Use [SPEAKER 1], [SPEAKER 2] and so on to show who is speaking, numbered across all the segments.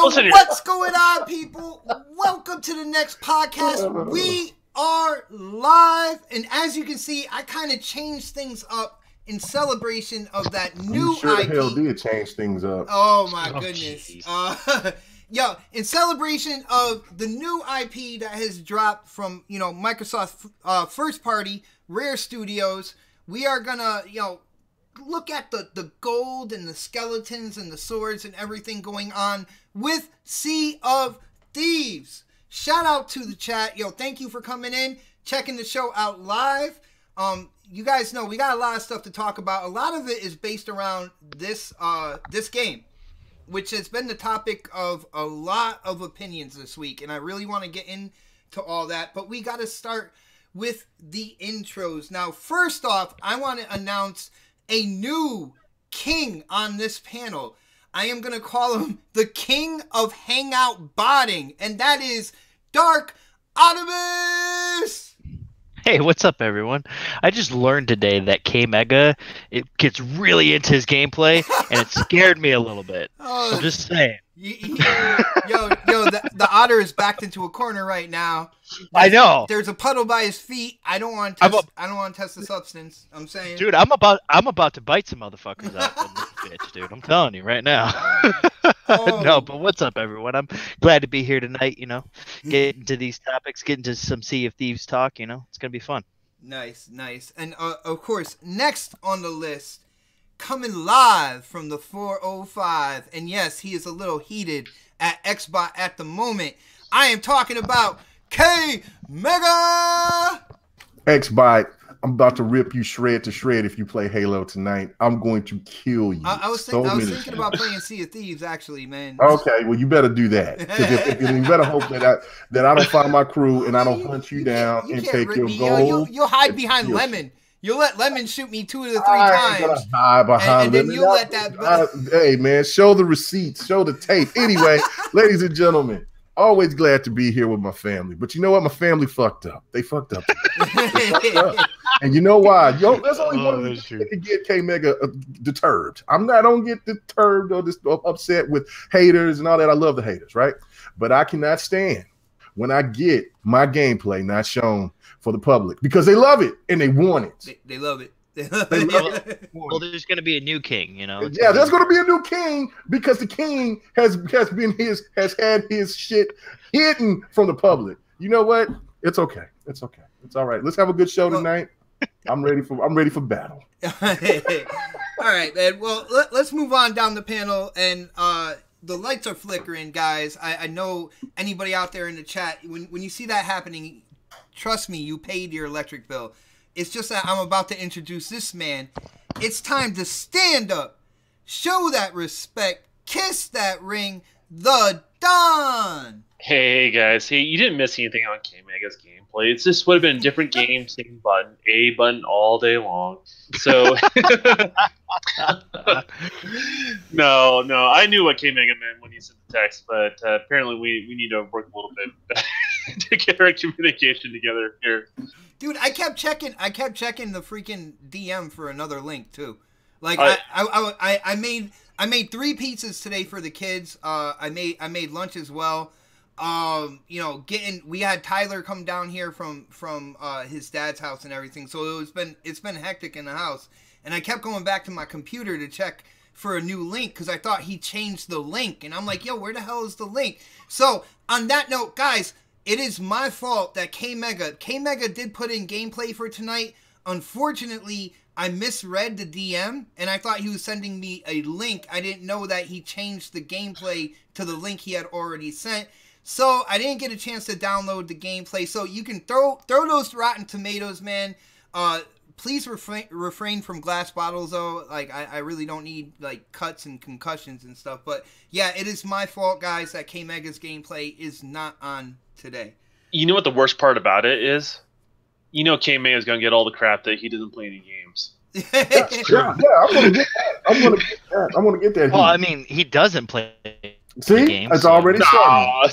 [SPEAKER 1] Listen
[SPEAKER 2] what's going on, people? Welcome to the next podcast. We are live, and as you can see, I kind of changed things up in celebration of that new
[SPEAKER 3] You sure
[SPEAKER 2] IP.
[SPEAKER 3] the hell did change things up.
[SPEAKER 2] Oh my goodness. Yo, in celebration of the new IP that has dropped from, Microsoft's first party, Rare Studios, we are gonna, look at the gold and the skeletons and the swords and everything going on with Sea of Thieves. Shout out to the chat. Yo, thank you for coming in, checking the show out live. You guys know we got a lot of stuff to talk about. A lot of it is based around this game, which has been the topic of a lot of opinions this week, and I really want to get into all that, but we got to start with the intros. Now, first off, I want to announce a new king on this panel. I am going to call him the king of hangout botting, and that is Dark Optimus!
[SPEAKER 1] Hey, what's up, everyone? I just learned today that K-Mega, it gets really into his gameplay, and it scared me a little bit. I'm just saying.
[SPEAKER 2] The otter is backed into a corner right now.
[SPEAKER 1] I know.
[SPEAKER 2] There's a puddle by his feet. I don't want to test the substance. I'm saying,
[SPEAKER 1] dude, I'm about to bite some motherfuckers out on this bitch, dude. I'm telling you right now. No, but what's up, everyone? I'm glad to be here tonight. Get into these topics, get into some Sea of Thieves talk. It's gonna be fun.
[SPEAKER 2] Nice, and of course, next on the list, coming live from the 405, and yes, he is a little heated at Xbox at the moment. I am talking about K-Mega!
[SPEAKER 3] Xbox, I'm about to rip you shred to shred if you play Halo tonight. I'm going to kill you.
[SPEAKER 2] I was thinking about playing Sea of Thieves, actually, man.
[SPEAKER 3] Okay, well, you better do that. You better hope that I don't find my crew and I don't hunt you down and take your gold.
[SPEAKER 2] You'll hide behind Lemon. You'll let Lemon shoot me 2 to 3 times.
[SPEAKER 3] Hide behind
[SPEAKER 2] and then you'll let that.
[SPEAKER 3] Hey, man, show the receipts, show the tape. Anyway, ladies and gentlemen, always glad to be here with my family. But you know what? My family fucked up. They fucked up. And you know why? There's only one reason that can get K-Mega deterred. I don't get deterred or upset with haters and all that. I love the haters, right? But I cannot stand when I get my gameplay not shown for the public because they love it and they want it.
[SPEAKER 2] They love it.
[SPEAKER 1] Well, there's going to be a new king,
[SPEAKER 3] Yeah, there's going to be a new king because the king has had his shit hidden from the public. You know what? It's okay. It's okay. It's all right. Let's have a good show tonight. I'm ready for battle.
[SPEAKER 2] All right, man. Well, let's move on down the panel, and the lights are flickering, guys. I know anybody out there in the chat, when you see that happening, trust me, you paid your electric bill. It's just that I'm about to introduce this man. It's time to stand up, show that respect, kiss that ring, TheDon.
[SPEAKER 4] Hey guys, you didn't miss anything on K-Mega's gameplay. It's just would have been a different game, same button, A button all day long. So no, I knew what K-Mega meant when he sent the text, but apparently we need to work a little bit to get our communication together here.
[SPEAKER 2] Dude, I kept checking the freaking DM for another link too. Like I made 3 pizzas today for the kids. I made lunch as well. We had Tyler come down here from his dad's house and everything. So it's been hectic in the house. And I kept going back to my computer to check for a new link because I thought he changed the link. And I'm like, yo, where the hell is the link? So on that note, guys, it is my fault that K-Mega did put in gameplay for tonight. Unfortunately, I misread the DM, and I thought he was sending me a link. I didn't know that he changed the gameplay to the link he had already sent. So I didn't get a chance to download the gameplay. So you can throw those Rotten Tomatoes, man. Please refrain from glass bottles, though. Like, I really don't need, like, cuts and concussions and stuff. But, yeah, it is my fault, guys, that K-Mega's gameplay is not on today.
[SPEAKER 4] You know what the worst part about it is? K-Mega is going to get all the crap that he doesn't play any games.
[SPEAKER 3] That's true. Yeah, I'm going to get that. I'm going to get that.
[SPEAKER 1] Well, I mean, he doesn't play
[SPEAKER 3] games. It's already started.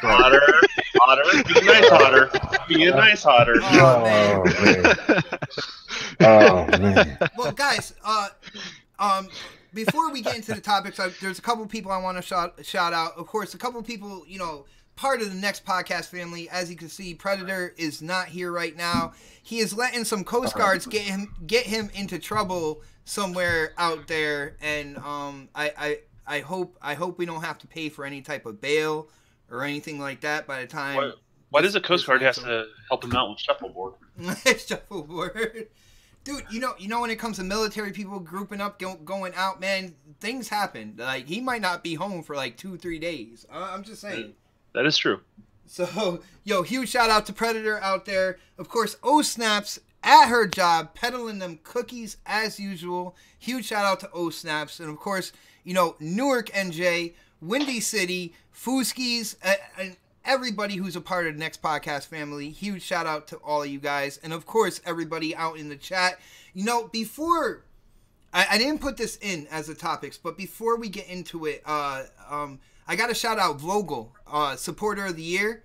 [SPEAKER 4] Otter. Be a nice Otter. Be a nice Otter.
[SPEAKER 3] Oh, man. Oh, man.
[SPEAKER 2] Well, guys, before we get into the topics, there's a couple people I want to shout out. Of course, a couple people, part of the Next Podcast family. As you can see, Predator is not here right now. He is letting some Coast Guards get him into trouble somewhere out there, and I hope we don't have to pay for any type of bail or anything like that by the time.
[SPEAKER 4] Why does the Coast Guard have to help him out with shuffleboard?
[SPEAKER 2] Shuffleboard. Dude, you know when it comes to military people grouping up, going out, man, things happen. Like, he might not be home for like 2-3 days. I'm just saying.
[SPEAKER 4] That is true.
[SPEAKER 2] So, huge shout out to Predator out there. Of course, O-Snaps at her job, peddling them cookies as usual. Huge shout out to O-Snaps. And of course, Newark, NJ, Windy City, Fooskies, and everybody who's a part of the Next Podcast family. Huge shout out to all of you guys. And of course, everybody out in the chat. Before I didn't put this in as the topics, but before we get into it, I got to shout out Vogel, supporter of the year.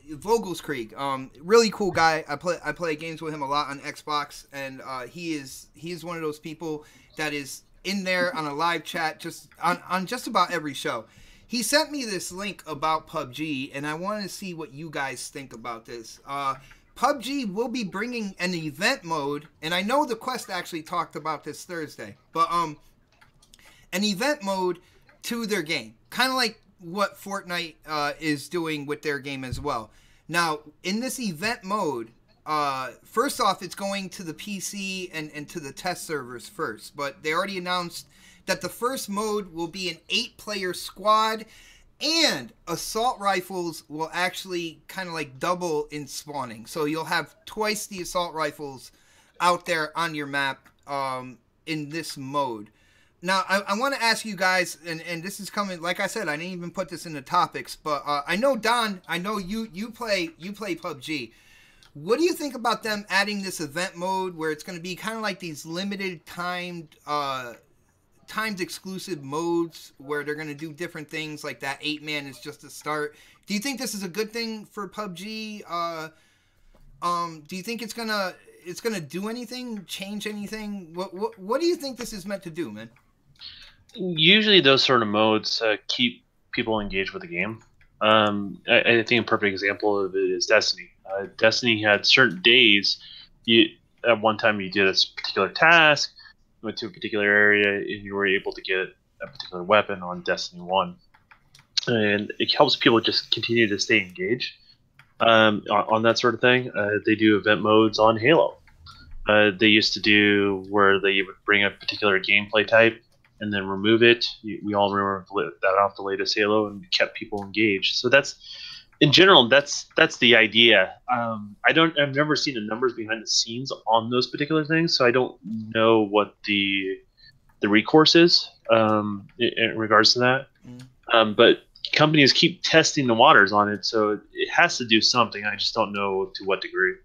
[SPEAKER 2] Vogel's Krieg, really cool guy. I play games with him a lot on Xbox, and he is one of those people that is in there on a live chat just on just about every show. He sent me this link about PUBG, and I want to see what you guys think about this. PUBG will be bringing an event mode, and I know the Quest actually talked about this Thursday, but an event mode to their game, kind of like what Fortnite is doing with their game as well. Now, in this event mode, first off, it's going to the PC and to the test servers first, but they already announced that the first mode will be an 8-player squad, and assault rifles will actually kind of like double in spawning. So you'll have twice the assault rifles out there on your map in this mode. Now, I want to ask you guys, and this is coming, like I said, I didn't even put this in the topics, but I know, Don, I know you play PUBG. What do you think about them adding this event mode where it's going to be kind of like these limited timed exclusive modes where they're going to do different things, like that 8-man is just a start? Do you think this is a good thing for PUBG? Do you think it's gonna do anything, change anything? What do you think this is meant to do, man?
[SPEAKER 4] Usually those sort of modes keep people engaged with the game. I think a perfect example of it is Destiny. Destiny had certain days. At one time you did a particular task, went to a particular area, and you were able to get a particular weapon on Destiny 1. And it helps people just continue to stay engaged on that sort of thing. They do event modes on Halo. They used to do where they would bring a particular gameplay type and then remove it. We all remember that off the latest Halo, and kept people engaged. So that's, in general, that's the idea. I've never seen the numbers behind the scenes on those particular things, so I don't know what the recourse is in regards to that. But companies keep testing the waters on it, so it has to do something. I just don't know to what degree.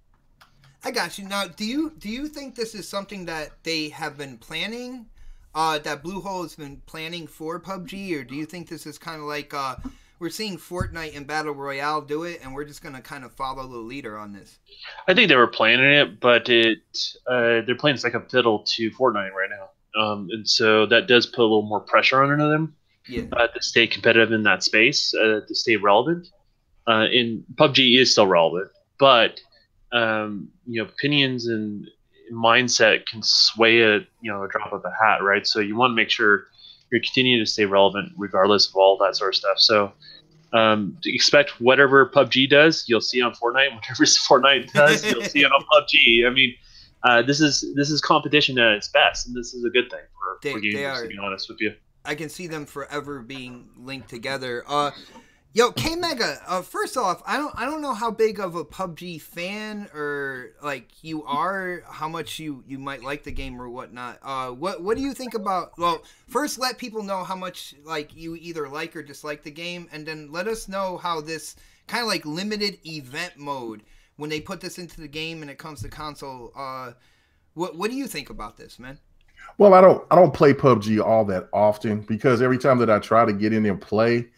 [SPEAKER 2] I got you. Now, do you think this is something that they have been planning? That Bluehole has been planning for PUBG, or do you think this is kind of like we're seeing Fortnite and Battle Royale do it, and we're just going to kind of follow the leader on this?
[SPEAKER 4] I think they were planning it, but they're playing second fiddle to Fortnite right now, and so that does put a little more pressure on them to stay competitive in that space, to stay relevant. And PUBG is still relevant, but opinions and mindset can sway a drop of a hat, right? So you want to make sure you're continuing to stay relevant regardless of all that sort of stuff. So expect whatever PUBG does, you'll see on Fortnite. Whatever Fortnite does, you'll see it on PUBG. I mean, this is competition at its best, and this is a good thing for gamers, to be honest with you.
[SPEAKER 2] I can see them forever being linked together. Yo, K Mega. First off, I don't know how big of a PUBG fan or like you are, how much you might like the game or whatnot. What do you think about? Well, first let people know how much like you either like or dislike the game, and then let us know how this kind of like limited event mode, when they put this into the game and it comes to console. What do you think about this, man?
[SPEAKER 3] Well, I don't play PUBG all that often, because every time that I try to get in and play,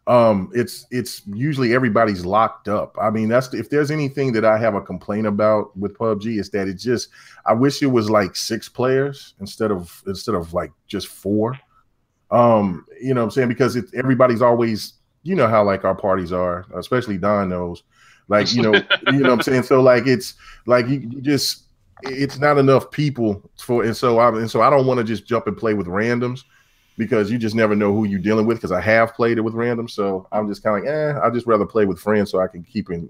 [SPEAKER 3] it's usually everybody's locked up. I mean, if there's anything that I have a complaint about with PUBG, is that I wish it was like 6 players instead of like just 4. You know what I'm saying? Because everybody's always, you know how like our parties are, especially Don knows, like, you know what I'm saying? So like, it's like you just, it's not enough people and so I don't want to just jump and play with randoms, because you just never know who you're dealing with, because I have played it with randoms. So I'm just kind of like, I'd just rather play with friends so I can keep in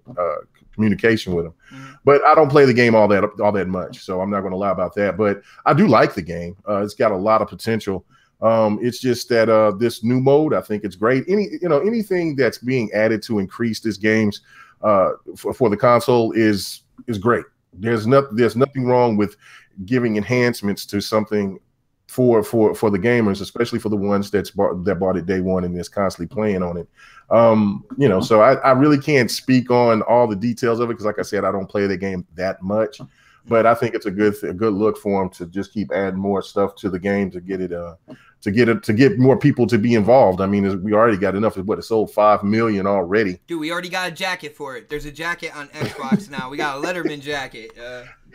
[SPEAKER 3] communication with them. Mm-hmm. But I don't play the game all that much, so I'm not going to lie about that. But I do like the game. It's got a lot of potential. It's just that this new mode, I think it's great. Anything that's being added to increase this game's for the console is great. There's nothing wrong with giving enhancements to something for the gamers, especially for the ones that bought it day one and is constantly playing on it. So I really can't speak on all the details of it, because like I said, I don't play the game that much. But I think it's a good look for them to just keep adding more stuff to the game to get it to get more people to be involved. I mean, we already got enough. It sold 5 million already.
[SPEAKER 2] Dude, we already got a jacket for it. There's a jacket on Xbox now. We got a Letterman jacket.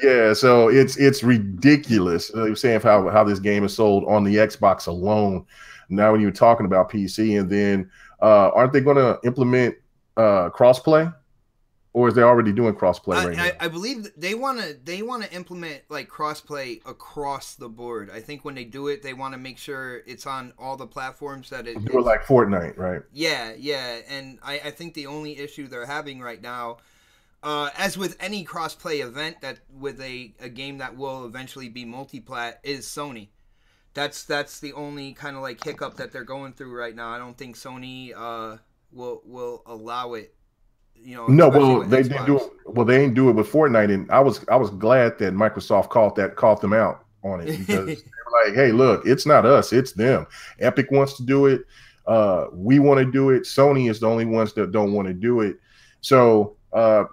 [SPEAKER 3] Yeah, so it's ridiculous. They're saying how this game is sold on the Xbox alone. Now, when you're talking about PC, and then aren't they going to implement crossplay? Or is they already doing crossplay right now?
[SPEAKER 2] I believe they want to implement like crossplay across the board. I think when they do it, they want to make sure it's on all the platforms that it.
[SPEAKER 3] Do it like Fortnite, right?
[SPEAKER 2] Yeah. And I think the only issue they're having right now, as with any crossplay event that with a game that will eventually be multi-plat, is Sony. That's the only kind of like hiccup that they're going through right now. I don't think Sony will allow it.
[SPEAKER 3] No, well, they didn't do it. Well, they didn't do it with Fortnite, and I was glad that Microsoft called them out on it, because they were like, "Hey, look, it's not us, it's them. Epic wants to do it. We want to do it. Sony is the only ones that don't want to do it." So,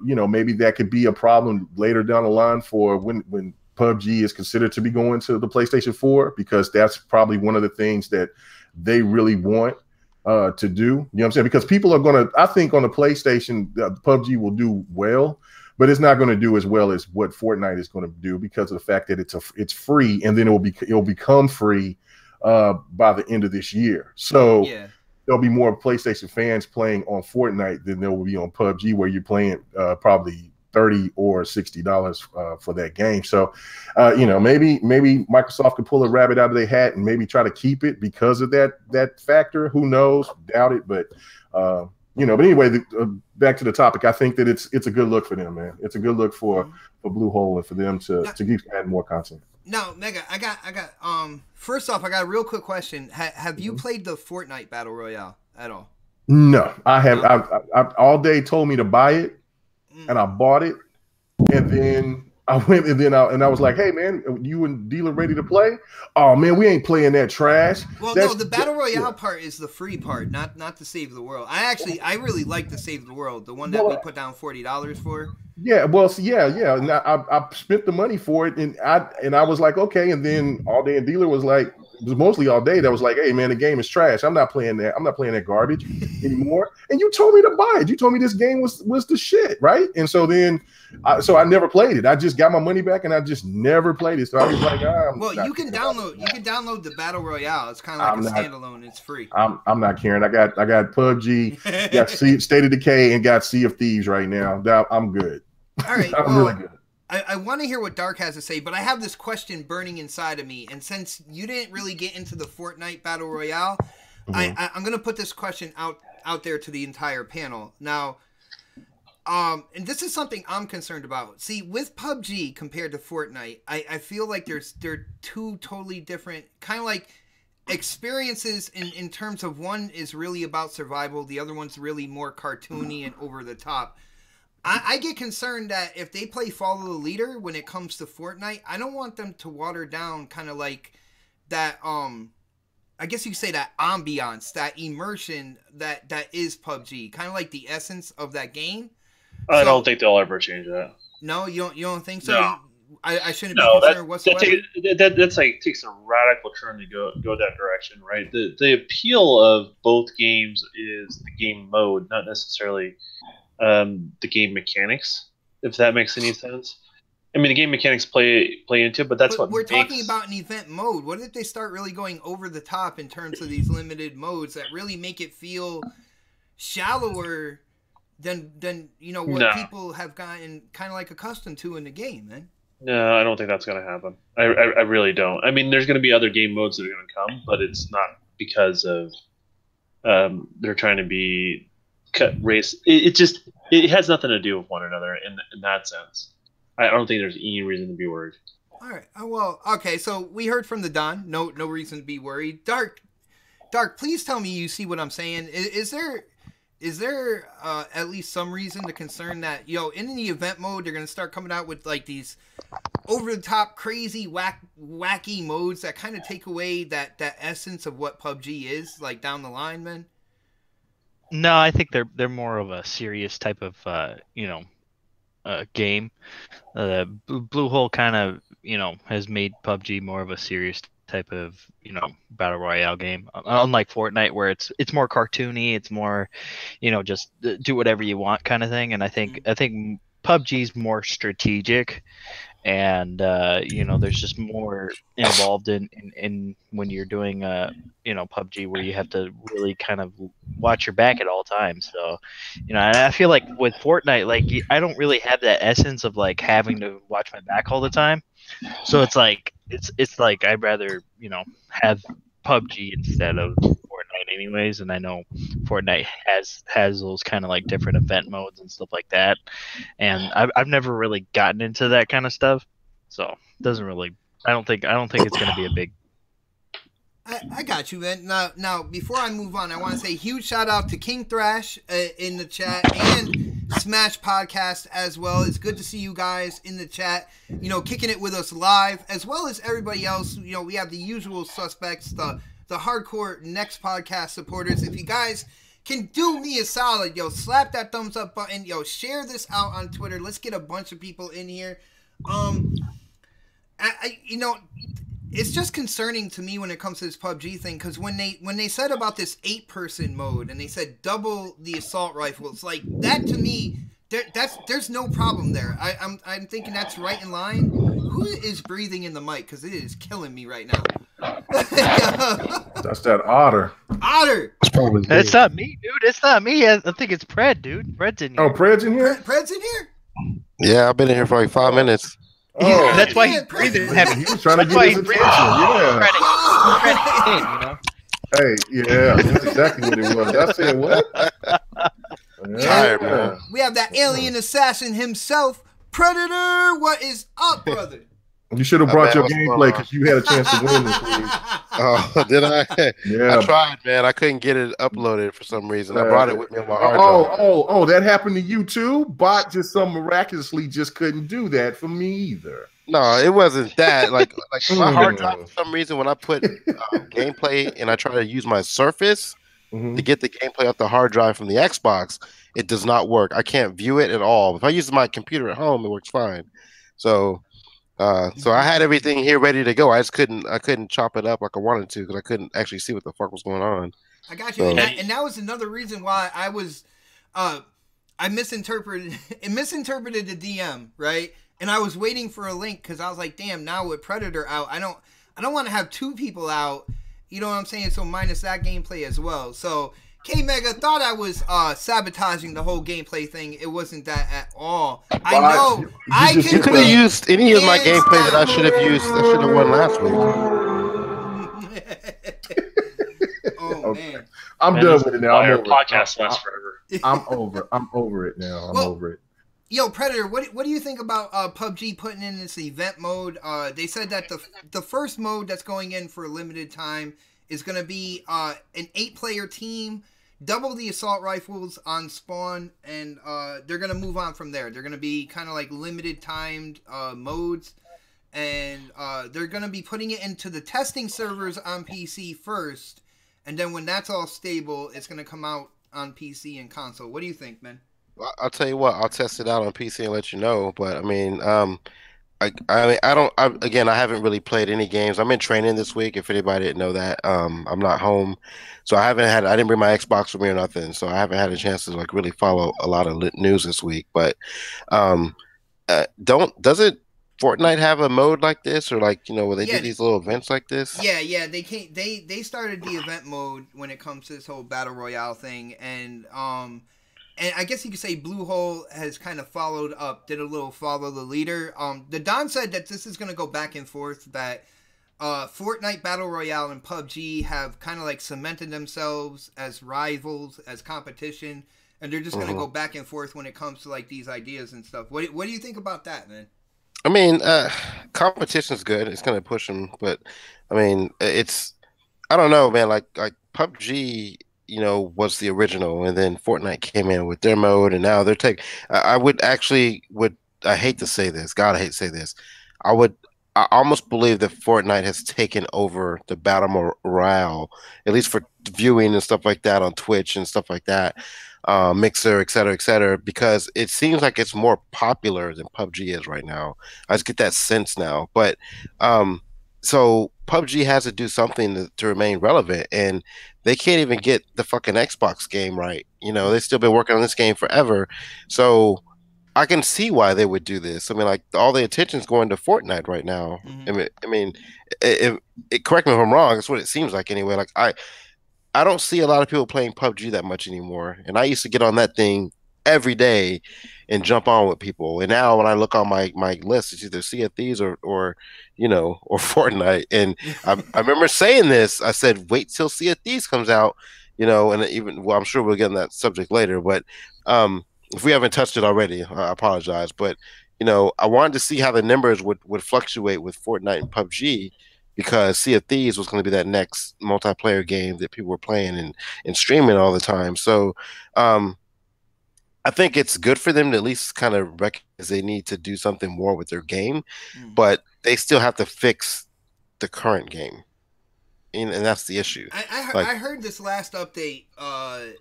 [SPEAKER 3] maybe that could be a problem later down the line for when PUBG is considered to be going to the PlayStation 4, because that's probably one of the things that they really want to do. You know what I'm saying? Because people are going to, I think on the PlayStation, PUBG will do well, but it's not going to do as well as what Fortnite is going to do, because of the fact that it's free, and then it'll become free by the end of this year. So there'll be more PlayStation fans playing on Fortnite than there will be on PUBG, where you're playing probably $30 or $60 for that game. So, maybe Microsoft could pull a rabbit out of their hat and maybe try to keep it because of that factor. Who knows? Doubt it. But but anyway, back to the topic. I think that it's a good look for them, man. It's a good look for Blue Hole, and for them to keep adding more content.
[SPEAKER 2] Now, Mega, I got first off, I got a real quick question. Have you played the Fortnite Battle Royale at all?
[SPEAKER 3] No, I have. I all day told me to buy it. And I bought it, and then I went, and I was like, "Hey man, you and Dealer ready to play?" Oh man, we ain't playing that trash.
[SPEAKER 2] Well, no, the Battle Royale part is the free part, not the Save the World. I really like the Save the World, the one that we put down $40 for. Yeah,
[SPEAKER 3] well, yeah. And I spent the money for it, and I was like, okay. And then all day, and Dealer was like, it was mostly all day, that was like, hey man, the game is trash. I'm not playing that. I'm not playing that garbage anymore. And you told me to buy it. You told me this game was the shit, right? And so then, I never played it. I just got my money back, and I just never played it. So I was like, well,
[SPEAKER 2] you can download the Battle Royale. It's kind of like a standalone. It's free.
[SPEAKER 3] I'm not caring. I got PUBG, got State of Decay, and got Sea of Thieves right now. I'm good.
[SPEAKER 2] All right,
[SPEAKER 3] I'm really good.
[SPEAKER 2] I want to hear what Dark has to say, but I have this question burning inside of me. And since you didn't really get into the Fortnite Battle Royale, I'm going to put this question out there to the entire panel. Now, and this is something I'm concerned about. See, with PUBG compared to Fortnite, I feel like they're two totally different, kind of like experiences in terms of one is really about survival. The other one's really more cartoony and over the top. I get concerned that if they play Follow the Leader when it comes to Fortnite, I don't want them to water down kind of like that, I guess you could say that ambiance, that immersion that is PUBG. Kind of like the essence of that game.
[SPEAKER 4] I don't think they'll ever change that.
[SPEAKER 2] No, you don't think so?
[SPEAKER 4] No.
[SPEAKER 2] I shouldn't be concerned whatsoever.
[SPEAKER 4] That's like takes a radical turn to go that direction, right? The appeal of both games is the game mode, not necessarily the game mechanics. If that makes any sense. I mean, the game mechanics play into it, but that's what
[SPEAKER 2] we're talking about an event mode. What if they start really going over the top in terms of these limited modes that really make it feel shallower than what people have gotten kind of like accustomed to in the game, man?
[SPEAKER 4] No, I don't think that's going to happen. I really don't. I mean, there's going to be other game modes that are going to come, but it's not because of they're trying to be cut race. It has nothing to do with one another in that sense. I don't think there's any reason to be worried.
[SPEAKER 2] All right. Well, okay. So we heard from TheDon. No reason to be worried. Dark. Please tell me you see what I'm saying. Is there at least some reason to concern that in the event mode they're gonna start coming out with like these over the top, crazy, wacky modes that kind of take away that essence of what PUBG is like down the line, man?
[SPEAKER 1] No, I think they're more of a serious type of game. Blue Hole kind of has made PUBG more of a serious type of battle royale game, unlike Fortnite where it's more cartoony, it's more just do whatever you want kind of thing. And I think PUBG's more strategic, and there's just more involved in when you're doing PUBG, where you have to really kind of watch your back at all times. So and I feel like with Fortnite, like I don't really have that essence of like having to watch my back all the time. So it's like I'd rather have PUBG instead of Fortnite anyways. And I know Fortnite has those kind of like different event modes and stuff like that, and I've never really gotten into that kind of stuff, so it doesn't really. I don't think it's going to be a big.
[SPEAKER 2] I got you, man. Now, before I move on, I want to say huge shout out to King Thrash in the chat and Smash Podcast as well. It's good to see you guys in the chat, kicking it with us live, as well as everybody else. We have the usual suspects, the hardcore Next Podcast supporters. If you guys can do me a solid, slap that thumbs up button, share this out on Twitter. Let's get a bunch of people in here. It's just concerning to me when it comes to this PUBG thing, because when they said about this 8-person mode and they said double the assault rifle, it's like that to me. There's no problem there. I'm thinking that's right in line. Who is breathing in the mic? Because it is killing me right now.
[SPEAKER 3] That's that otter.
[SPEAKER 2] Otter.
[SPEAKER 1] It's not me, dude. It's not me. I think it's Pred, dude. Pred's in here.
[SPEAKER 3] Oh, Pred's in here.
[SPEAKER 2] Pred's in here.
[SPEAKER 5] Yeah, I've been in here for like 5 minutes.
[SPEAKER 3] Oh,
[SPEAKER 1] that's why he's breathing heavy.
[SPEAKER 3] He was trying to get his attention. Yeah. Hey, yeah, that's exactly what it was. I said what?
[SPEAKER 5] Tired, man.
[SPEAKER 2] We have that alien assassin himself, Predator. What is up, brother?
[SPEAKER 3] You should have brought your gameplay because you had a chance to win this week.
[SPEAKER 5] Oh, did I?
[SPEAKER 3] Yeah.
[SPEAKER 5] I tried, man. I couldn't get it uploaded for some reason. I brought it with me on my hard drive.
[SPEAKER 3] Oh, that happened to you too? Bot just miraculously just couldn't do that for me either.
[SPEAKER 5] No, it wasn't that. Like my hard drive, for some reason, when I put gameplay and I try to use my Surface to get the gameplay off the hard drive from the Xbox, it does not work. I can't view it at all. If I use my computer at home, it works fine. So I had everything here ready to go. I couldn't chop it up like I wanted to because I couldn't actually see what the fuck was going on.
[SPEAKER 2] I got you. So, and that was another reason why I was I misinterpreted the DM, right? And I was waiting for a link because I was like, damn, now with Predator out, I don't want to have 2 people out. You know what I'm saying? So minus that gameplay as well. So K-Mega thought I was sabotaging the whole gameplay thing. It wasn't that at all. I know.
[SPEAKER 5] You could have used any of my gameplay that I should have used. I should have won last
[SPEAKER 2] week. Oh, man.
[SPEAKER 3] I'm done with it now.
[SPEAKER 4] Our podcast lasts forever.
[SPEAKER 3] I'm over it now. I'm over it.
[SPEAKER 2] Yo, Predator, what do you think about PUBG putting in this event mode? They said that the first mode that's going in for a limited time is going to be an 8-player team, double the assault rifles on spawn, and they're going to move on from there. They're going to be kind of like limited timed modes, and they're going to be putting it into the testing servers on PC first, and then when that's all stable, it's going to come out on PC and console. What do you think, man?
[SPEAKER 5] I'll tell you what. I'll test it out on PC and let you know. But I mean, mean, I don't. Again, I haven't really played any games. I'm in training this week. If anybody didn't know that, I'm not home, so I haven't had. I didn't bring my Xbox with me or nothing, so I haven't had a chance to like really follow a lot of news this week. But um, doesn't Fortnite have a mode like this, or like where they do
[SPEAKER 2] Yeah,
[SPEAKER 5] these little events like this?
[SPEAKER 2] yeah. They started the event mode when it comes to this whole battle royale thing, and I guess you could say Blue Hole has kind of followed up, did a little follow the leader. The Don said that this is going to go back and forth. That Fortnite Battle Royale and PUBG have kind of like cemented themselves as rivals, as competition, and they're just going to go back and forth when it comes to like these ideas and stuff. What do you think about that, man?
[SPEAKER 5] I mean, competition's good. It's gonna push them, but I mean, I don't know, man. Like PUBG, was the original, and then Fortnite came in with their mode, and now they're taking. I would actually would. I hate to say this. God, I hate to say this. I would. I almost believe that Fortnite has taken over the battle morale, at least for viewing and stuff like that on Twitch and stuff like that, Mixer, et cetera, because it seems like it's more popular than PUBG is right now. I just get that sense now. But so PUBG has to do something to remain relevant, and they can't even get the fucking Xbox game right. They've still been working on this game forever. So I can see why they would do this. I mean, like all the attention's going to Fortnite right now. I mean, correct me if I'm wrong. That's what it seems like anyway. Like I don't see a lot of people playing PUBG that much anymore. And I used to get on that thing every day and jump on with people. And now when I look on my list, it's either Sea of Thieves or or Fortnite. And I remember saying this. I said, wait till Sea of Thieves comes out, and even I'm sure we'll get on that subject later. But if we haven't touched it already, I apologize. But I wanted to see how the numbers would fluctuate with Fortnite and PUBG, because Sea of Thieves was going to be that next multiplayer game that people were playing and streaming all the time. So I think it's good for them to at least kind of recognize they need to do something more with their game, but they still have to fix the current game. And that's the issue.
[SPEAKER 2] I heard this last update.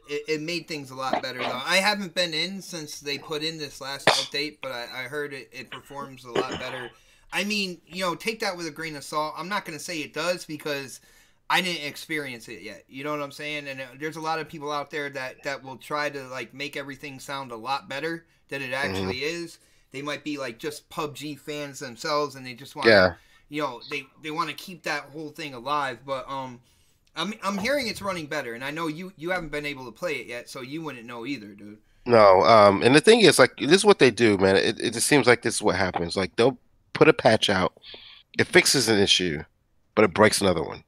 [SPEAKER 2] It made things a lot better though. I haven't been in since they put in this last update, but I heard it performs a lot better. I mean, take that with a grain of salt. I'm not going to say it does because I didn't experience it yet. You know what I'm saying? And there's a lot of people out there that will try to like make everything sound a lot better than it actually is. They might be like just PUBG fans themselves, and they just want to, they want to keep that whole thing alive. But I'm hearing it's running better, and I know you haven't been able to play it yet, so you wouldn't know either, dude.
[SPEAKER 5] No, and the thing is, like, this is what they do, man. It just seems like this is what happens. Like, they'll put a patch out, it fixes an issue, but it breaks another one.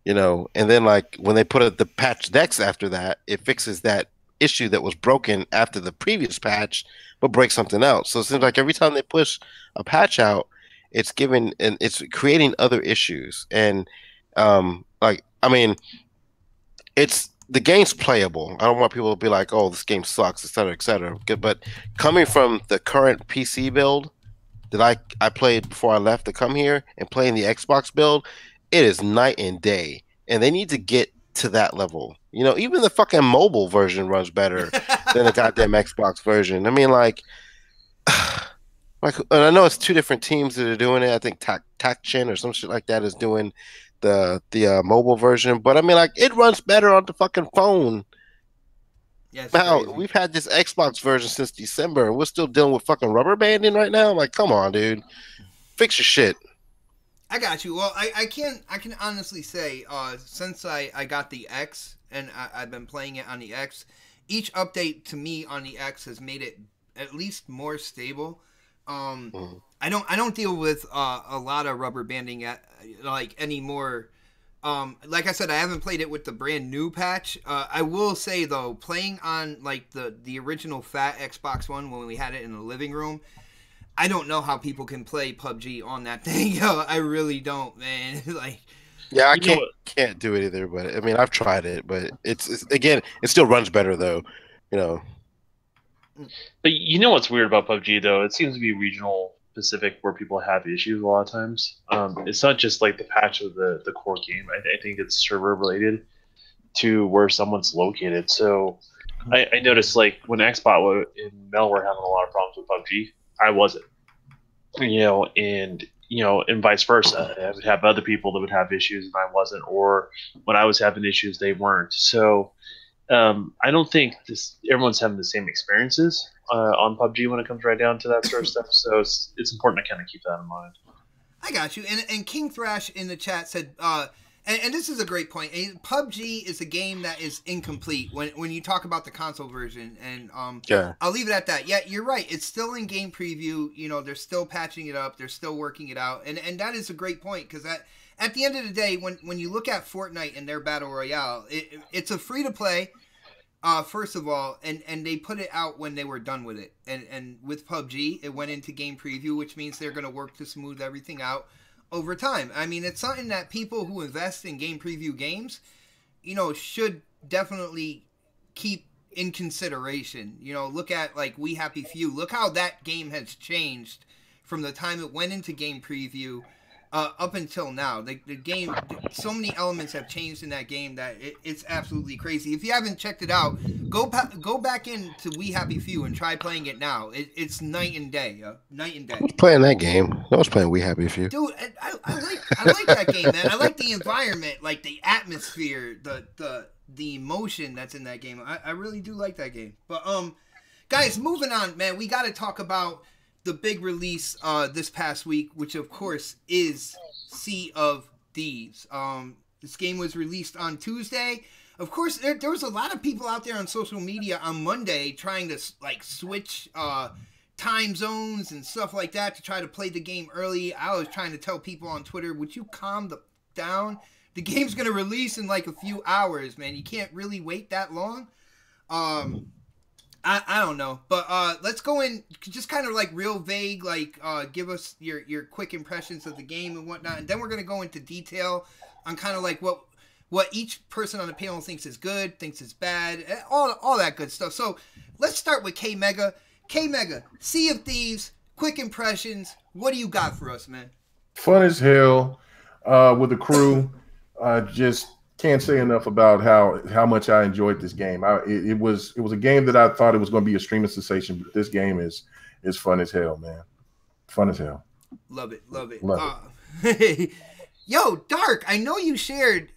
[SPEAKER 5] And then like when they put the patch next after that, it fixes that issue that was broken after the previous patch, but breaks something else. So it seems like every time they push a patch out, it's creating other issues. And like, I mean, the game's playable. I don't want people to be like, oh, this game sucks, et cetera, et cetera. But coming from the current PC build that I played before I left to come here and playing the Xbox build, it is night and day, and they need to get to that level. Even the fucking mobile version runs better than the goddamn Xbox version. I mean, like, and I know it's two different teams that are doing it. I think TacChin or some shit like that is doing the mobile version, but I mean, like, it runs better on the fucking phone.
[SPEAKER 2] Yeah,
[SPEAKER 5] now
[SPEAKER 2] crazy.
[SPEAKER 5] we've had this Xbox version since December, and we're still dealing with fucking rubber banding right now. I'm like, come on, dude, fix your shit.
[SPEAKER 2] I got you. Well, I can honestly say, since I got the X and I've been playing it on the X, each update to me on the X has made it at least more stable. I don't deal with a lot of rubber banding anymore. Like I said, I haven't played it with the brand new patch. I will say though, playing on like the original fat Xbox One when we had it in the living room, I don't know how people can play PUBG on that thing. Yo, I really don't, man. Like,
[SPEAKER 5] yeah, I can't do it either. But I mean, I've tried it, but it's again, it still runs better though.
[SPEAKER 4] But what's weird about PUBG though? It seems to be regional specific where people have issues a lot of times. It's not just like the patch of the core game. I think it's server related to where someone's located. So I noticed like when Xbot and Mel were having a lot of problems with PUBG, I wasn't. and vice versa. I would have other people that would have issues and I wasn't, or when I was having issues, they weren't. So I don't think everyone's having the same experiences on PUBG when it comes right down to that sort of stuff. So it's important to kind of keep that in mind.
[SPEAKER 2] I got you. And King Thrash in the chat said, and this is a great point. PUBG is a game that is incomplete when you talk about the console version. And I'll leave it at that. Yeah, you're right. It's still in game preview. They're still patching it up. They're still working it out. And that is a great point because at the end of the day, when you look at Fortnite and their Battle Royale, it's a free-to-play. First of all, and they put it out when they were done with it. And with PUBG, it went into game preview, which means they're going to work to smooth everything out over time. I mean, it's something that people who invest in game preview games, should definitely keep in consideration. Look at, like, We Happy Few. Look how that game has changed from the time it went into game preview up until now. The game, so many elements have changed in that game that it's absolutely crazy. If you haven't checked it out, go back into We Happy Few and try playing it now. It's night and day, night and day.
[SPEAKER 5] Who's playing that game? I was playing We Happy Few.
[SPEAKER 2] Dude, I like that game, man. I like the environment, like the atmosphere, the emotion that's in that game. I really do like that game. But guys, moving on, man. We got to talk about the big release this past week, which of course is Sea of Thieves. This game was released on Tuesday. Of course, there was a lot of people out there on social media on Monday trying to switch time zones and stuff like that to try to play the game early. I was trying to tell people on Twitter, would you calm down? The game's going to release in like a few hours, man. You can't really wait that long. I don't know, but let's go in just kind of like real vague, like give us your quick impressions of the game and whatnot, and then we're gonna go into detail on kind of like what each person on the panel thinks is good, thinks is bad, all that good stuff. So let's start with K Mega. K Mega, Sea of Thieves, quick impressions. What do you got for us, man?
[SPEAKER 3] Fun as hell with the crew. Just can't say enough about how much I enjoyed this game. It was a game that I thought it was going to be a streaming sensation, but this game is fun as hell, man. Fun as hell.
[SPEAKER 2] Love it. Yo, Dark, I know you shared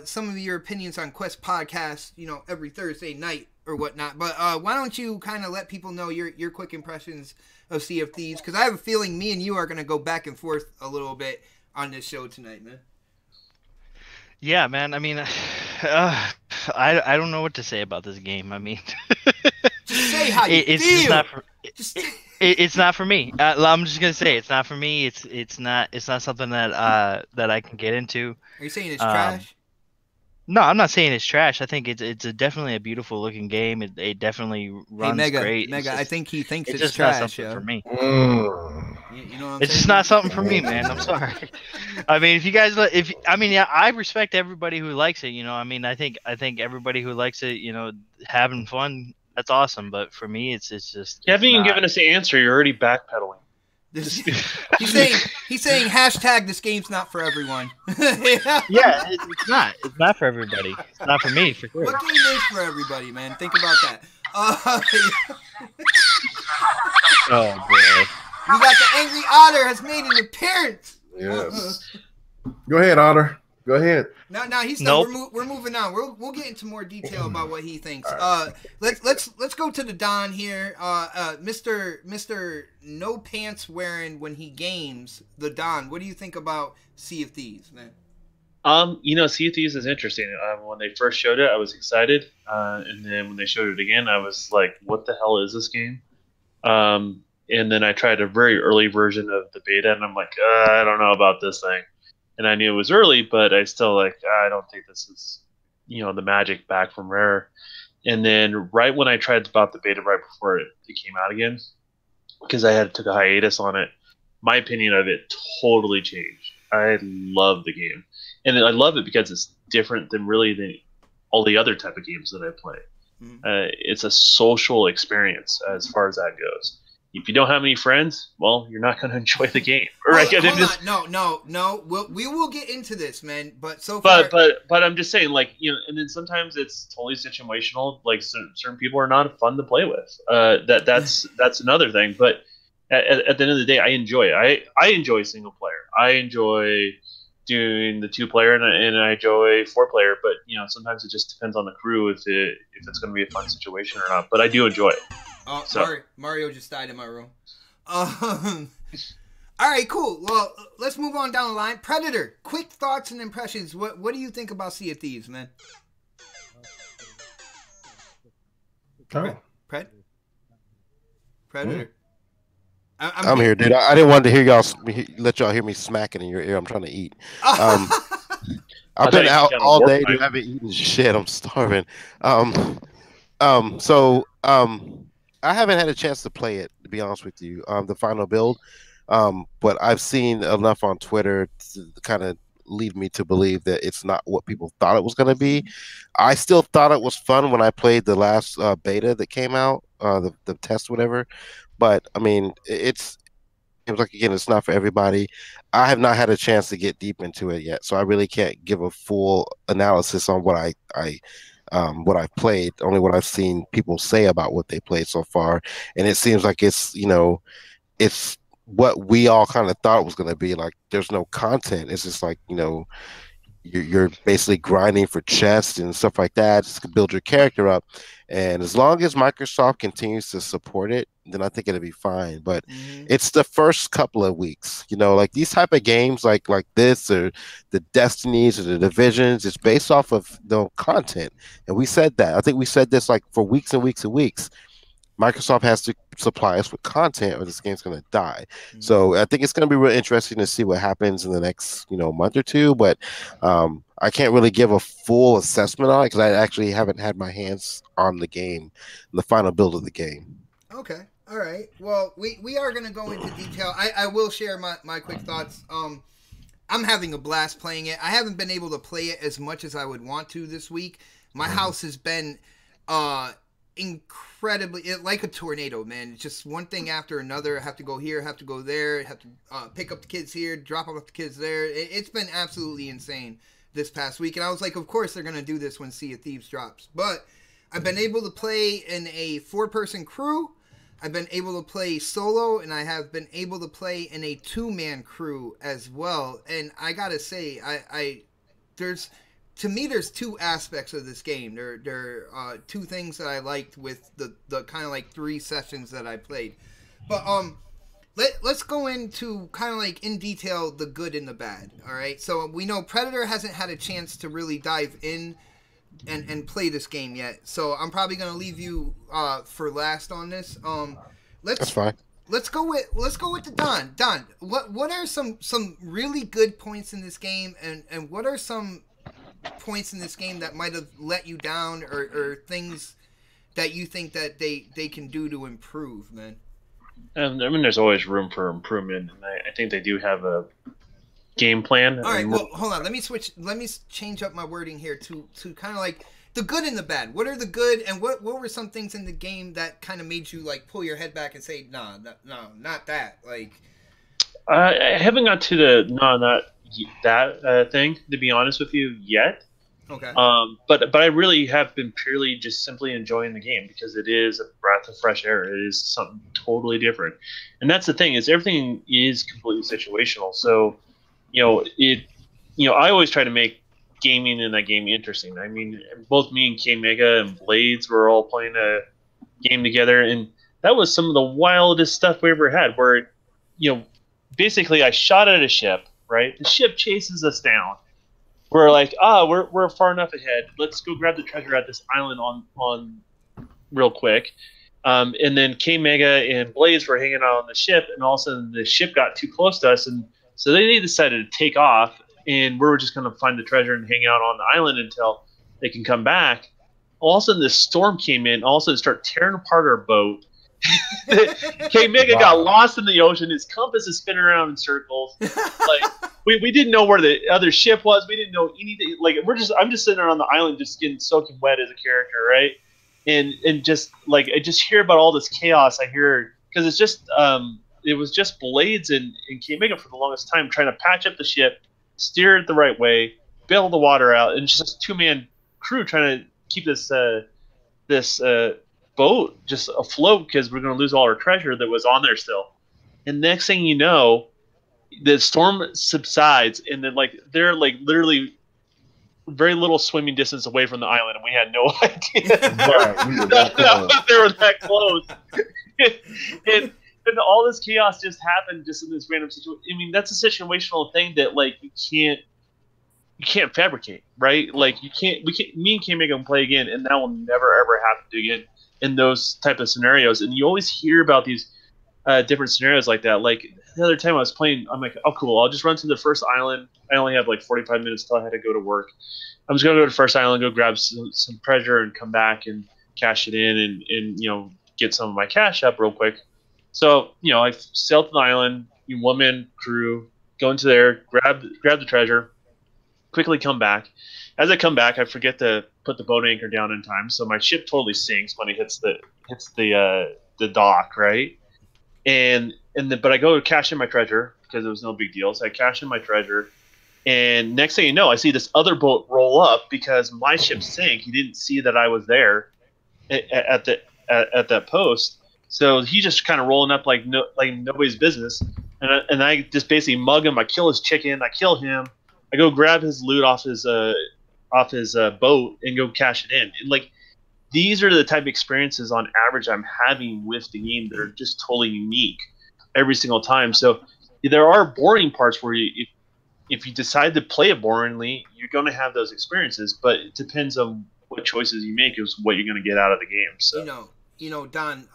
[SPEAKER 2] some of your opinions on Quest Podcast, every Thursday night or whatnot, but why don't you kind of let people know your quick impressions of Sea of Thieves? Because I have a feeling me and you are going to go back and forth a little bit on this show tonight, man.
[SPEAKER 1] Yeah, man. I mean, I don't know what to say about this game. I mean,
[SPEAKER 2] just say how you feel.
[SPEAKER 1] It's not for me. I'm just gonna say it's not for me. It's not something that I can get into.
[SPEAKER 2] Are you saying it's trash?
[SPEAKER 1] No, I'm not saying it's trash. I think it's definitely a beautiful looking game. It definitely runs great.
[SPEAKER 2] Mega, I think he thinks it's
[SPEAKER 1] just
[SPEAKER 2] trash.
[SPEAKER 1] Not something for me.
[SPEAKER 2] You know what I'm
[SPEAKER 1] it's
[SPEAKER 2] saying?
[SPEAKER 1] just not something for me, man. I'm sorry. I mean, if you guys, I respect everybody who likes it. I mean, I think everybody who likes it, having fun, that's awesome. But for me, it's just.
[SPEAKER 4] You haven't even given us the answer. You're already backpedaling.
[SPEAKER 2] He's saying hashtag this game's not for everyone.
[SPEAKER 1] Yeah, it's not. It's not for everybody. It's not for me, for sure.
[SPEAKER 2] What game is for everybody, man? Think about that.
[SPEAKER 1] Oh boy.
[SPEAKER 2] We got the Angry Otter has made an appearance.
[SPEAKER 3] Yes. Go ahead, Otter. Go ahead.
[SPEAKER 2] No, he's
[SPEAKER 1] nope.
[SPEAKER 2] We're moving on. We'll get into more detail about what he thinks. Right. Let's go to the Don here. Mr. No Pants Wearing when he games, the Don. What do you think about Sea of Thieves, man?
[SPEAKER 4] Sea of Thieves is interesting. When they first showed it, I was excited, and then when they showed it again, I was like, "What the hell is this game?" And then I tried a very early version of the beta, and I'm like, I don't know about this thing. And I knew it was early, but I still I don't think this is, the magic back from Rare. And then right when I tried about the beta right before it came out again, because I took a hiatus on it, my opinion of it totally changed. I love the game. And I love it because it's different than really all the other type of games that I play. Mm-hmm. It's a social experience as far as that goes. If you don't have any friends, well, you're not going to enjoy the game. Right?
[SPEAKER 2] No. We will get into this, man. But so far,
[SPEAKER 4] but I'm just saying, and then sometimes it's totally situational. Like certain people are not fun to play with. That's another thing. But at the end of the day, I enjoy it. I enjoy single player. I enjoy doing the 2-player, and I enjoy 4-player. But sometimes it just depends on the crew if it's going to be a fun situation or not. But I do enjoy it.
[SPEAKER 2] Oh, so. Mario just died in my room. All right, cool. Well, let's move on down the line. Predator, quick thoughts and impressions. What do you think about Sea of Thieves, man?
[SPEAKER 3] Oh.
[SPEAKER 2] Predator.
[SPEAKER 5] I'm here, dude. I didn't want to hear y'all let y'all hear me smacking in your ear. I'm trying to eat. I've been out all day, dude. I haven't eaten shit. I'm starving. So I haven't had a chance to play it, to be honest with you. The final build, but I've seen enough on Twitter to kind of lead me to believe that it's not what people thought it was going to be. I still thought it was fun when I played the last beta that came out, the test, whatever. But I mean, it was like, again, it's not for everybody. I have not had a chance to get deep into it yet, so I really can't give a full analysis on what what I've played. Only what I've seen people say about what they played so far, and it seems like it's it's what we all kind of thought it was going to be. Like, there's no content. It's just like you're basically grinding for chests and stuff like that just to build your character up. And as long as Microsoft continues to support it, then I think it'll be fine. But it's the first couple of weeks, like these type of games like this, or the Destinies or the Divisions, it's based off of content. And we said that. I think we said this like for weeks and weeks and weeks. Microsoft has to supply us with content or this game's going to die. So I think it's going to be real interesting to see what happens in the next, month or two. But I can't really give a full assessment on it because I actually haven't had my hands on the game, the final build of the game.
[SPEAKER 2] Okay. All right. Well, we are going to go into detail. I will share my quick thoughts. I'm having a blast playing it. I haven't been able to play it as much as I would want to this week. My house has been incredibly like a tornado, man. It's just one thing after another. I have to go here, have to go there, have to pick up the kids here, drop off the kids there. It's been absolutely insane this past week, and I was like, of course they're gonna do this when Sea of Thieves drops. But I've been able to play in a 4-person crew. I've been able to play solo, and I have been able to play in a 2-man crew as well. And I gotta say, to me, there's 2 aspects of this game. There are 2 things that I liked with the kind of like 3 sessions that I played. But let's go into kind of like in detail the good and the bad. All right. So we know Predator hasn't had a chance to really dive in and play this game yet. So I'm probably gonna leave you for last on this.
[SPEAKER 5] That's fine.
[SPEAKER 2] Let's go with the Don. Don, what are some really good points in this game, and what are some points in this game that might have let you down, or things that you think that they can do to improve, man?
[SPEAKER 4] I mean, there's always room for improvement, and I think they do have a game plan.
[SPEAKER 2] All right, well, hold on. Let me change up my wording here to kind of like the good and the bad. What are the good, and what were some things in the game that kind of made you like pull your head back and say, no, not that. Like,
[SPEAKER 4] I haven't got to the not that thing, to be honest with you, yet.
[SPEAKER 2] Okay.
[SPEAKER 4] But I really have been purely just simply enjoying the game because it is a breath of fresh air. It is something totally different, and that's the thing, is everything is completely situational. So, I always try to make gaming in that game interesting. I mean, both me and K Mega and Blades were all playing a game together, and that was some of the wildest stuff we ever had. Where, basically I shot at a ship. Right, the ship chases us down. We're like, we're far enough ahead. Let's go grab the treasure at this island on real quick. And then K Mega and Blaze were hanging out on the ship, and all of a sudden the ship got too close to us, and so they decided to take off. And we were just going to find the treasure and hang out on the island until they can come back. All of a sudden, this storm came in. All of a sudden, started tearing apart our boat. K Mega got lost in the ocean. His compass is spinning around in circles. Like, we didn't know where the other ship was. We didn't know anything. Like, I'm just sitting there on the island, just getting soaking wet as a character, right? And just like I just hear about all this chaos. I hear because it's just it was just Blades and K Mega for the longest time trying to patch up the ship, steer it the right way, bail the water out, and just 2-man crew trying to keep this boat just afloat because we're going to lose all our treasure that was on there still. and next thing you know, the storm subsides, and then like they're like literally very little swimming distance away from the island, and we had no idea
[SPEAKER 3] Right, we were that close.
[SPEAKER 4] they were that close. and all this chaos just happened just in this random situation. I mean, that's a situational thing that like you can't fabricate, right? Like me and K Mega can play again, and that will never ever happen again in those type of scenarios. And you always hear about these different scenarios like that. Like the other time I was playing, I'm like, oh cool, I'll just run to the first island. I only have like 45 minutes till I had to go to work. I'm just gonna go to the first island, go grab some treasure, and come back and cash it in, and get some of my cash up real quick. So I sailed to the island, one-man crew, go into there, grab the treasure, quickly come back. As I come back, I forget to put the boat anchor down in time, so my ship totally sinks when it hits the dock, right? But I go to cash in my treasure because it was no big deal. So I cash in my treasure, and next thing you know, I see this other boat roll up because my ship sank. He didn't see that I was there at that post, so he's just kind of rolling up like nobody's business. And I just basically mug him. I kill his chicken. I kill him. I go grab his loot off his boat and go cash it in. And like these are the type of experiences on average I'm having with the game that are just totally unique every single time. So there are boring parts where if you decide to play it boringly, you're going to have those experiences. But it depends on what choices you make is what you're going to get out of the game. So
[SPEAKER 2] Don,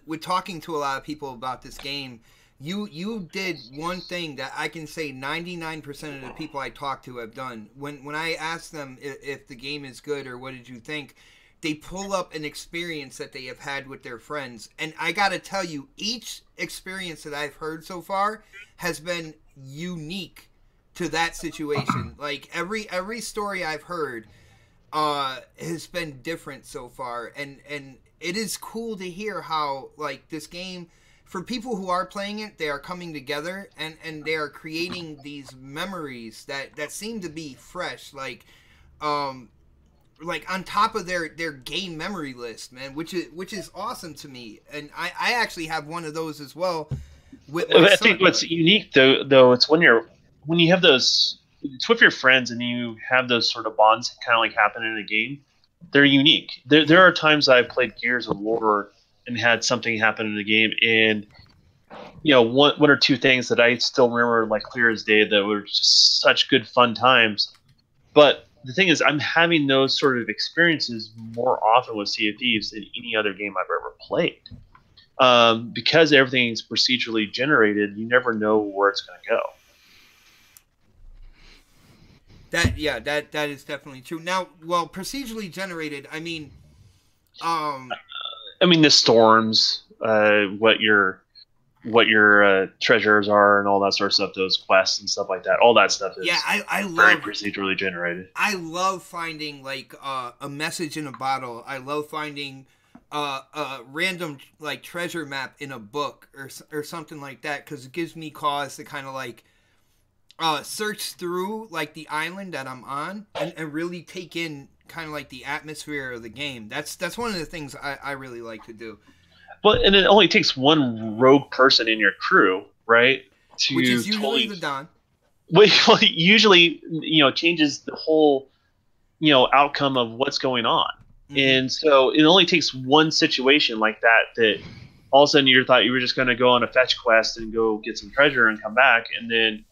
[SPEAKER 2] we're talking to a lot of people about this game. You did one thing that I can say 99% of the people I talk to have done. When I ask them if the game is good or what did you think, they pull up an experience that they have had with their friends. And I got to tell you, each experience that I've heard so far has been unique to that situation. Like every story I've heard has been different so far. And it is cool to hear how like this game, for people who are playing it, they are coming together and they are creating these memories that seem to be fresh, like on top of their game memory list, man, which is awesome to me. And I actually have one of those as well with my son.
[SPEAKER 4] I think what's unique though it's when you have those, it's with your friends and you have those sort of bonds kind of like happen in a game. They're unique. There are times I've played Gears of War and had something happen in the game, and one or two things that I still remember like clear as day that were just such good fun times. But the thing is, I'm having those sort of experiences more often with Sea of Thieves than any other game I've ever played. Because everything's procedurally generated, you never know where it's going to go.
[SPEAKER 2] That is definitely true. Now, well, procedurally generated, I mean the
[SPEAKER 4] storms, what your treasures are and all that sort of stuff, those quests and stuff like that. All that stuff is
[SPEAKER 2] I love
[SPEAKER 4] very procedurally generated.
[SPEAKER 2] I love finding like a message in a bottle. I love finding a random like treasure map in a book or something like that, because it gives me cause to kind of like search through like the island that I'm on and really take in kind of like the atmosphere of the game. That's one of the things I really like to do.
[SPEAKER 4] Well, and it only takes one rogue person in your crew, right?
[SPEAKER 2] Which is usually the Don.
[SPEAKER 4] Well, usually, changes the whole, outcome of what's going on. Mm-hmm. And so it only takes one situation like that all of a sudden you thought you were just going to go on a fetch quest and go get some treasure and come back, and then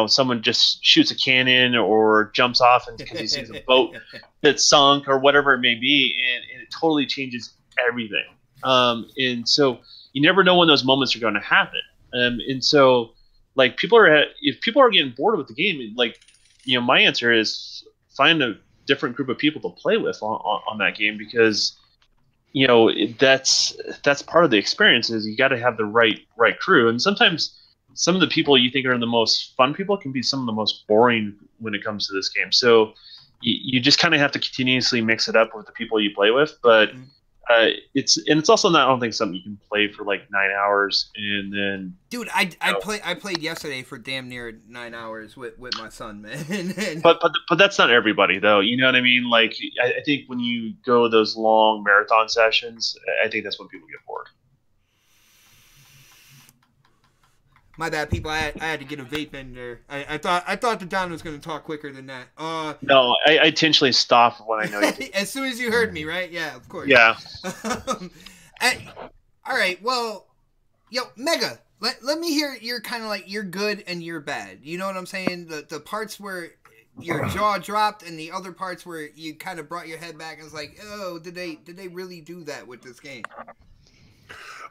[SPEAKER 4] someone just shoots a cannon or jumps off because he sees a boat that's sunk or whatever it may be, and it totally changes everything. And so you never know when those moments are going to happen. And so, like, if people are getting bored with the game, like, my answer is find a different group of people to play with on that game, because that's part of the experience. Is you got to have the right crew, and sometimes some of the people you think are the most fun people can be some of the most boring when it comes to this game. So you just kind of have to continuously mix it up with the people you play with. But it's also not, I don't think, something you can play for like 9 hours and then. Dude,
[SPEAKER 2] I played yesterday for damn near 9 hours with my son, man.
[SPEAKER 4] but that's not everybody though. You know what I mean? Like I think when you go those long marathon sessions, I think that's when people get bored.
[SPEAKER 2] My bad, people. I had to get a vape in there. I thought the Don was going to talk quicker than that.
[SPEAKER 4] No, I intentionally stopped when I know you did.
[SPEAKER 2] As soon as you heard me, right? Yeah, of course.
[SPEAKER 4] Yeah.
[SPEAKER 2] All right. Well, yo, Mega. Let me hear your kind of like your good and your bad. You know what I'm saying? The parts where your jaw dropped and the other parts where you kind of brought your head back and was like, oh, did they really do that with this game?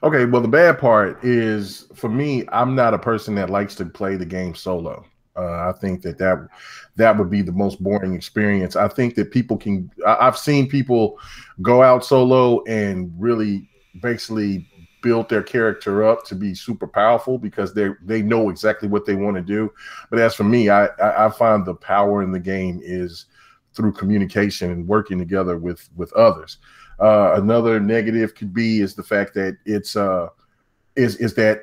[SPEAKER 3] Okay, well, the bad part is, for me, I'm not a person that likes to play the game solo. I think that would be the most boring experience. I think that people can. I've seen people go out solo and really basically build their character up to be super powerful because they know exactly what they want to do. But as for me, I find the power in the game is through communication and working together with others. Another negative could be is the fact that it's is that,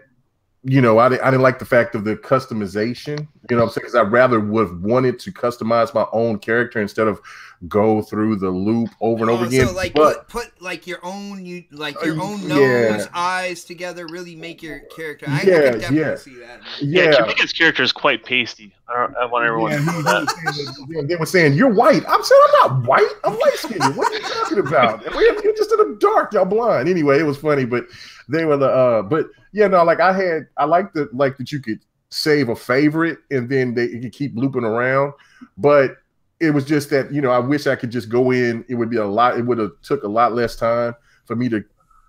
[SPEAKER 3] you know, I didn't like the fact of the customization, you know what I'm saying? Because I rather would have wanted to customize my own character instead of go through the loop over and over again.
[SPEAKER 2] So like put like your own nose, eyes together, really make your character. I can definitely see that.
[SPEAKER 4] Yeah, Kamika's character is quite pasty. I want everyone to know that.
[SPEAKER 3] They were saying, you're white. I'm saying I'm not white. I'm light skinned. What are you talking about? You're just in the dark. Y'all blind. Anyway, it was funny, but they were but yeah, no, like I like that you could save a favorite and then you could keep looping around. But it was just that, you know, I wish I could just go in. It would have took a lot less time for me to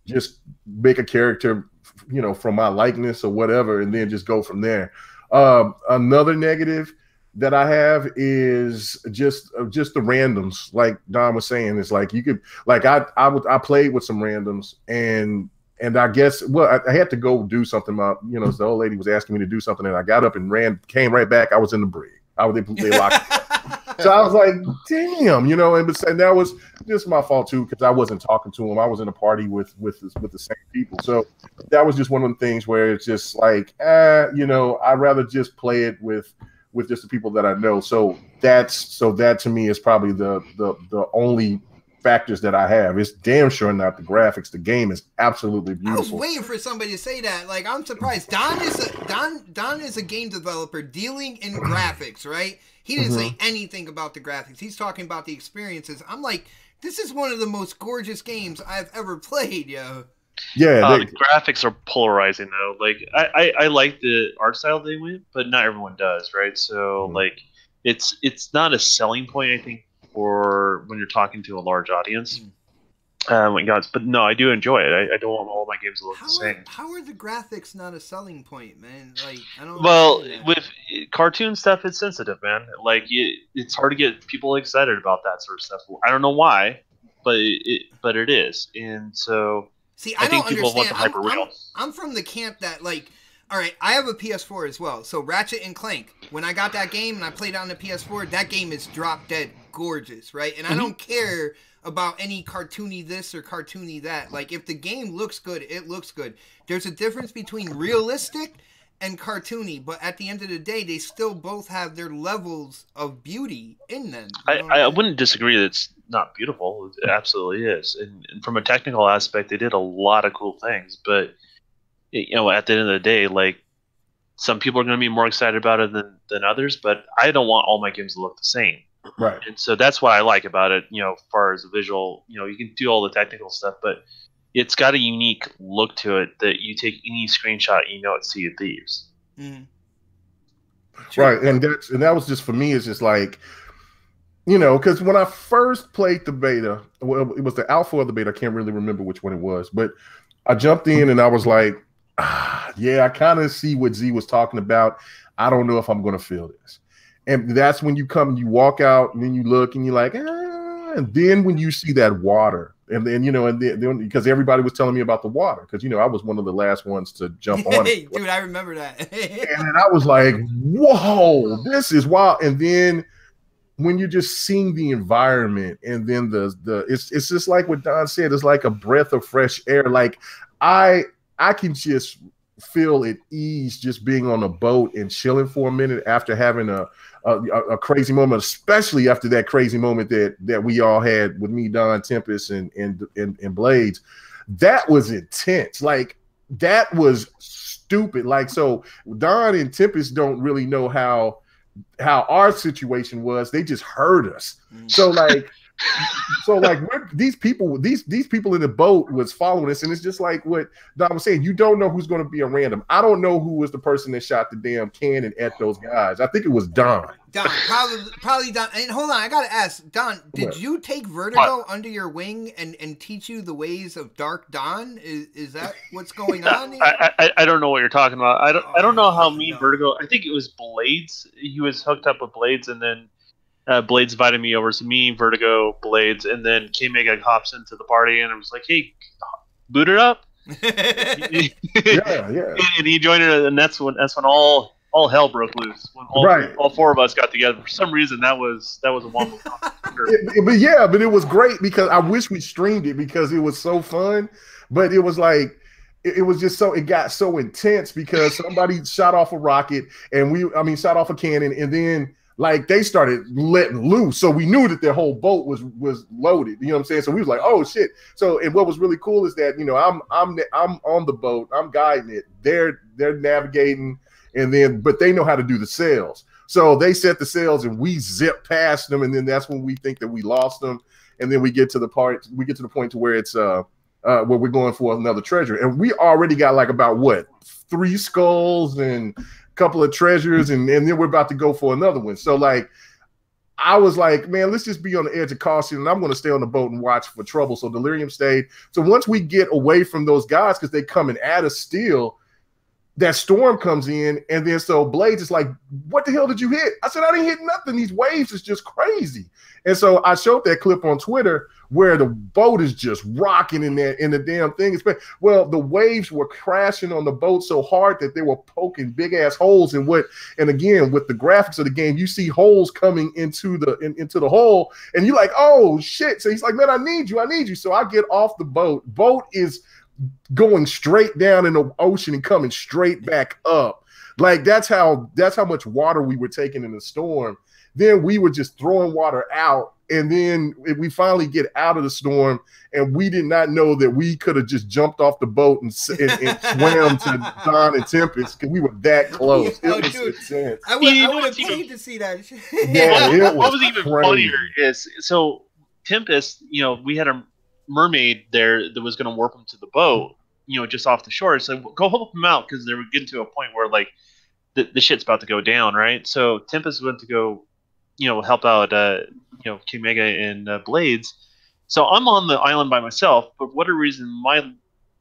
[SPEAKER 3] just make a character, you know, from my likeness or whatever, and then just go from there. Another negative that I have is just the randoms. Like Don was saying, it's like you could, like I played with some randoms and I guess, well, I had to go do something. You know, the old lady was asking me to do something, and I got up and came right back. I was in the brig. They locked me up. So I was like, damn, you know, and that was just my fault too, because I wasn't talking to him. I was in a party with the same people. So that was just one of the things where it's just like, you know, I'd rather just play it with just the people that I know. So that to me is probably the only factors that I have. It's damn sure not the graphics. The game is absolutely beautiful.
[SPEAKER 2] I was waiting for somebody to say that. Like, I'm surprised. Don is a game developer dealing in graphics, right? He didn't say anything about the graphics. He's talking about the experiences. I'm like, this is one of the most gorgeous games I've ever played, yo.
[SPEAKER 3] Yeah,
[SPEAKER 4] the graphics are polarizing though. Like, I like the art style they went, but not everyone does, right? So like, it's not a selling point, I think, for when you're talking to a large audience. But no, I do enjoy it. I don't want all my games to look the same.
[SPEAKER 2] How are the graphics not a selling point, man? Like, I don't.
[SPEAKER 4] Well, with cartoon stuff, it's sensitive, man. Like, it's hard to get people excited about that sort of stuff. I don't know why, but it is, and so.
[SPEAKER 2] See, I think people want the
[SPEAKER 4] hyper real.
[SPEAKER 2] I'm from the camp that, like, all right, I have a PS4 as well. So Ratchet and Clank, when I got that game and I played on the PS4, that game is drop dead gorgeous, right? And I don't care about any cartoony this or cartoony that. Like, if the game looks good, it looks good. There's a difference between realistic and cartoony, but at the end of the day, they still both have their levels of beauty in them.
[SPEAKER 4] I wouldn't disagree that it's not beautiful. It absolutely is. And from a technical aspect, they did a lot of cool things, but you know, at the end of the day, like, some people are going to be more excited about it than others, but I don't want all my games to look the same.
[SPEAKER 3] Right.
[SPEAKER 4] And so that's what I like about it, you know, as far as the visual, you know, you can do all the technical stuff, but it's got a unique look to it that you take any screenshot, you know, it's Sea of Thieves.
[SPEAKER 2] Mm.
[SPEAKER 3] Right. And that was just, for me, it's just like, you know, because when I first played the beta, well, it was the alpha of the beta. I can't really remember which one it was, but I jumped in and I was like, yeah, I kind of see what Z was talking about. I don't know if I'm going to feel this. And that's when you come, you walk out, and then you look, and you're like, and then when you see that water, and then, you know, and then because everybody was telling me about the water, because, you know, I was one of the last ones to jump on it.
[SPEAKER 2] Dude, I remember that.
[SPEAKER 3] And then I was like, whoa, this is wild. And then when you're just seeing the environment, and then it's just like what Don said, it's like a breath of fresh air. Like, I can just feel at ease just being on a boat and chilling for a minute after having a crazy moment, especially after that crazy moment that we all had with me, Don, Tempest, and Blades. That was intense. Like, that was stupid. Like, so Don and Tempest don't really know how our situation was. They just heard us. So like these people in the boat was following us, and it's just like what Don was saying. You don't know who's going to be a random. I don't know who was the person that shot the damn cannon at those guys. I think it was Don.
[SPEAKER 2] Don, probably Don. And hold on, I gotta ask, Don, did you take Vertigo under your wing and teach you the ways of Dark Don? Is that what's going on here?
[SPEAKER 4] I don't know what you're talking about. I don't know how Vertigo. I think it was Blades. He was hooked up with Blades, and then Blades invited me over. So me, Vertigo, Blades, and then K-Mega hops into the party, and I was like, "Hey, boot it up."
[SPEAKER 3] yeah.
[SPEAKER 4] And he joined it, and that's when all hell broke loose. When all four of us got together. For some reason, that was a wonderful.
[SPEAKER 3] But it was great because I wish we streamed it because it was so fun. But it was like it was just it got so intense because somebody shot off a rocket and shot off a cannon, and then like they started letting loose. So we knew that their whole boat was loaded. You know what I'm saying? So we was like, oh shit. So and what was really cool is that, you know, I'm on the boat, I'm guiding it. They're navigating, and then but they know how to do the sails. So they set the sails and we zip past them, and then that's when we think that we lost them. And then we get to the point to where it's where we're going for another treasure. And we already got like about 3 skulls and couple of treasures, and then we're about to go for another one. So like I was like, man, let's just be on the edge of caution, and I'm going to stay on the boat and watch for trouble. So Delirium stayed. So once we get away from those guys, because they coming at us still, that storm comes in, and then so Blades is like, what the hell did you hit? I said, I didn't hit nothing. These waves is just crazy. And so I showed that clip on Twitter where the boat is just rocking in the damn thing. Well, the waves were crashing on the boat so hard that they were poking big ass holes in and again, with the graphics of the game, you see holes coming into the hole, and you're like, oh shit. So he's like, man, I need you. So I get off the boat. Boat is going straight down in the ocean and coming straight back up. Like that's how much water we were taking in the storm. Then we were just throwing water out, and then we finally get out of the storm, and we did not know that we could have just jumped off the boat and swam to Don and Tempest because we were that close. It was intense.
[SPEAKER 2] I would have paid to see that.
[SPEAKER 3] Yeah,
[SPEAKER 4] what was even funnier is so Tempest, you know, we had a mermaid there that was going to warp him to the boat, you know, just off the shore. So go help him out because they were getting to a point where like the shit's about to go down, right? So Tempest went to go, you know, help out, you know, King Mega and Blades. So I'm on the island by myself, but for whatever reason,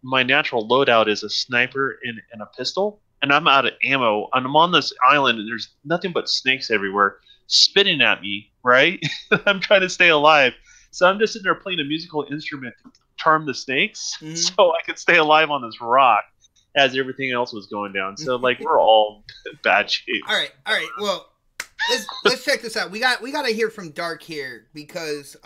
[SPEAKER 4] my natural loadout is a sniper and a pistol, and I'm out of ammo. And I'm on this island, and there's nothing but snakes everywhere, spitting at me, right? I'm trying to stay alive. So I'm just sitting there playing a musical instrument to charm the snakes so I could stay alive on this rock as everything else was going down. So, like, we're all bad shape.
[SPEAKER 2] All right. Well, let's check this out. We got to hear from Dark here because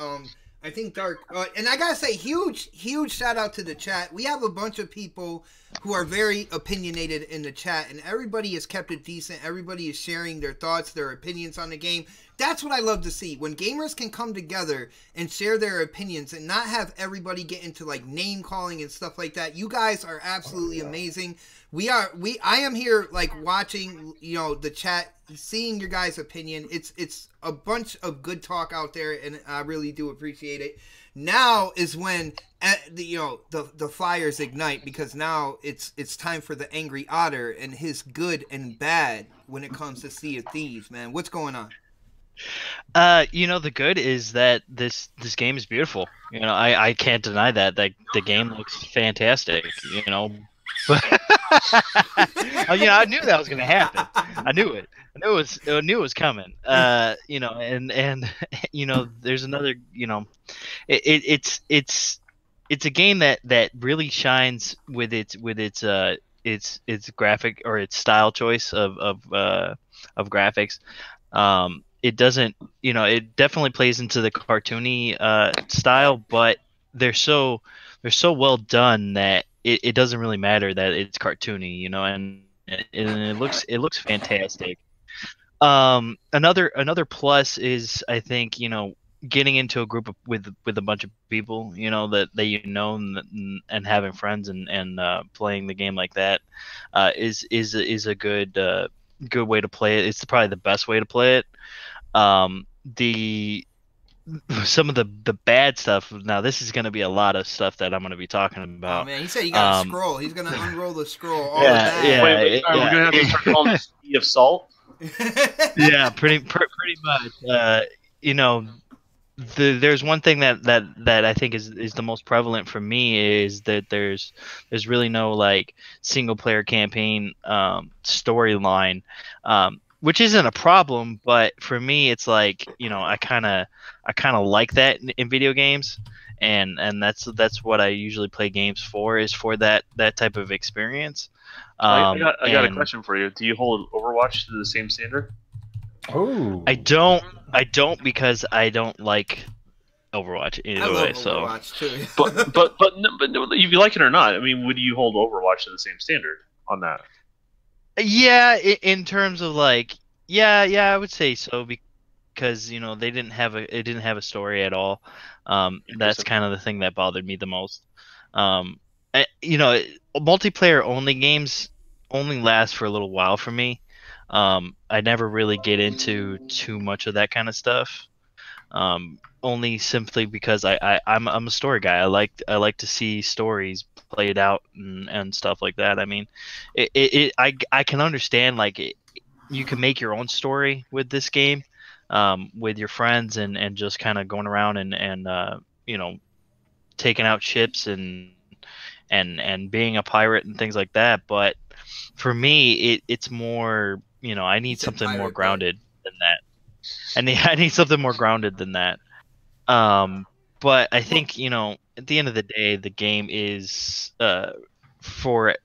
[SPEAKER 2] I think Dark and I gotta say huge shout out to the chat. We have a bunch of people who are very opinionated in the chat, and everybody has kept it decent. Everybody is sharing their thoughts, their opinions on the game. That's what I love to see, when gamers can come together and share their opinions and not have everybody get into like name calling and stuff like that. You guys are absolutely amazing. I am here like watching, you know, the chat, seeing your guys' opinion. It's a bunch of good talk out there, and I really do appreciate it. Now is when the fires ignite, because now it's time for the Angry Otter and his good and bad when it comes to Sea of Thieves, man. What's going on?
[SPEAKER 1] You know, the good is that this game is beautiful. You know, I can't deny that the game looks fantastic. You know, but you know, I knew that was going to happen. I knew it. I knew it was coming. You know, and you know, there's another. You know, it's a game that really shines with its graphic or its style choice of graphics. It doesn't, you know, it definitely plays into the cartoony style, but they're so well done that it doesn't really matter that it's cartoony, you know, and it looks fantastic. Another plus is, I think, you know, getting into a group with a bunch of people, you know, that and having friends and playing the game like that is a good way to play it. It's probably the best way to play it. The some of the bad stuff. Now this is going to be a lot of stuff that I'm going to be talking
[SPEAKER 2] Oh
[SPEAKER 1] about.
[SPEAKER 2] man, he said you got to scroll. He's gonna unroll the scroll. All
[SPEAKER 1] Yeah,
[SPEAKER 2] the bad.
[SPEAKER 1] yeah.
[SPEAKER 4] Wait, are we gonna have to start calling this Sea of Salt?
[SPEAKER 1] Yeah, pretty much. You know, there's one thing that I think is the most prevalent for me is that there's really no like single player campaign storyline, which isn't a problem, but for me it's like, you know, I kind of like that in video games, and that's what I usually play games for, is for that type of experience.
[SPEAKER 4] I got a question for you. Do you hold Overwatch to the same standard?
[SPEAKER 3] Oh,
[SPEAKER 1] I don't because I don't like Overwatch either
[SPEAKER 2] I love
[SPEAKER 1] way. So,
[SPEAKER 2] Overwatch too.
[SPEAKER 4] but no, if you like it or not, I mean, would you hold Overwatch to the same standard on that?
[SPEAKER 1] yeah, in terms of like, yeah, I would say so, because you know it didn't have a story at all. That's kind of the thing that bothered me the most. You know, multiplayer only games only last for a little while for me. I never really get into too much of that kind of stuff. Only simply because I'm a story guy. I like to see stories played out and stuff like that. I mean, I can understand like you can make your own story with this game, with your friends and just kind of going around and you know, taking out ships and being a pirate and things like that. But for me, it's more, you know, I need something more grounded than that. I need something more grounded than that. But I think, you know, at the end of the day, the game is for,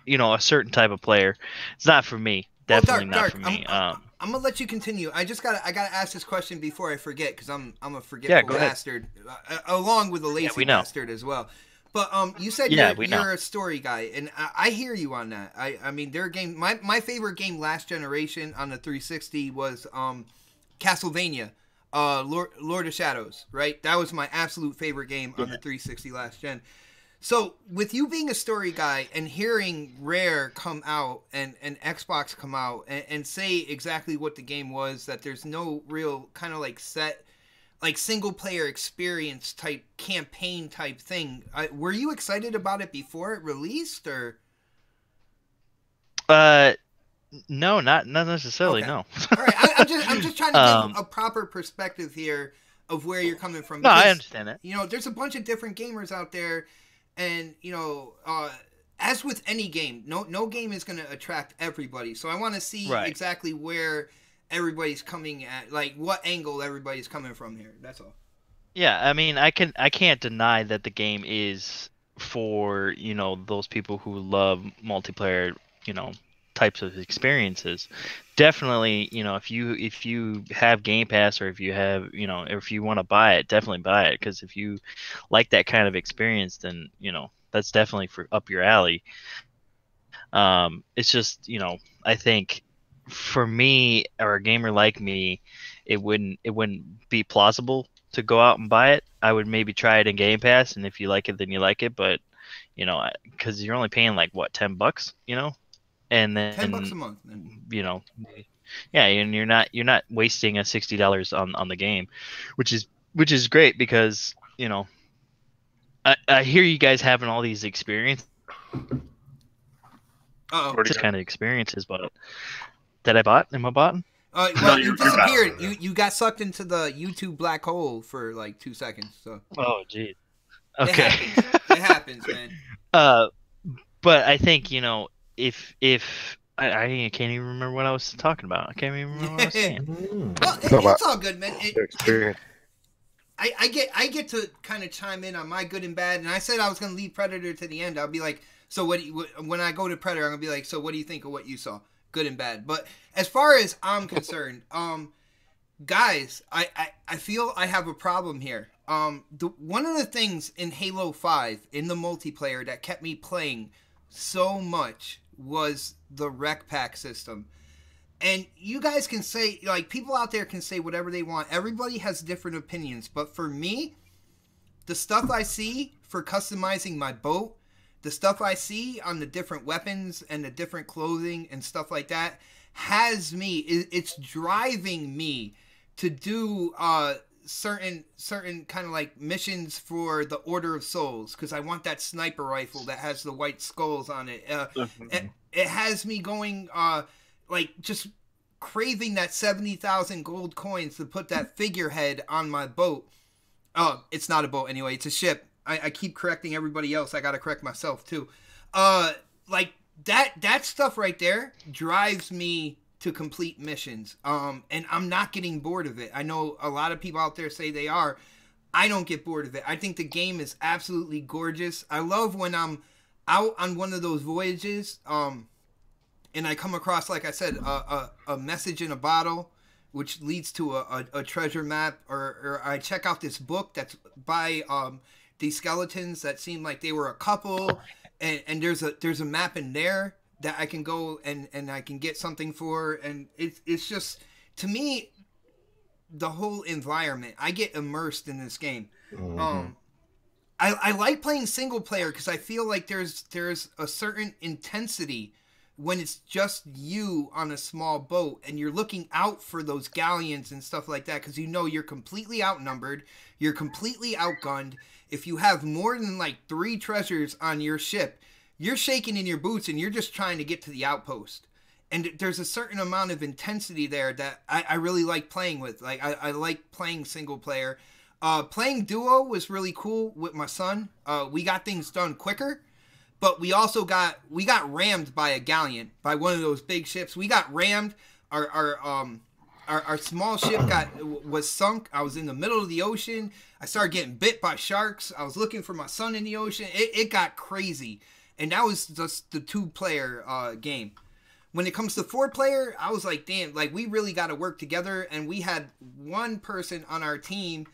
[SPEAKER 1] you know, a certain type of player. It's not for me. Definitely not for me.
[SPEAKER 2] I'm gonna let you continue. I gotta ask this question before I forget, because I'm a forgetful bastard, along with a lazy bastard as well. But you said you're a story guy, and I hear you on that. I mean, their game. My favorite game last generation on the 360 was Castlevania, Lord of Shadows. Right, that was my absolute favorite game on the 360 last gen. So, with you being a story guy and hearing Rare come out and Xbox come out and say exactly what the game was, that there's no real kind of like set, like single player experience type campaign type thing, were you excited about it before it released, or?
[SPEAKER 1] No, not necessarily. Okay. No.
[SPEAKER 2] All right, I'm just trying to give a proper perspective here of where you're coming from.
[SPEAKER 1] Because, no, I understand that.
[SPEAKER 2] You know, there's a bunch of different gamers out there. And, you know, as with any game, no game is going to attract everybody. So I want to see exactly where everybody's coming at, like what angle everybody's coming from here. That's all.
[SPEAKER 1] Yeah, I mean, I can't deny that the game is for, you know, those people who love multiplayer, you know, types of experiences. Definitely, you know, if you have Game Pass, or if you have, you know, if you want to buy it, definitely buy it, because if you like that kind of experience, then, you know, that's definitely up your alley. It's just, you know, I think for me, or a gamer like me, it wouldn't be plausible to go out and buy it. I would maybe try it in Game Pass, and if you like it, then you like it. But, you know, because you're only paying like what, $10, you know. And then
[SPEAKER 2] $10 a month,
[SPEAKER 1] you know, yeah, and you're not wasting a $60 on the game, which is great, because, you know, I hear you guys having all these experiences, kind of experiences, but am I botting?
[SPEAKER 2] Well, you disappeared. You got sucked into the YouTube black hole for like 2 seconds. So.
[SPEAKER 1] Oh, geez. Okay.
[SPEAKER 2] It happens, man.
[SPEAKER 1] But I think, you know, if I can't even remember what I was talking about. I can't even remember what I was saying.
[SPEAKER 2] Well, it's all good, man. I get to kind of chime in on my good and bad, and I said I was going to leave Predator to the end. I'll be like, so when I go to Predator, I'm going to be like, so what do you think of what you saw? Good and bad. But as far as I'm concerned, guys, I feel I have a problem here. One of the things in Halo 5 in the multiplayer that kept me playing so much was the rec pack system. And you guys can say, like, people out there can say whatever they want. Everybody has different opinions. But for me, the stuff I see for customizing my boat, the stuff I see on the different weapons and the different clothing and stuff like that has me, it's driving me to do certain kind of like missions for the Order of Souls, because I want that sniper rifle that has the white skulls on it. It has me going like just craving that 70,000 gold coins to put that figurehead on my boat. Oh, it's not a boat anyway. It's a ship. I keep correcting everybody else. I gotta correct myself too. Like that stuff right there drives me to complete missions. And I'm not getting bored of it. I know a lot of people out there say they are. I don't get bored of it. I think the game is absolutely gorgeous. I love when I'm out on one of those voyages, and I come across, like I said, a message in a bottle, which leads to a treasure map, or I check out this book that's by these skeletons that seem like they were a couple, and there's a map in there that I can go and I can get something for, and it's just, to me, the whole environment, I get immersed in this game. Mm-hmm. I like playing single player because I feel like there's a certain intensity when it's just you on a small boat and you're looking out for those galleons and stuff like that, because you know you're completely outnumbered, you're completely outgunned. If you have more than like 3 treasures on your ship, you're shaking in your boots and you're just trying to get to the outpost. And there's a certain amount of intensity there that I really like playing with. Like I like playing single player. Playing duo was really cool with my son. We got things done quicker. But we also got rammed by a galleon, by one of those big ships. We got rammed. Our small ship was sunk. I was in the middle of the ocean. I started getting bit by sharks. I was looking for my son in the ocean. It got crazy, and that was just the 2-player game. When it comes to 4-player, I was like, damn, like we really got to work together. And we had one person on our team,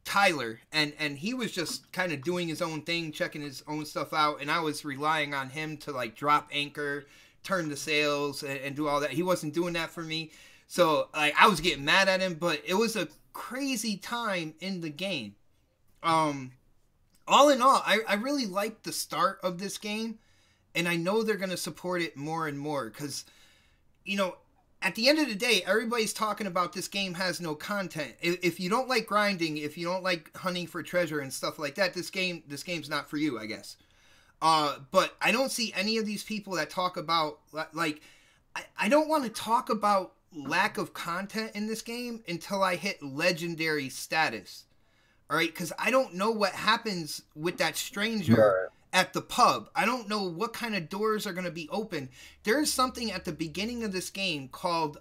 [SPEAKER 2] Tyler, and he was just kind of doing his own thing, checking his own stuff out, and I was relying on him to like drop anchor, turn the sails, and do all that. He wasn't doing that for me, so like I was getting mad at him, but it was a crazy time in the game. All in all, I really liked the start of this game, and I know they're going to support it more and more, because, you know, at the end of the day, everybody's talking about this game has no content. If you don't like grinding, if you don't like hunting for treasure and stuff like that, this game's not for you, I guess. But I don't see any of these people that talk about, like, I don't want to talk about lack of content in this game until I hit legendary status. All right, because I don't know what happens with that stranger at the pub. I don't know what kind of doors are going to be open. There's something at the beginning of this game called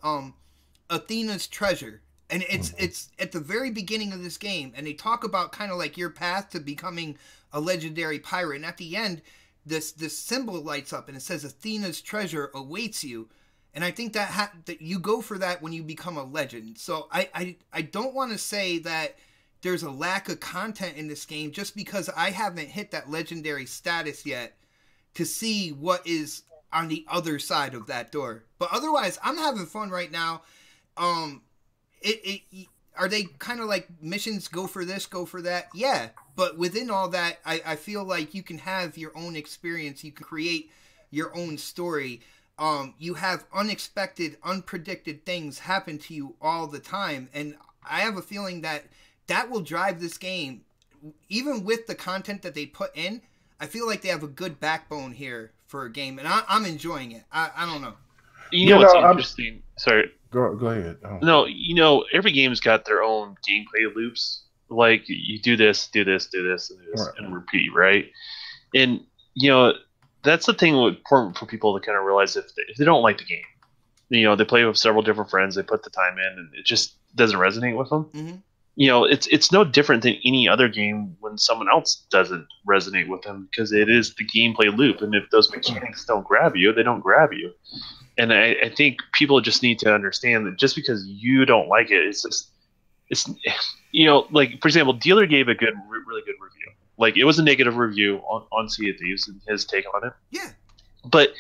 [SPEAKER 2] Athena's Treasure. And it's at the very beginning of this game. And they talk about kind of like your path to becoming a legendary pirate. And at the end, this symbol lights up and it says Athena's Treasure awaits you. And I think that you go for that when you become a legend. So I don't want to say that there's a lack of content in this game just because I haven't hit that legendary status yet to see what is on the other side of that door. But otherwise, I'm having fun right now. Are they kind of like missions, go for this, go for that? Yeah. But within all that, I feel like you can have your own experience. You can create your own story. You have unexpected, unpredicted things happen to you all the time. And I have a feeling that will drive this game. Even with the content that they put in, I feel like they have a good backbone here for a game, and I'm enjoying it. I don't know.
[SPEAKER 4] You know what's interesting? Sorry.
[SPEAKER 3] Go ahead.
[SPEAKER 4] No, you know, every game's got their own gameplay loops. Like, you do this, do this, do this, and do this, and repeat, right? And, you know, that's the thing important for people to kind of realize if they don't like the game. You know, they play with several different friends, they put the time in, and it just doesn't resonate with them. Mm-hmm. You know, it's no different than any other game when someone else doesn't resonate with them, because it is the gameplay loop, and if those mechanics don't grab you, they don't grab you. And I think people just need to understand that just because you don't like it, it's you know, like, for example, Dealer gave a really good review. Like, it was a negative review on Sea of Thieves and his take on it.
[SPEAKER 2] Yeah.
[SPEAKER 4] But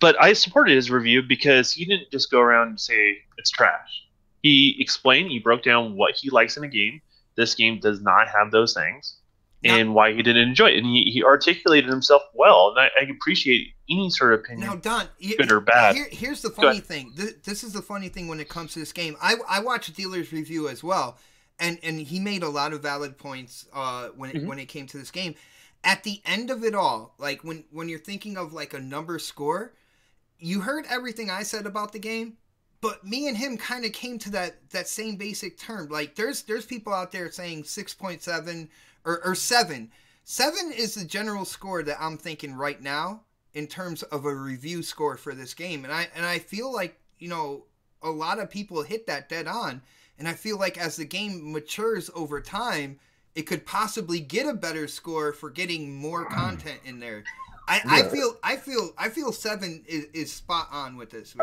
[SPEAKER 4] but I supported his review because he didn't just go around and say it's trash. He explained, he broke down what he likes in a game. This game does not have those things, and why he didn't enjoy it. And he articulated himself well, and I appreciate any sort of opinion,
[SPEAKER 2] now, Don,
[SPEAKER 4] good or bad.
[SPEAKER 2] Here's the funny thing. This is the funny thing when it comes to this game. I watched Dealer's review as well, and he made a lot of valid points when it came to this game. At the end of it all, like when you're thinking of like a number score, you heard everything I said about the game, but me and him kind of came to that same basic term. Like there's people out there saying 6.7 or 7. 7 is the general score that I'm thinking right now in terms of a review score for this game. And I feel like, you know, a lot of people hit that dead on. And I feel like as the game matures over time, it could possibly get a better score for getting more content in there. I feel 7 is spot on with this.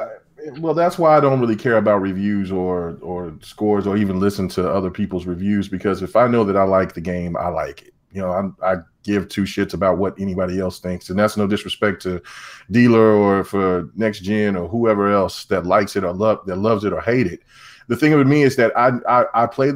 [SPEAKER 3] Well, that's why I don't really care about reviews or scores or even listen to other people's reviews, because if I know that I like the game, I like it. You know, I give two shits about what anybody else thinks, and that's no disrespect to Dealer or for Next Gen or whoever else that likes it or loves it or hate it. The thing with me is that I play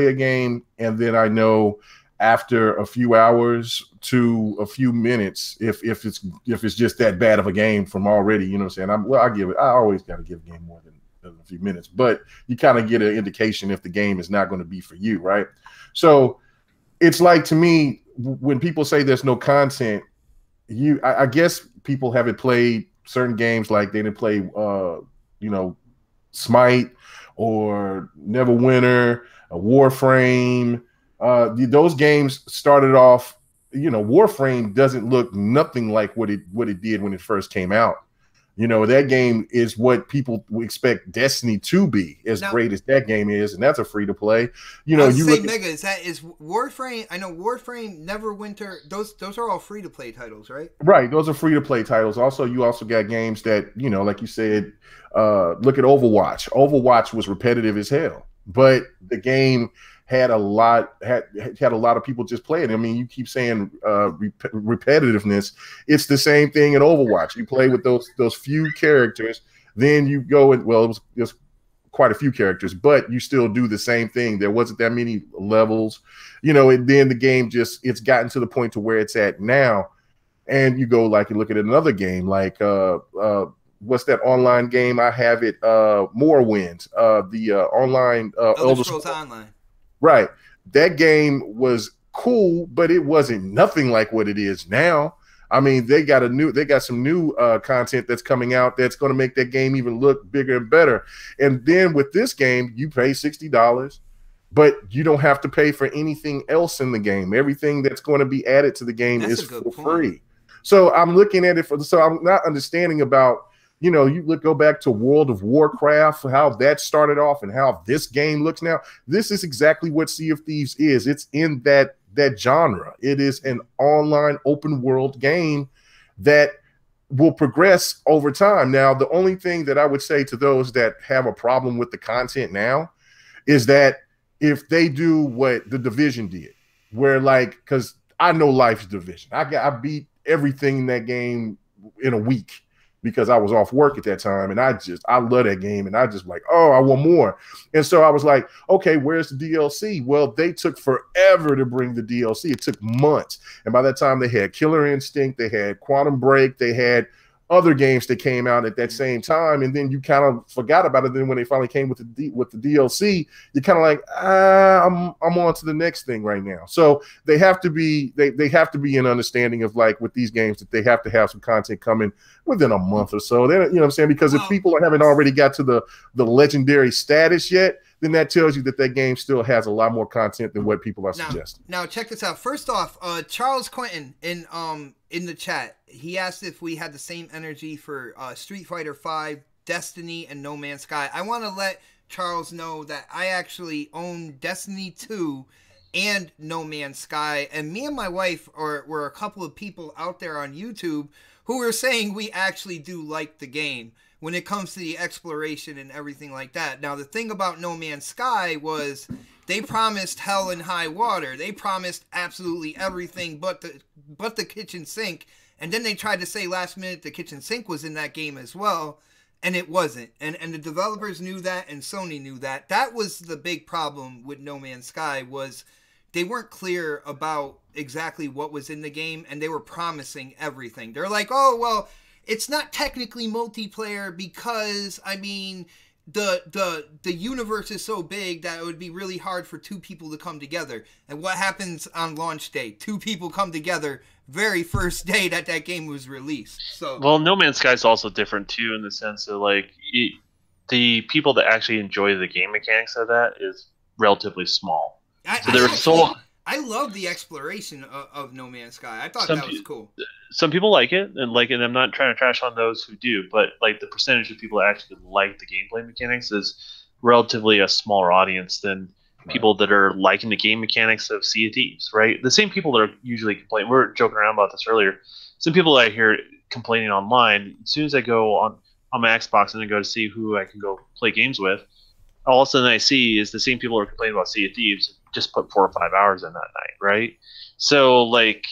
[SPEAKER 3] a game, and then I know after a few hours to a few minutes if it's just that bad of a game from already, you know what I'm saying? I always got to give a game more than a few minutes, but you kind of get an indication if the game is not going to be for you, right? So it's like, to me, when people say there's no content, I guess people haven't played certain games, like they didn't play Smite or Neverwinter, Warframe. Those games started off, you know, Warframe doesn't look nothing like what it did when it first came out. You know, that game is what people expect Destiny to be, as great as that game is, and that's a free to play. You know,
[SPEAKER 2] you say Mega, is Warframe? I know Warframe, Neverwinter. Those are all free to play titles, right?
[SPEAKER 3] Right, those are free to play titles. Also, you also got games that, you know, like you said, look at Overwatch. Overwatch was repetitive as hell, but the game had a lot of people just playing. I mean, you keep saying repetitiveness. It's the same thing in Overwatch. You play with those few characters, then you go and, well, it was quite a few characters, but you still do the same thing. There wasn't that many levels, you know, and then the game it's gotten to the point to where it's at now. And you go like, you look at another game like what's that online game? I have it, Morrowind, the online
[SPEAKER 2] Elder Scrolls Online.
[SPEAKER 3] Right. That game was cool, but it wasn't nothing like what it is now. I mean, they got some new content that's coming out that's going to make that game even look bigger and better. And then with this game, you pay $60, but you don't have to pay for anything else in the game. Everything that's going to be added to the game is for free. So I'm looking at it so I'm not understanding about, you know, go back to World of Warcraft, how that started off and how this game looks now. This is exactly what Sea of Thieves is. It's in that genre. It is an online open world game that will progress over time. Now, the only thing that I would say to those that have a problem with the content now is that if they do what the Division did, where because I know Life's Division. I beat everything in that game in a week, because I was off work at that time, and I love that game, and I just like, oh, I want more. And so I was like, okay, where's the DLC? Well, they took forever to bring the DLC. It took months. And by that time, they had Killer Instinct, they had Quantum Break, they had other games that came out at that same time, and then you kind of forgot about it. Then when they finally came with the DLC, you're kind of like, I'm on to the next thing right now. So they have to be they have to be an understanding of, like, with these games, that they have to have some content coming within a month or so. Then, you know what I'm saying? Because if people haven't already got to the legendary status yet, then that tells you that game still has a lot more content than what people are suggesting.
[SPEAKER 2] Now check this out. First off, Charles Quentin in the chat, he asked if we had the same energy for Street Fighter V, Destiny, and No Man's Sky. I want to let Charles know that I actually own Destiny 2 and No Man's Sky, and me and my wife were a couple of people out there on YouTube who were saying we actually do like the game when it comes to the exploration and everything like that. Now, the thing about No Man's Sky was they promised hell and high water. They promised absolutely everything but the kitchen sink, And then they tried to say last minute the kitchen sink was in that game as well, and it wasn't. And the developers knew that, and Sony knew that. That was the big problem with No Man's Sky, was they weren't clear about exactly what was in the game, and they were promising everything. They're like, oh, well, it's not technically multiplayer because, I mean, the universe is so big that it would be really hard for two people to come together. And what happens on launch day? Two people come together very first day that game was released. So
[SPEAKER 4] well, No Man's Sky is also different too, in the sense of like the people that actually enjoy the game mechanics of that is relatively small.
[SPEAKER 2] I love the exploration of No Man's Sky. I thought that was cool.
[SPEAKER 4] Some people like it, and I'm not trying to trash on those who do, but like the percentage of people that actually like the gameplay mechanics is relatively a smaller audience than people that are liking the game mechanics of Sea of Thieves, right? The same people that are usually complaining. We were joking around about this earlier. Some people that I hear complaining online, as soon as I go on my Xbox and I go to see who I can go play games with, all of a sudden I see is the same people who are complaining about Sea of Thieves just put 4 or 5 hours in that night, right? So like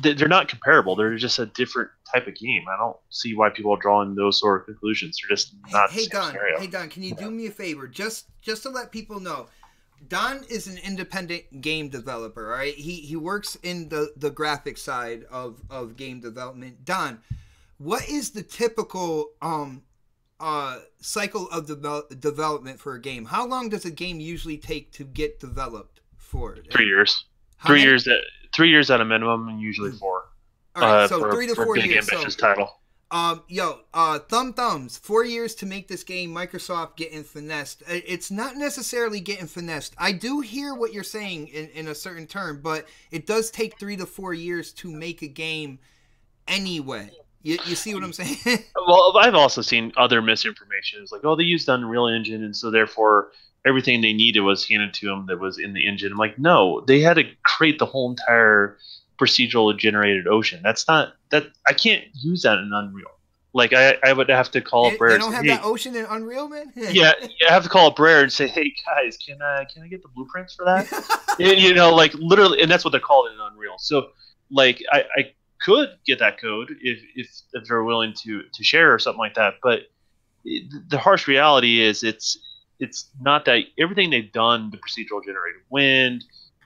[SPEAKER 4] they're not comparable. They're just a different type of game. I don't see why people are drawing those sort of conclusions. They're just not.
[SPEAKER 2] Hey Don, can you do me a favor? Just to let people know, Don is an independent game developer. All right, he works in the graphic side of game development. Don, what is the typical cycle of development for a game? How long does a game usually take to get developed for?
[SPEAKER 4] 3 years. 3 years. 3 years at a minimum, and usually 4.
[SPEAKER 2] All right, so 3 to 4
[SPEAKER 4] big
[SPEAKER 2] years.
[SPEAKER 4] Ambitious title.
[SPEAKER 2] Thumbs. 4 years to make this game. Microsoft getting finessed. It's not necessarily getting finessed. I do hear what you're saying in a certain term, but it does take 3 to 4 years to make a game anyway. You see what I'm saying?
[SPEAKER 4] Well, I've also seen other misinformation. It's like, oh, they used Unreal Engine, and so therefore everything they needed was handed to them that was in the engine. I'm like, no, they had to create the whole entire procedural generated ocean. That's not that. I can't use that in Unreal. Like I would have to call up Rare.
[SPEAKER 2] They don't have that ocean in Unreal, man.
[SPEAKER 4] Yeah, I have to call up Rare and say, hey guys, can I get the blueprints for that? You know, like literally, and that's what they're called in Unreal. So like I could get that code if they're willing to share or something like that. But the harsh reality is it's not that everything they've done, the procedural generated wind,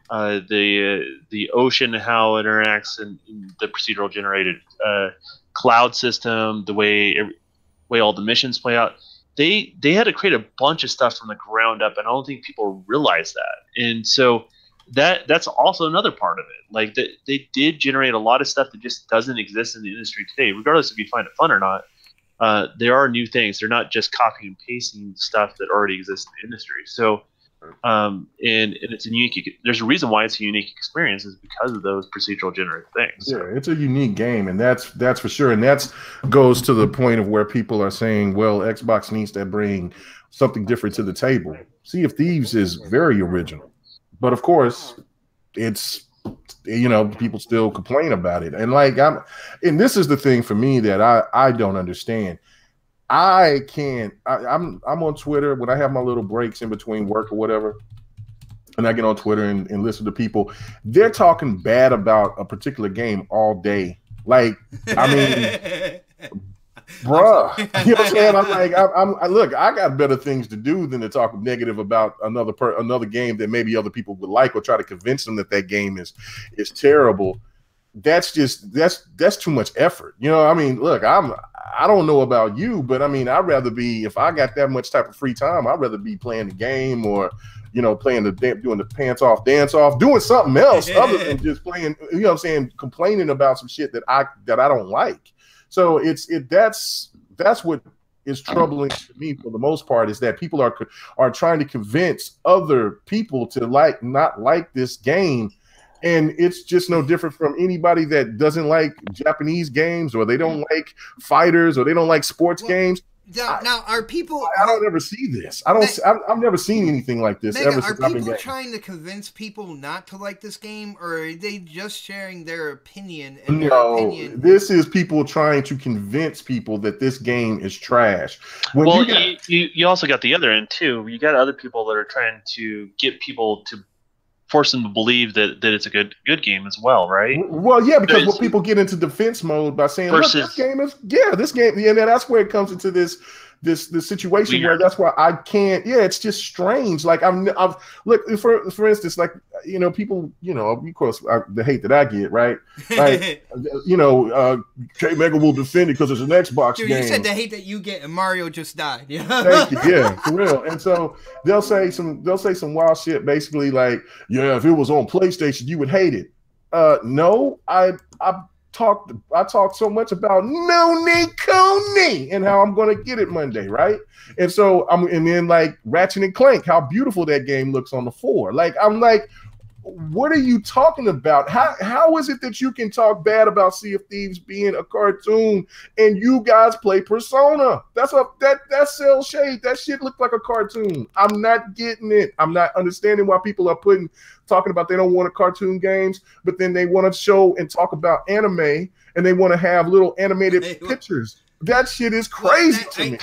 [SPEAKER 4] the ocean, how it interacts, and the procedural generated cloud system, the way all the missions play out. They had to create a bunch of stuff from the ground up, and I don't think people realize that. And so that's also another part of it. Like they did generate a lot of stuff that just doesn't exist in the industry today, regardless if you find it fun or not. There are new things. They're not just copying and pasting stuff that already exists in the industry. So, and it's a unique. There's a reason why it's a unique experience, is because of those procedural generated things.
[SPEAKER 3] Yeah, it's a unique game, and that's for sure. And that goes to the point of where people are saying, well, Xbox needs to bring something different to the table. Sea of Thieves is very original, but of course, it's, you know, people still complain about it. And like and this is the thing for me that I don't understand. I'm on Twitter when I have my little breaks in between work or whatever, and I get on Twitter and listen to people. They're talking bad about a particular game all day. Like, I mean, bruh, you know what I'm saying? I'm like, look, I got better things to do than to talk negative about another game that maybe other people would like, or try to convince them that game is terrible. That's too much effort. You know, I mean, look, I don't know about you, but I mean, I'd rather be, if I got that much type of free time, I'd rather be playing the game, or, you know, doing the pants off, dance off, doing something else other than just playing, you know what I'm saying, complaining about some shit that I don't like. So that's what is troubling to me for the most part, is that people are trying to convince other people to not like this game. And it's just no different from anybody that doesn't like Japanese games, or they don't like fighters, or they don't like sports games.
[SPEAKER 2] Now, are people?
[SPEAKER 3] I don't ever see this. I've never seen anything like this ever since I've been
[SPEAKER 2] Are people trying to convince people not to like this game, or are they just sharing their opinion? And
[SPEAKER 3] this is people trying to convince people that this game is trash.
[SPEAKER 4] You also got the other end too. You got other people that are trying to get people to force them to believe that it's a good game as well, right?
[SPEAKER 3] Well, yeah, because when people get into defense mode by saying, "Look, this game," and that's where it comes into this situation where that's why I can't. Yeah, it's just strange. Like I've look for instance, like people, of course, the hate that I get, right? Like K Mega will defend it because it's an Xbox game.
[SPEAKER 2] You said the hate that you get, and Mario just died. Yeah,
[SPEAKER 3] thank you. Yeah, for real. And so they'll say some wild shit, basically like, yeah, if it was on PlayStation, you would hate it. No, I talked so much about Noni Coney and how I'm going to get it Monday, right? And so and then like Ratchet and Clank, how beautiful that game looks on the 4. Like I'm like, what are you talking about? How is it that you can talk bad about Sea of Thieves being a cartoon and you guys play Persona? That sells shade. That shit looked like a cartoon. I'm not getting it. I'm not understanding why people are talking about they don't want cartoon games, but then they want to show and talk about anime and they want to have little animated pictures. That shit is crazy to me.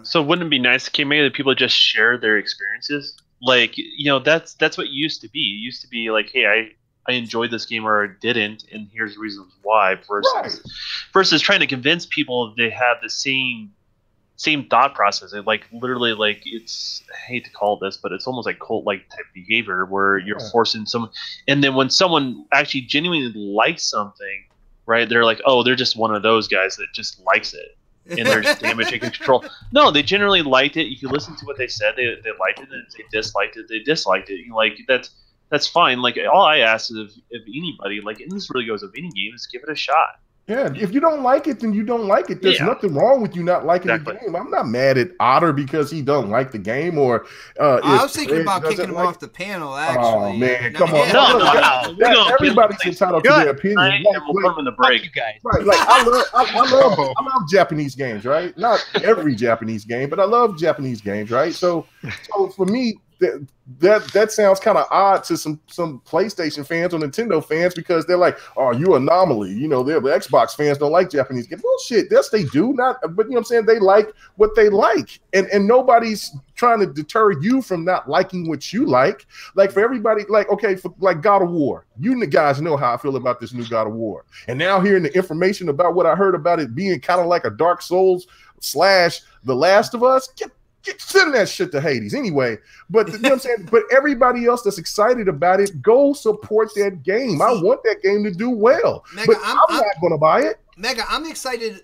[SPEAKER 4] So wouldn't it be nice, Kimmy, that people just share their experiences? Like, that's what it used to be. It used to be like, hey, I enjoyed this game or I didn't, and here's reasons why. Versus trying to convince people they have the same thought process. Like literally, like I hate to call it this, but it's almost like cult-like type behavior where you're forcing someone, and then when someone actually genuinely likes something, right? They're like, oh, they're just one of those guys that just likes it. And they're just damaging control. No, they generally liked it. You can listen to what they said. They liked it, and if they disliked it, they disliked it. Like that's fine. Like all I ask is if anybody, like, and this really goes with any game, is give it a shot.
[SPEAKER 3] Yeah, if you don't like it, then you don't like it. There's nothing wrong with you not liking the game. I'm not mad at Otter because he don't like the game, or
[SPEAKER 2] I was thinking about kicking him off the panel. Actually,
[SPEAKER 3] oh man, come on! No. Everybody's entitled to their opinion.
[SPEAKER 4] We'll put them in the break,
[SPEAKER 1] you guys.
[SPEAKER 3] Right? Like I love Japanese games, right? Not every Japanese game, but I love Japanese games, right? So for me, that sounds kind of odd to some PlayStation fans or Nintendo fans because they're like, "Oh, you anomaly." The Xbox fans don't like Japanese games. Bullshit. Yes, they do. But you know what I'm saying? They like what they like, and nobody's trying to deter you from not liking what you like. Like for everybody, like like God of War. You guys know how I feel about this new God of War, and now hearing the information about what I heard about it being kind of like a Dark Souls / The Last of Us. Send that shit to Hades anyway. But you know what I'm saying? But everybody else that's excited about it, go support that game. I want that game to do well. Mega, but I'm not going to buy it.
[SPEAKER 2] Mega, I'm excited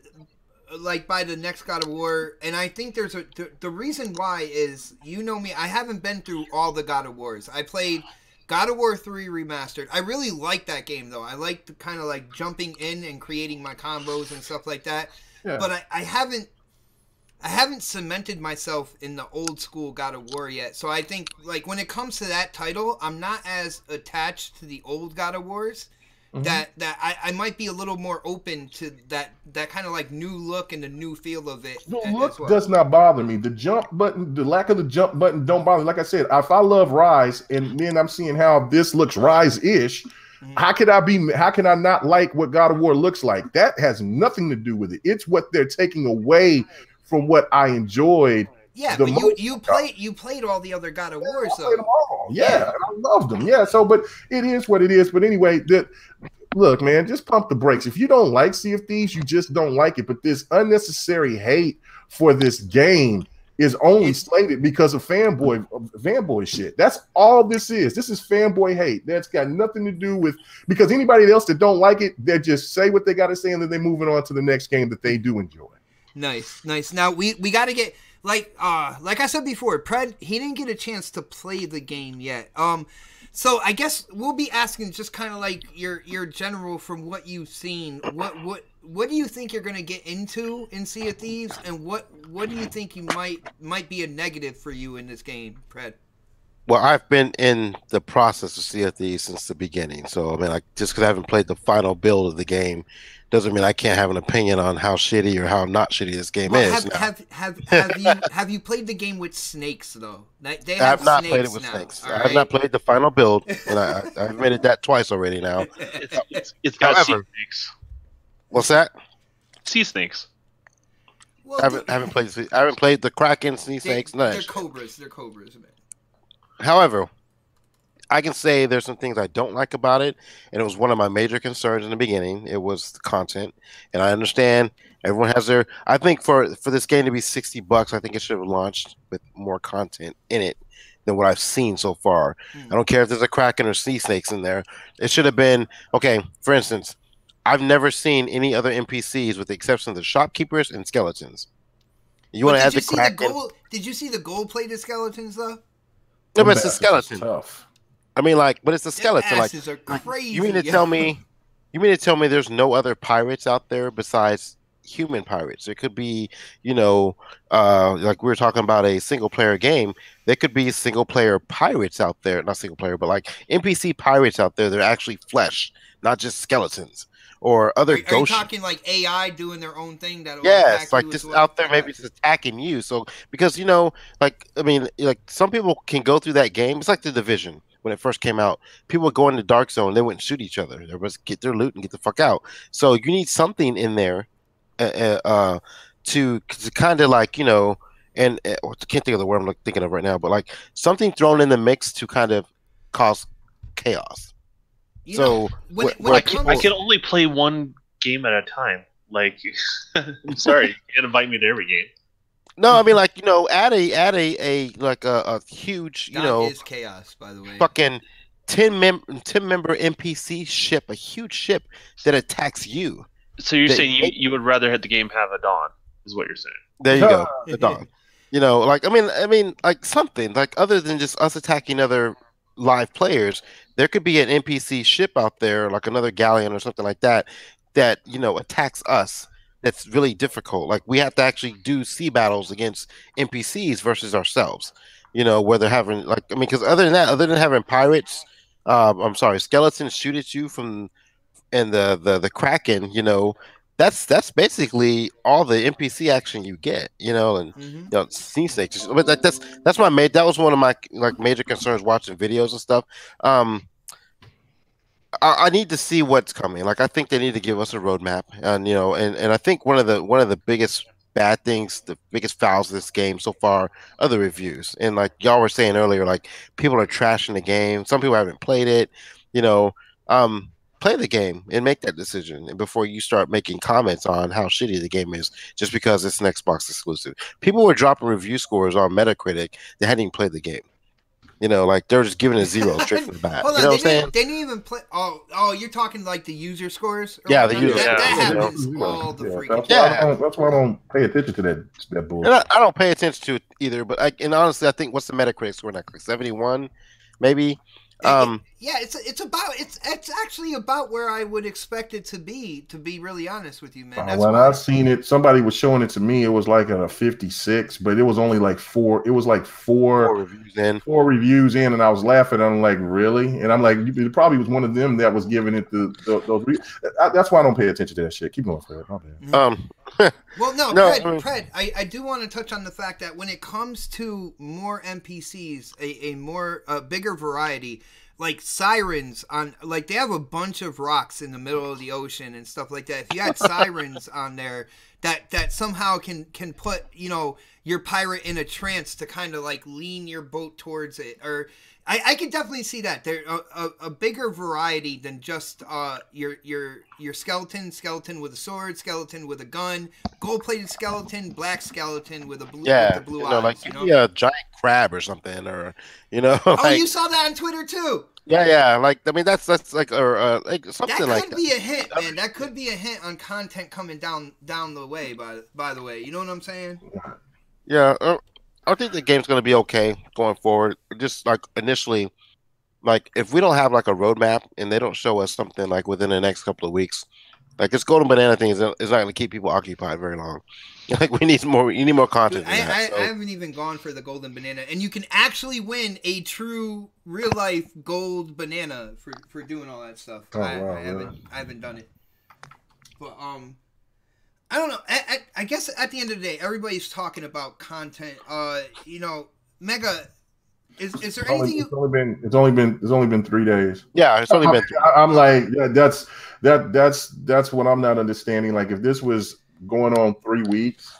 [SPEAKER 2] like by the next God of War, and I think there's the reason why is, me, I haven't been through all the God of Wars. I played God of War 3 Remastered. I really like that game though. I like the kind of like jumping in and creating my combos and stuff like that. Yeah. But I haven't cemented myself in the old school God of War yet. So I think, like, when it comes to that title, I'm not as attached to the old God of Wars. That I might be a little more open to that kind of like new look and the new feel of it.
[SPEAKER 3] The look does not bother me. The jump button, the lack of the jump button don't bother me. Like I said, if I love Rise and then I'm seeing how this looks Rise-ish, how can I not like what God of War looks like? That has nothing to do with it. It's what they're taking away from what I enjoyed.
[SPEAKER 2] Yeah, but you played all the other God of Wars, though.
[SPEAKER 3] I played them all. Yeah, and I loved them. Yeah, so but it is what it is. But anyway, look, man, just pump the brakes. If you don't like Sea of Thieves, you just don't like it. But this unnecessary hate for this game is only slated because of fanboy shit. That's all this is. This is fanboy hate. That's got nothing to do with, because anybody else that don't like it, they just say what they got to say and then they're moving on to the next game that they do enjoy.
[SPEAKER 2] Nice. Now we got to get like I said before, Pred, he didn't get a chance to play the game yet. So I guess we'll be asking just kind of like your general from what you've seen. What do you think you're gonna get into in Sea of Thieves, and what do you think you might be a negative for you in this game, Pred?
[SPEAKER 5] Well, I've been in the process of Sea of Thieves since the beginning. So I mean, like, just because I haven't played the final build of the game doesn't mean I can't have an opinion on how shitty or how not shitty this game is.
[SPEAKER 2] Have you played the game with snakes though? I
[SPEAKER 5] have not played it with snakes. I have not played the final build, and I've admitted that twice already now.
[SPEAKER 4] It's got sea snakes.
[SPEAKER 5] What's that?
[SPEAKER 4] Sea snakes.
[SPEAKER 5] Well, I haven't played the Kraken, sea snakes. None.
[SPEAKER 2] They're cobras. They're cobras, man.
[SPEAKER 5] However, I can say there's some things I don't like about it, and it was one of my major concerns in the beginning. It was the content, and I understand everyone has their. I think for this game to be $60, I think it should have launched with more content in it than what I've seen so far. I don't care if there's a Kraken or sea snakes in there. It should have been okay. For instance, I've never seen any other NPCs with the exception of the shopkeepers and skeletons. You want to add the Kraken?
[SPEAKER 2] Did you see the gold-plated skeletons though?
[SPEAKER 5] No, but it's a skeleton.
[SPEAKER 3] Tough.
[SPEAKER 5] I mean, like, but it's a skeleton.
[SPEAKER 2] Their asses are crazy.
[SPEAKER 5] You mean to tell me? You mean to tell me there's no other pirates out there besides human pirates? There could be, like we were talking about a single player game. There could be single player pirates out there, not single player, but like NPC pirates out there. They're actually flesh, not just skeletons or other ghosts. Are you
[SPEAKER 2] talking like AI doing their own thing?
[SPEAKER 5] Yes, like just out there, maybe it's attacking you. So because some people can go through that game. It's like The Division. When it first came out, people would go in the dark zone. They wouldn't shoot each other. They would get their loot and get the fuck out. So you need something in there to kind of like, and I can't think of the word I'm thinking of right now, but like something thrown in the mix to kind of cause chaos.
[SPEAKER 4] I can only play one game at a time. Like, I'm sorry, you can't invite me to every game.
[SPEAKER 5] No, I mean, like, add a huge,
[SPEAKER 2] that is chaos, by the way.
[SPEAKER 5] Fucking 10-member NPC ship, a huge ship that attacks you.
[SPEAKER 4] So you're saying you would rather have the game have a Dawn, is what you're saying?
[SPEAKER 5] There you go, the Dawn. Like, I mean, like something like other than just us attacking other live players, there could be an NPC ship out there, like another galleon or something like that, that attacks us. That's really difficult. Like we have to actually do sea battles against NPCs versus ourselves. Where they're having because other than having pirates, skeletons shoot at you from and the Kraken. That's basically all the NPC action you get. And sea snakes. But that's my that was one of my major concerns watching videos and stuff. I need to see what's coming. Like I think they need to give us a roadmap, and and I think one of the biggest bad things, the biggest fouls of this game so far are the reviews. And like y'all were saying earlier, like people are trashing the game. Some people haven't played it. Play the game and make that decision before you start making comments on how shitty the game is just because it's an Xbox exclusive. People were dropping review scores on Metacritic that hadn't even played the game. Like they're just giving it 0 straight from the bat.
[SPEAKER 2] Hold
[SPEAKER 5] on,
[SPEAKER 2] what I'm saying? They didn't even play. Oh, you're talking like the user scores?
[SPEAKER 5] Yeah, the user.
[SPEAKER 2] That happens all the freaking.
[SPEAKER 3] That's why I don't pay attention to that bullshit.
[SPEAKER 5] And I don't pay attention to it either. But honestly, I think what's the Metacritic score now? 71, maybe.
[SPEAKER 2] Yeah, it's actually about where I would expect it to be really honest with you, man.
[SPEAKER 3] When I seen it, somebody was showing it to me. It was like a 56, but it was only like 4. It was like four reviews in, and I was laughing. I'm like, really? And I'm like, it probably was one of them that was giving it those. That's why I don't pay attention to that shit. Keep going, Fred. My bad.
[SPEAKER 2] Well, no, Pred, I do want to touch on the fact that when it comes to more NPCs, a bigger variety, like sirens on, like they have a bunch of rocks in the middle of the ocean and stuff like that. If you had sirens on there that somehow can put, your pirate in a trance to kind of like lean your boat towards it, or I can definitely see that there a bigger variety than just your skeleton with a sword, skeleton with a gun, gold-plated skeleton, black skeleton with blue eyes.
[SPEAKER 5] Like a giant crab or something, or
[SPEAKER 2] Oh, you saw that on Twitter too.
[SPEAKER 5] Yeah. Like I mean, that's like like something like that.
[SPEAKER 2] That could be a hint, man. That could be a hint on content coming down the way. By the way, you know what I'm saying?
[SPEAKER 5] Yeah. I think the game's going to be okay going forward. Just like initially, like if we don't have like a roadmap and they don't show us something like within the next couple of weeks, like this golden banana thing is not going to keep people occupied very long. Like we need more. You need more content.
[SPEAKER 2] Dude, I haven't even gone for the golden banana, and you can actually win a true real life gold banana for doing all that stuff. I haven't done it, but I don't know. I guess at the end of the day, everybody's talking about content. Mega, is there anything?
[SPEAKER 3] It's only been 3 days.
[SPEAKER 5] Yeah, it's only been.
[SPEAKER 3] I'm like, that's what I'm not understanding. Like, if this was going on 3 weeks,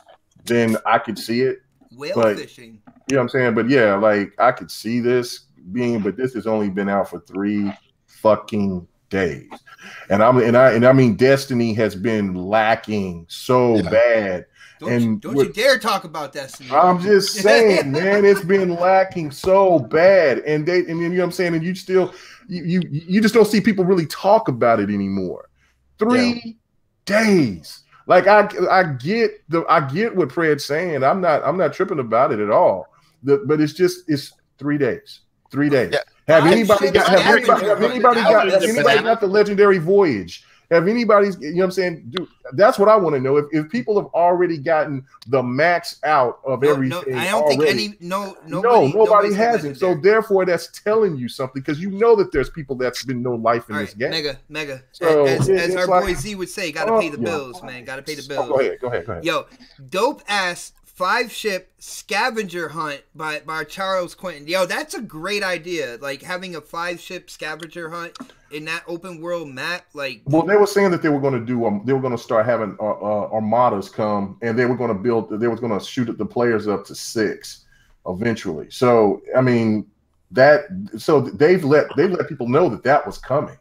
[SPEAKER 3] then I could see it.
[SPEAKER 2] Whale fishing.
[SPEAKER 3] You know what I'm saying? But yeah, like I could see this but this has only been out for 3 fucking days. And I mean Destiny has been lacking so bad.
[SPEAKER 2] Don't you dare talk about Destiny.
[SPEAKER 3] I'm just saying, man, it's been lacking so bad. And you know what I'm saying? And you still you just don't see people really talk about it anymore. 3 days. Like I get what Fred's saying. I'm not tripping about it at all. But it's 3 days. 3 days. Yeah. Have anybody got the legendary voyage? Have anybody's, you know what I'm saying? Dude, that's what I want to know. If people have already gotten the max out of everything.
[SPEAKER 2] No, I don't think
[SPEAKER 3] nobody hasn't. So therefore that's telling you something, because you know that there's people that's been no life in this game.
[SPEAKER 2] Mega. So as our boy Z would say, gotta pay the bills, man. Gotta pay the bills.
[SPEAKER 3] Go ahead.
[SPEAKER 2] Yo, dope ass 5-ship scavenger hunt by Charles Quentin. Yo, that's a great idea. Like having a 5-ship scavenger hunt in that open world map. Like,
[SPEAKER 3] well, they were saying that they were going to do. They were going to start having armadas come, and they were going to build. They were going to shoot the players up to 6 eventually. So I mean So they've let people know that was coming.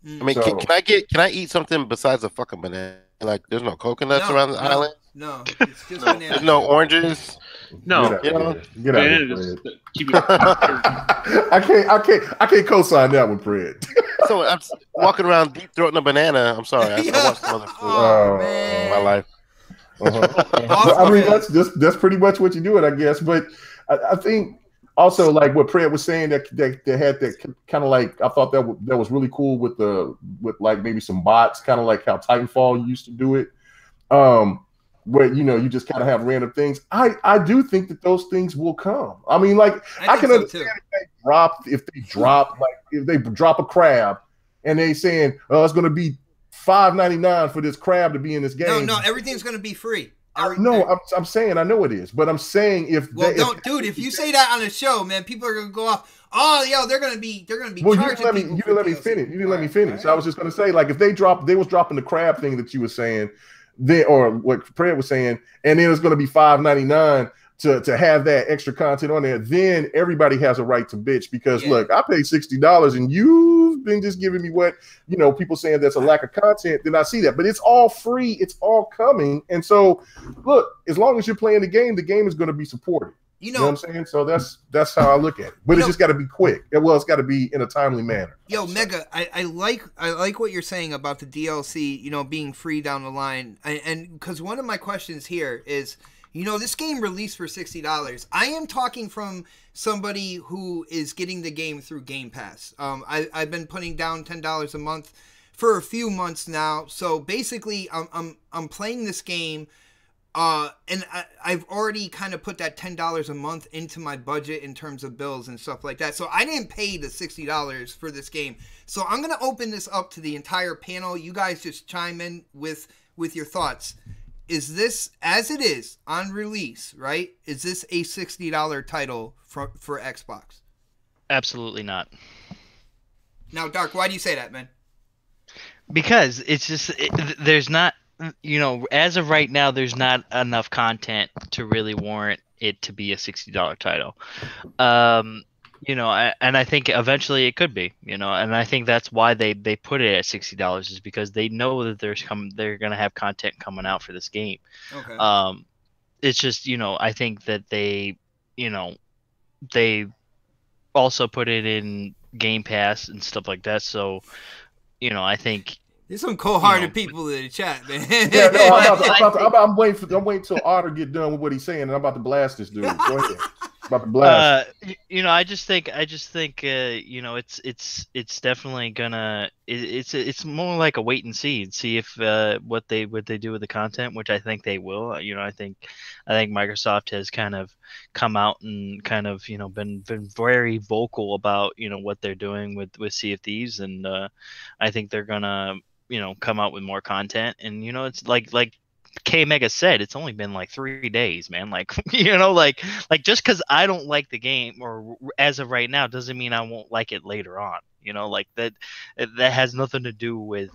[SPEAKER 5] I mean, can I eat something besides a fucking banana? Like, there's no coconuts around the island.
[SPEAKER 2] No, it's just bananas.
[SPEAKER 5] There's no oranges.
[SPEAKER 4] No,
[SPEAKER 3] get out I can't co-sign that one, Fred.
[SPEAKER 5] So I'm walking around deep throating a banana. I'm sorry, I watched some other food in my life.
[SPEAKER 3] I mean, that's pretty much what you're doing, I guess. But I think also, like what Fred was saying, that they had that kind of like, I thought that was really cool with like maybe some bots, kind of like how Titanfall used to do it. Where you just kind of have random things. I do think that those things will come. I mean, like I can understand if they drop a crab and they saying it's going to be $5.99 for this crab to be in this game.
[SPEAKER 2] No, everything's going to be free.
[SPEAKER 3] I'm saying I know it is, but I'm saying if
[SPEAKER 2] you say that on a show, man, people are going to go off. Oh, yo, they're going to be
[SPEAKER 3] well,
[SPEAKER 2] charging people.
[SPEAKER 3] You didn't let me finish. You didn't let me finish. I was just going to say, like, if they was dropping the crab thing that you were saying. Or what Fred was saying, and then it's going to be $5.99 to have that extra content on there. Then everybody has a right to bitch, because look, I paid $60 and you've been just giving me what people saying that's a lack of content. Then I see that, but it's all free, it's all coming, and so look, as long as you're playing the game is going to be supported. You know what I'm saying? So that's how I look at it. But it's just got to be quick. Well, it's got to be in a timely manner.
[SPEAKER 2] Yo, Mega, I like what you're saying about the DLC, being free down the line. And because one of my questions here is, this game released for $60. I am talking from somebody who is getting the game through Game Pass. I've been putting down $10 a month for a few months now. So basically, I'm playing this game. And I've already kind of put that $10 a month into my budget in terms of bills and stuff like that. So I didn't pay the $60 for this game. So I'm going to open this up to the entire panel. You guys just chime in with your thoughts. Is this, as it is on release, right? Is this a $60 title for Xbox?
[SPEAKER 1] Absolutely not.
[SPEAKER 2] Now, Dark, why do you say that, man?
[SPEAKER 1] Because it's just, there's not, as of right now, there's not enough content to really warrant it to be a $60 title. And I think eventually it could be, and I think that's why they put it at $60, is because they know that they're going to have content coming out for this game.
[SPEAKER 2] Okay.
[SPEAKER 1] It's just, I think that they also put it in Game Pass and stuff like that. So, I think
[SPEAKER 2] there's some cold-hearted people in the chat, man.
[SPEAKER 3] Yeah, no, I'm waiting till Otter get done with what he's saying, and I'm about to blast this dude. Go ahead. About to blast.
[SPEAKER 1] I just think, it's definitely gonna. It's more like a wait and see if what they do with the content, which I think they will. I think Microsoft has kind of come out and kind of been very vocal about what they're doing with Sea of Thieves, and I think they're gonna come out with more content. And it's like K Mega said, it's only been like 3 days, man. Like like just because I don't like the game, or as of right now, doesn't mean I won't like it later on. Like that has nothing to do with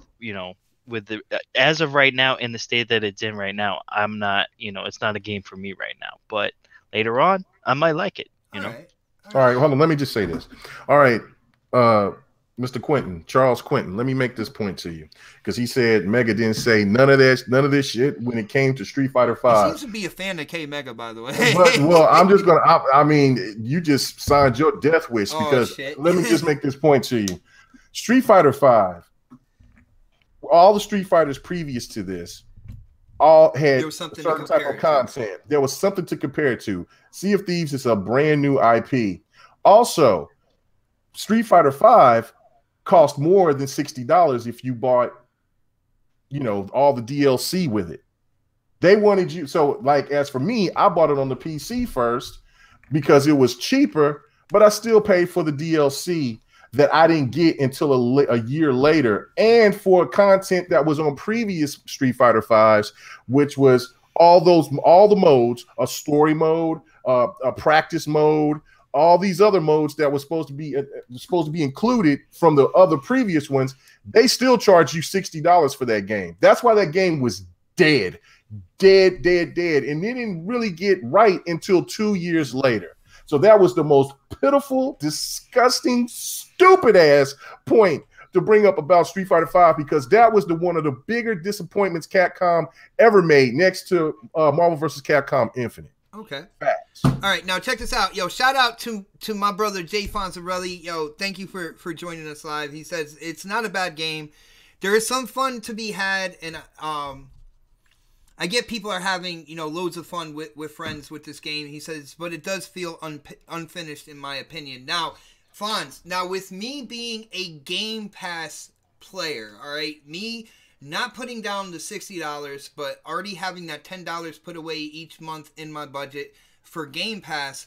[SPEAKER 1] with the as of right now, in the state that it's in right now. I'm not it's not a game for me right now, but later on I might like it.
[SPEAKER 2] All right.
[SPEAKER 3] All right, hold on. Let me just say this. All right, Mr. Quentin, Charles Quentin. Let me make this point to you because he said Mega didn't say none of this shit when it came to Street Fighter V.
[SPEAKER 2] He seems to be a fan of K Mega, by the way.
[SPEAKER 3] But, well, I'm just gonna. I mean, you just signed your death wish because let me just make this point to you. Street Fighter V. All the Street Fighters previous to this all had a certain type of content. There was something to compare it to. Sea of Thieves is a brand new IP. Also, Street Fighter V cost more than $60 if you bought, you know, all the DLC with it. They wanted you. So, like, as for me, I bought it on the PC first because it was cheaper, but I still paid for the DLC that I didn't get until a year later, and for content that was on previous Street Fighter V's, which was all the modes, a story mode, a practice mode, all these other modes that was supposed to be included from the other previous ones. They still charge you $60 for that game. That's why that game was dead, and it didn't really get right until 2 years later. So that was the most pitiful, disgusting, stupid-ass point to bring up about Street Fighter V because that was one of the bigger disappointments Capcom ever made next to Marvel vs. Capcom Infinite.
[SPEAKER 2] Okay.
[SPEAKER 3] Facts.
[SPEAKER 2] All right, now check this out. Yo, shout out to my brother Jay Fonzarelli. Yo, thank you for joining us live. He says, it's not a bad game. There is some fun to be had, and I get people are having, you know, loads of fun with friends with this game. He says, but it does feel unfinished in my opinion. Now, Fonz, with me being a Game Pass player, all right, me not putting down the $60, but already having that $10 put away each month in my budget for Game Pass,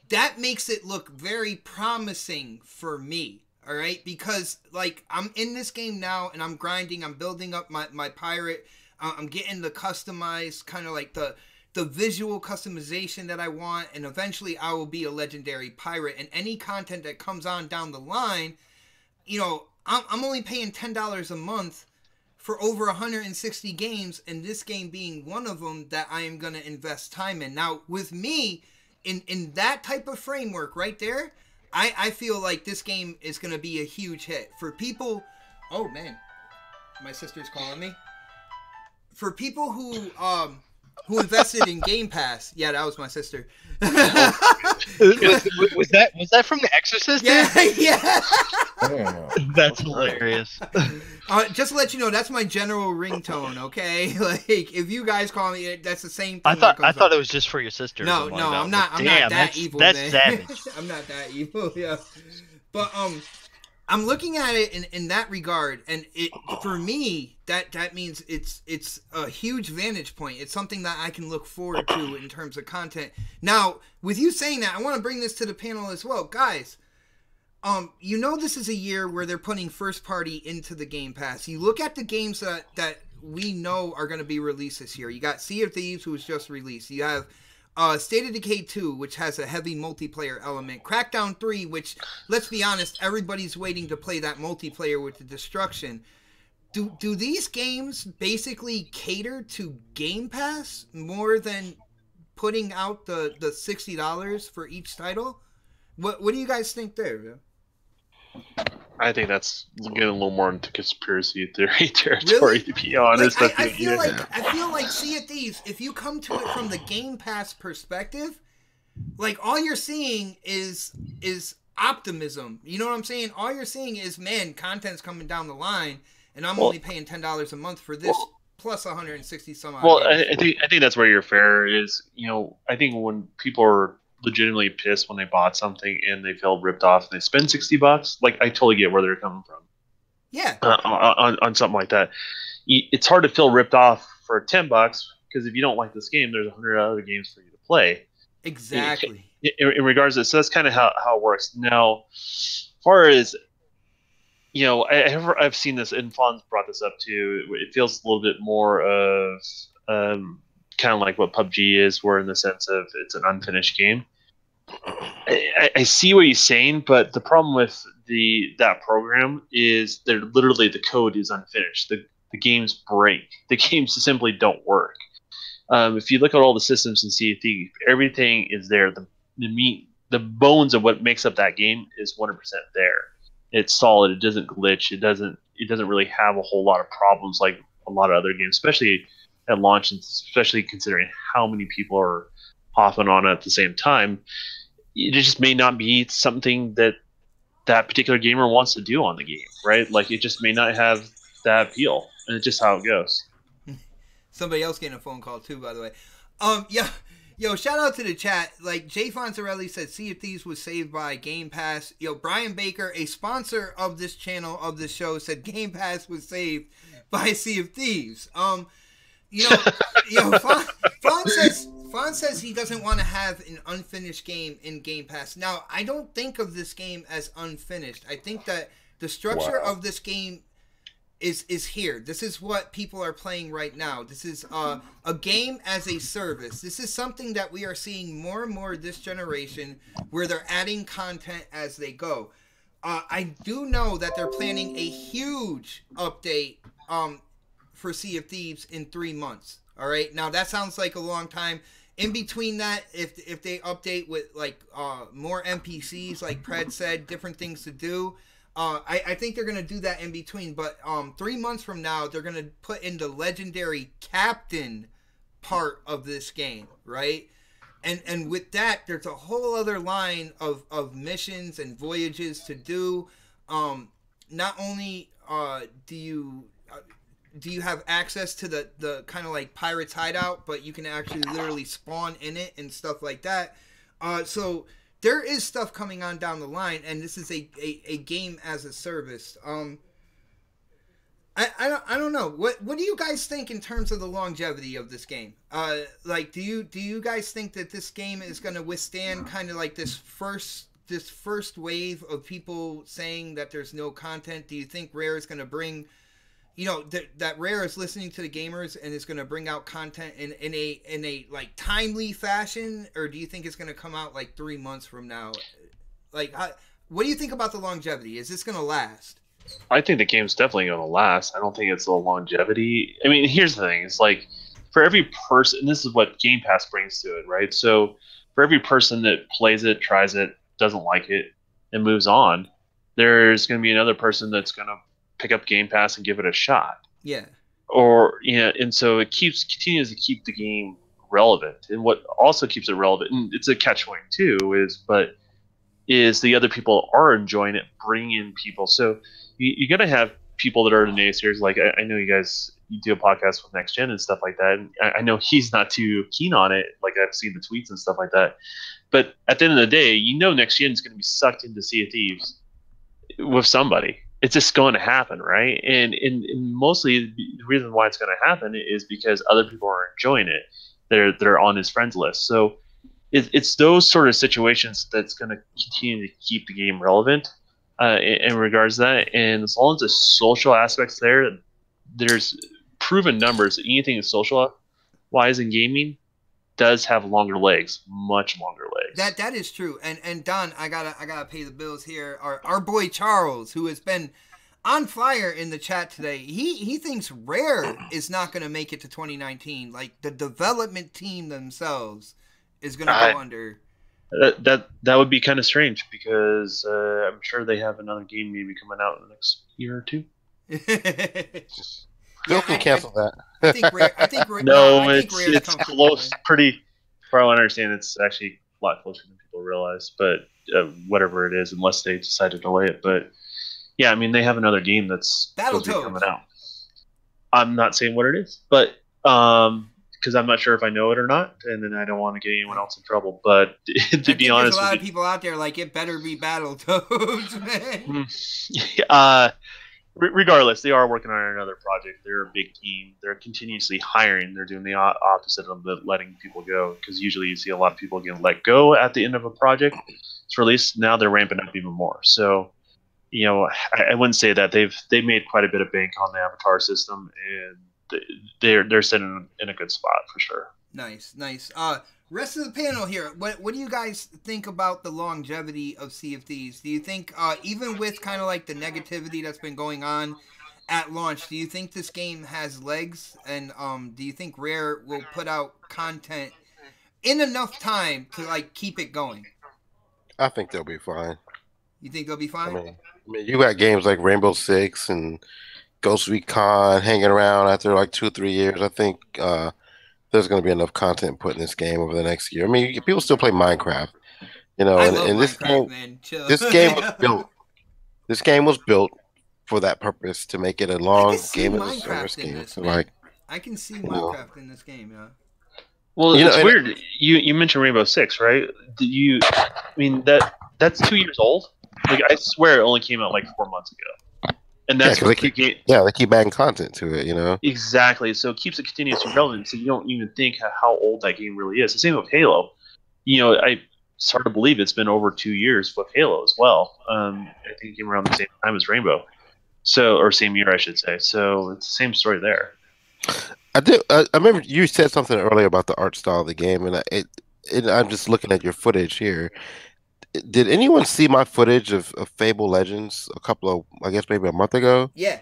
[SPEAKER 2] that makes it look very promising for me. All right, because like I'm in this game now and I'm grinding, I'm building up my pirate. I'm getting the customized kind of like the visual customization that I want, and eventually I will be a legendary pirate. And any content that comes on down the line, you know, I'm only paying $10 a month for over 160 games, and this game being one of them that I am going to invest time in. Now, with me, in that type of framework right there, I feel like this game is going to be a huge hit. For people... Oh, man. My sister's calling me. For people who invested in Game Pass, yeah, that was my sister.
[SPEAKER 1] was that from The Exorcist?
[SPEAKER 2] Yeah, yeah.
[SPEAKER 1] That's hilarious.
[SPEAKER 2] Just to let you know, that's my general ringtone. Okay, like if you guys call me, that's the same thing.
[SPEAKER 1] I thought it was just for your sister.
[SPEAKER 2] No, I'm not. I'm not that evil.
[SPEAKER 1] That's
[SPEAKER 2] man.
[SPEAKER 1] savage.
[SPEAKER 2] I'm not that evil. Yeah, but I'm looking at it in that regard, and it for me that means it's a huge vantage point. It's something that I can look forward to in terms of content. Now, with you saying that, I want to bring this to the panel as well, guys. You know, this is a year where they're putting first party into the Game Pass. You look at the games that we know are going to be released this year. You got Sea of Thieves, who was just released. You have State of Decay 2, which has a heavy multiplayer element. Crackdown 3, which, let's be honest, everybody's waiting to play that multiplayer with the destruction. Do these games basically cater to Game Pass more than putting out the $60 for each title? What do you guys think there?
[SPEAKER 4] I think that's getting a little more into conspiracy theory territory,
[SPEAKER 2] really?
[SPEAKER 4] to be honest.
[SPEAKER 2] Like, I feel like Sea of Thieves, if you come to it from the Game Pass perspective, like all you're seeing is optimism. You know what I'm saying? All you're seeing is, man, content's coming down the line, and I'm only paying $10 a month for this plus 160 some odd.
[SPEAKER 4] Well, I think that's where you're fair is. You know, I think when people are legitimately pissed when they bought something and they feel ripped off and they spend $60, like I totally get where they're coming from.
[SPEAKER 2] Yeah.
[SPEAKER 4] On something like that, it's hard to feel ripped off for $10 because if you don't like this game, there's 100 other games for you to play.
[SPEAKER 2] Exactly.
[SPEAKER 4] In regards to this, so that's kind of how it works. Now, as far as you know, I've seen this, and Fonz brought this up too. It feels a little bit more of kind of like what PUBG is, where in the sense of it's an unfinished game. I see what he's saying, but the problem with that program is they're literally the code is unfinished. The games break. The games simply don't work. If you look at all the systems in Sea of Thieves, everything is there. The meat the bones of what makes up that game is 100% there. It's solid. It doesn't glitch. It doesn't really have a whole lot of problems like a lot of other games, especially at launch, and especially considering how many people are hopping on it at the same time. It just may not be something that particular gamer wants to do on the game, right? Like, it just may not have that appeal, and it's just how it goes.
[SPEAKER 2] Somebody else getting a phone call too, by the way. Yo, shout out to the chat. Like, Jay Fonzarelli said, Sea of Thieves was saved by Game Pass. Yo, Brian Baker, a sponsor of this channel, of this show, said Game Pass was saved by Sea of Thieves. Fawn says he doesn't want to have an unfinished game in Game Pass. Now, I don't think of this game as unfinished. I think that the structure of this game is here. This is what people are playing right now. This is a game as a service. This is something that we are seeing more and more this generation, where they're adding content as they go. I do know that they're planning a huge update for Sea of Thieves in 3 months. All right. Now, that sounds like a long time. In between that, if they update with like more NPCs, like Pred said, different things to do, I think they're gonna do that in between. But 3 months from now, they're gonna put in the legendary captain part of this game, right? And with that, there's a whole other line of missions and voyages to do. Not only do you have access to the kind of like Pirates hideout, but you can actually literally spawn in it and stuff like that. So there is stuff coming on down the line, and this is a game as a service. I don't know. What do you guys think in terms of the longevity of this game? Like, do you guys think that this game is going to withstand kind of like this first wave of people saying that there's no content? Do you think Rare is going to bring, that Rare is listening to the gamers and is going to bring out content in a like timely fashion, or do you think it's going to come out like 3 months from now? Like, what do you think about the longevity? Is this going to last?
[SPEAKER 4] I think the game's definitely going to last. I don't think it's the longevity. I mean, here's the thing: it's like, for every person, and this is what Game Pass brings to it, right? So for every person that plays it, tries it, doesn't like it, and moves on, there's going to be another person that's going to pick up Game Pass and give it a shot.
[SPEAKER 2] Yeah.
[SPEAKER 4] Or, and so it continues to keep the game relevant. And what also keeps it relevant, and it's a catch-22, is the other people are enjoying it, bringing in people. So you got to have people that are the naysayers. Like, I know you do a podcast with Next Gen and stuff like that, and I know he's not too keen on it. Like, I've seen the tweets and stuff like that. But at the end of the day, Next Gen is going to be sucked into Sea of Thieves with somebody. It's just going to happen, right? And mostly the reason why it's going to happen is because other people are enjoying it. They're on his friends list. So it's those sort of situations that's going to continue to keep the game relevant in regards to that. And as long as the social aspects there's proven numbers that anything that's social-wise in gaming does have longer legs, much longer legs.
[SPEAKER 2] That is true. And Don, I gotta pay the bills here. Our boy Charles, who has been on fire in the chat today, he thinks Rare is not gonna make it to 2019. Like, the development team themselves is gonna go under.
[SPEAKER 4] That would be kind of strange, because I'm sure they have another game maybe coming out in the next year or two.
[SPEAKER 5] Bill can cancel that.
[SPEAKER 2] I think Rare.
[SPEAKER 4] It's close. Pretty. For what I understand, it's actually a lot closer than people realize. But whatever it is, unless they decide to delay it. But yeah, I mean, they have another game that's supposed to be coming out. I'm not saying what it is, but because I'm not sure if I know it or not, and then I don't want to get anyone else in trouble. But to be honest,
[SPEAKER 2] there's a lot of people out there like, it better be Battletoads, man.
[SPEAKER 4] Regardless, they are working on another project. They're a big team. They're continuously hiring. They're doing the opposite of letting people go, because usually you see a lot of people getting let go at the end of a project. It's released. Now they're ramping up even more. So, I wouldn't say that they've made quite a bit of bank on the Avatar system, and they're sitting in a good spot for sure.
[SPEAKER 2] Nice. Rest of the panel here, what do you guys think about the longevity of Sea of Thieves? Do you think, even with kind of like the negativity that's been going on at launch, do you think this game has legs? And do you think Rare will put out content in enough time to like keep it going?
[SPEAKER 5] I think they'll be fine.
[SPEAKER 2] You think they'll be fine?
[SPEAKER 5] I mean, you got games like Rainbow Six and Ghost Recon hanging around after like 2 or 3 years. I think there's going to be enough content put in this game over the next year. I mean, people still play Minecraft, you know,
[SPEAKER 2] I
[SPEAKER 5] and,
[SPEAKER 2] love
[SPEAKER 5] and this
[SPEAKER 2] Minecraft,
[SPEAKER 5] game,
[SPEAKER 2] man. Chill.
[SPEAKER 5] this game was built. This game was built for that purpose to make it a
[SPEAKER 2] I can
[SPEAKER 5] long
[SPEAKER 2] see
[SPEAKER 5] game as a
[SPEAKER 2] Minecraft
[SPEAKER 5] service
[SPEAKER 2] in
[SPEAKER 5] game.
[SPEAKER 2] this,
[SPEAKER 5] So,
[SPEAKER 2] man.
[SPEAKER 5] like,
[SPEAKER 2] I can see
[SPEAKER 5] you know,
[SPEAKER 2] Minecraft in this game, yeah.
[SPEAKER 4] Well,
[SPEAKER 5] You know,
[SPEAKER 4] it's
[SPEAKER 5] and-
[SPEAKER 4] weird. You mentioned Rainbow Six, right? I mean that's 2 years old. Like I swear it only came out like 4 months ago, and that's
[SPEAKER 5] 'cause
[SPEAKER 4] what
[SPEAKER 5] they keep adding content to it, you know.
[SPEAKER 4] exactly. So it keeps it continuously relevant. So you don't even think how old that game really is. The same with Halo. You know, it's hard to believe it's been over 2 years with Halo as well. I think it came around the same time as Rainbow, or same year, I should say. So it's the same story there.
[SPEAKER 5] I do. I remember you said something earlier about the art style of the game, and I'm just looking at your footage here. Did anyone see my footage of Fable Legends a couple of, I guess maybe a month ago?
[SPEAKER 2] Yeah.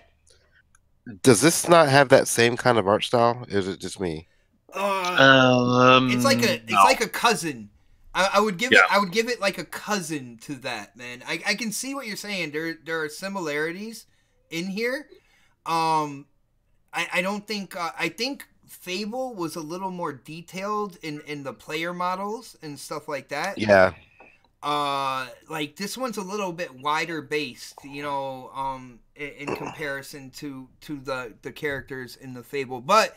[SPEAKER 5] Does this not have that same kind of art style? Or is it just me?
[SPEAKER 2] It's like
[SPEAKER 4] No.
[SPEAKER 2] a cousin. I would give it like a cousin to that, man. I can see what you're saying. There are similarities in here. I don't think I think Fable was a little more detailed in the player models and stuff like that.
[SPEAKER 5] Yeah.
[SPEAKER 2] Like this one's a little bit wider based, you know, in comparison to the characters in the Fable, but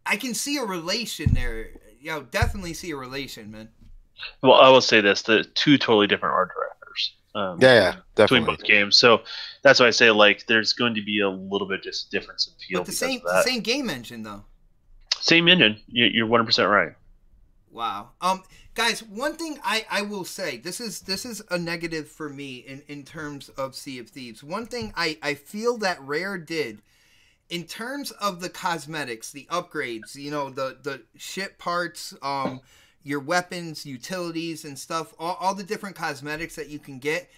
[SPEAKER 2] I can see a relation there. You know, definitely see a relation, man.
[SPEAKER 4] Well, I will say this: the two totally different art directors.
[SPEAKER 5] Yeah,
[SPEAKER 4] Between
[SPEAKER 5] definitely.
[SPEAKER 4] both games, so that's why I say like there's going to be a little bit just difference in feel.
[SPEAKER 2] But the same game engine though.
[SPEAKER 4] Same engine. You're 100% right.
[SPEAKER 2] Wow. Guys, one thing I will say, this is a negative for me in terms of Sea of Thieves. One thing I feel that Rare did in terms of the cosmetics, the upgrades, you know, the ship parts, your weapons, utilities and stuff, all the different cosmetics that you can get.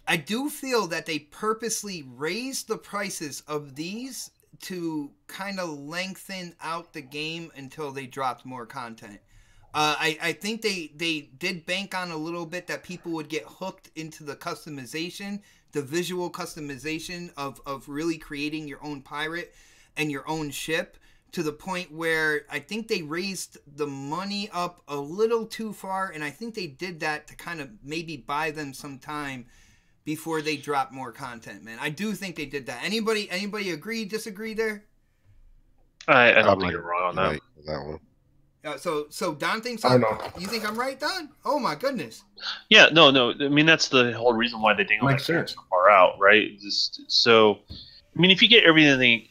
[SPEAKER 2] I do feel that they purposely raised the prices of these to kind of lengthen out the game until they dropped more content. I think they did bank on a little bit that people would get hooked into the customization, the visual customization of really creating your own pirate and your own ship, to the point where I think they raised the money up a little too far, and I think they did that to kind of maybe buy them some time before they drop more content, man. I do think they did that. Anybody agree, disagree there?
[SPEAKER 4] I don't think you're wrong on that.
[SPEAKER 5] Right, that one.
[SPEAKER 2] So Don thinks
[SPEAKER 3] I know.
[SPEAKER 2] You think I'm right, Don? Oh my goodness.
[SPEAKER 4] Yeah, no. I mean, that's the whole reason why they dangle that
[SPEAKER 3] Makes
[SPEAKER 4] game
[SPEAKER 3] sense.
[SPEAKER 4] so far out, right? So, I mean, if you get everything,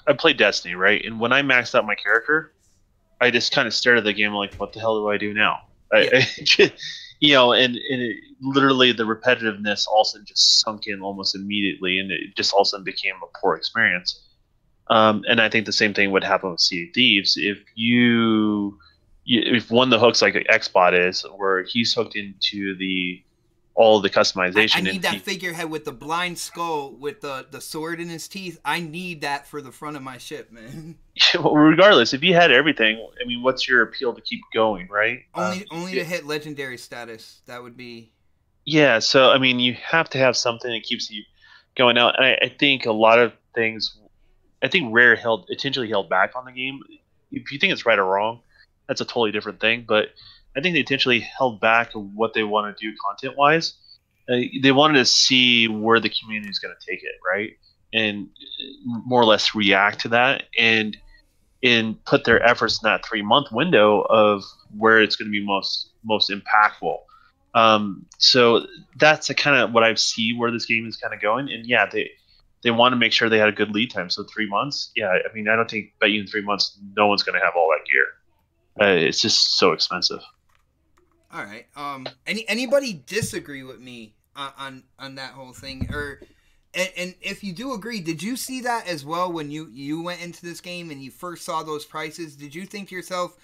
[SPEAKER 4] I played Destiny, right? And when I maxed out my character, I just kind of stared at the game like, what the hell do I do now? You know, and literally the repetitiveness also just sunk in almost immediately, and it just all of a sudden became a poor experience. And I think the same thing would happen with Sea of Thieves. If one of the hooks like Xbot is, where he's hooked into all the customization.
[SPEAKER 2] I need that figurehead with the blind skull with the sword in his teeth. I need that for the front of my ship, man.
[SPEAKER 4] Well, regardless, if you had everything, I mean, what's your appeal to keep going, right?
[SPEAKER 2] Only to hit legendary status. That would be.
[SPEAKER 4] Yeah, so I mean, you have to have something that keeps you going out. And I think a lot of things. I think Rare intentionally held back on the game. If you think it's right or wrong, that's a totally different thing. But I think they intentionally held back on what they want to do content-wise. They wanted to see where the community is going to take it, right? And more or less react to that and put their efforts in that 3-month window of where it's going to be most impactful. So that's kind of what I see where this game is kind of going. And yeah, they want to make sure they had a good lead time. So 3 months, yeah. I mean, I don't think bet you in 3 months no one's going to have all that gear. It's just so expensive.
[SPEAKER 2] All right. Anybody disagree with me on that whole thing, and if you do agree, did you see that as well when you went into this game and you first saw those prices? Did you think to yourself,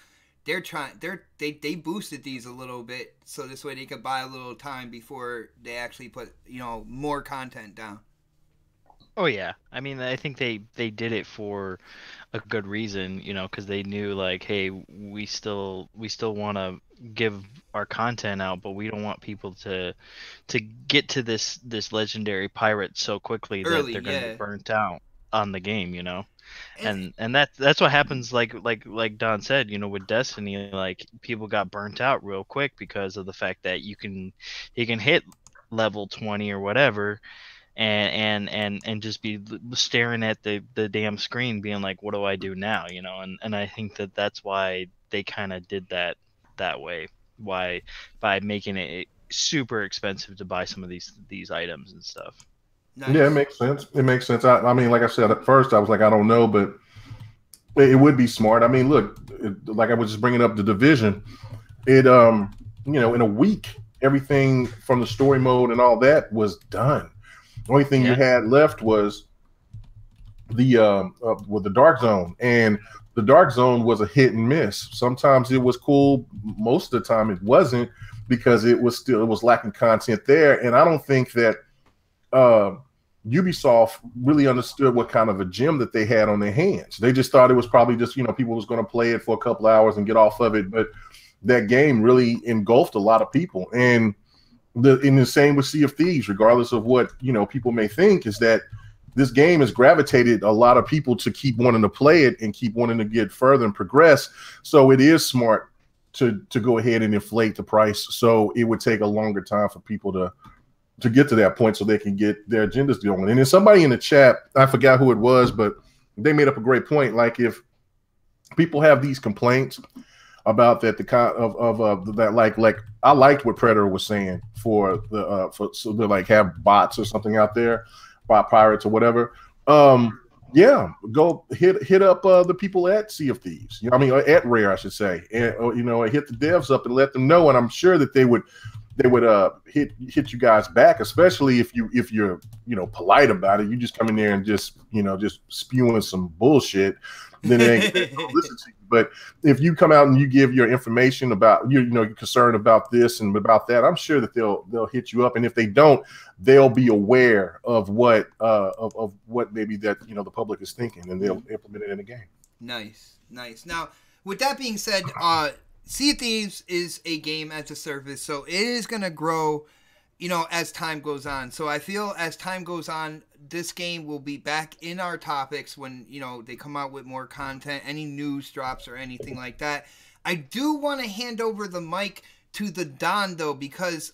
[SPEAKER 2] they boosted these a little bit so this way they could buy a little time before they actually put more content down?
[SPEAKER 1] Oh yeah, I mean, I think they did it for a good reason, you know, because they knew like, hey, we still want to give our content out, but we don't want people to get to this legendary pirate so quickly that
[SPEAKER 2] Early,
[SPEAKER 1] they're going to
[SPEAKER 2] yeah.
[SPEAKER 1] get burnt out on the game, you know.
[SPEAKER 2] And
[SPEAKER 1] And that's what happens, like Don said, you know, with Destiny, like people got burnt out real quick because of the fact that you can hit level 20 or whatever, and just be staring at the damn screen being like, what do I do now, you know. And I think that that's why they kind of did that way, why, by making it super expensive to buy some of these items and stuff.
[SPEAKER 3] Yeah, it
[SPEAKER 2] nice.
[SPEAKER 3] makes sense. It makes sense. I mean, like I said at first, I was like, I don't know, but it would be smart. I mean, look, like I was just bringing up the division. It you know, in a week, everything from the story mode and all that was done. The only thing you
[SPEAKER 1] Yeah.
[SPEAKER 3] had left was the with the dark zone, and the dark zone was a hit and miss. Sometimes it was cool, most of the time it wasn't, because it was lacking content there. And I don't think that uh, Ubisoft really understood what kind of a gem that they had on their hands. They just thought it was probably just, you know, people was going to play it for a couple hours and get off of it, but that game really engulfed a lot of people. And in the same with Sea of Thieves, regardless of what, you know, people may think, is that this game has gravitated a lot of people to keep wanting to play it and keep wanting to get further and progress. So it is smart to go ahead and inflate the price, so it would take a longer time for people to get to that point so they can get their agendas going. And then somebody in the chat, I forgot who it was, but they made up a great point. Like, if people have these complaints about that, the kind of that, like I liked what Predator was saying for the for, so they like have bots or something out there, bot pirates or whatever. Yeah, go hit up the people at Sea of Thieves. You know, I mean, at Rare, I should say, and you know, hit the devs up and let them know. And I'm sure that they would hit you guys back, especially if you're, you know, polite about it. You just come in there and just, you know, just spewing some bullshit, then it ain't gonna listen to you. But if you come out and you give your information about, you know, you're concerned about this and about that, I'm sure that they'll hit you up. And if they don't, they'll be aware of what of what maybe that, you know, the public is thinking, and they'll implement it in the game.
[SPEAKER 2] Nice. Now, with that being said, Sea of Thieves is a game as a service, so it is going to grow, you know, as time goes on. So I feel as time goes on, this game will be back in our topics when, you know, they come out with more content, any news drops or anything like that. I do want to hand over the mic to TheDon, though, because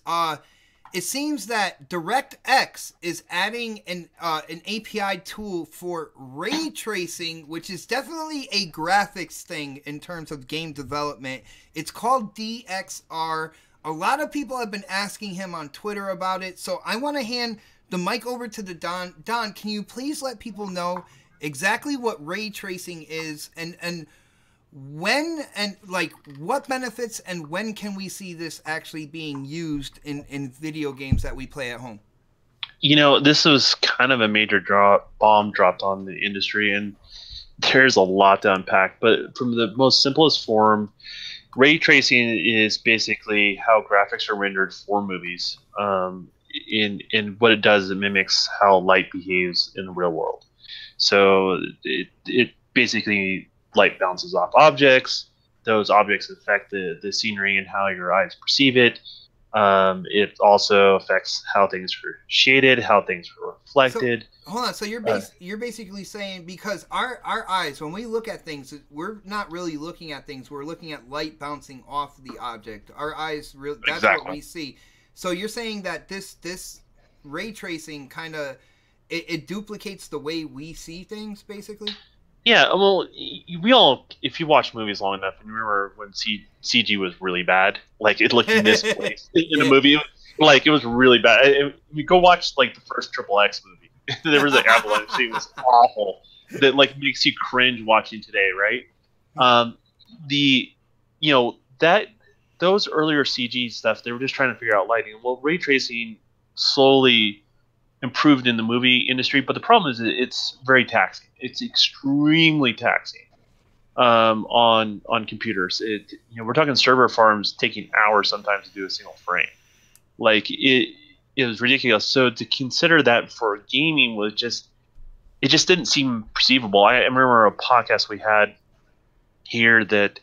[SPEAKER 2] it seems that DirectX is adding an API tool for ray tracing, which is definitely a graphics thing in terms of game development. It's called DXR. A lot of people have been asking him on Twitter about it, so I want to hand the mic over to TheDon. Don, can you please let people know exactly what ray tracing is, and when, and like what benefits, and when can we see this actually being used in video games that we play at home?
[SPEAKER 4] You know, this was kind of a major bomb dropped on the industry, and there's a lot to unpack. But from the most simplest form, ray tracing is basically how graphics are rendered for movies. In what it does, it mimics how light behaves in the real world. So it basically, light bounces off objects. Those objects affect the scenery and how your eyes perceive it. It also affects how things are shaded, how things are reflected.
[SPEAKER 2] So, hold on. So you're basically saying, because our eyes, when we look at things, we're not really looking at things. We're looking at light bouncing off the object. Our eyes, that's
[SPEAKER 4] Exactly
[SPEAKER 2] what we see. So you're saying that this ray tracing kind of it duplicates the way we see things, basically.
[SPEAKER 4] Yeah, well, we all, if you watch movies long enough, and you remember when CG was really bad, like it looked misplaced in a movie, like it was really bad. You go watch like the first Triple X movie. There was an avalanche scene was awful that like makes you cringe watching today, right? The you know that those earlier CG stuff, they were just trying to figure out lighting. Well, ray tracing slowly improved in the movie industry, but the problem is it's very taxing. It's extremely taxing on computers. We're talking server farms taking hours sometimes to do a single frame. Like it was ridiculous. So to consider that for gaming was just it just didn't seem perceivable. I remember a podcast we had here that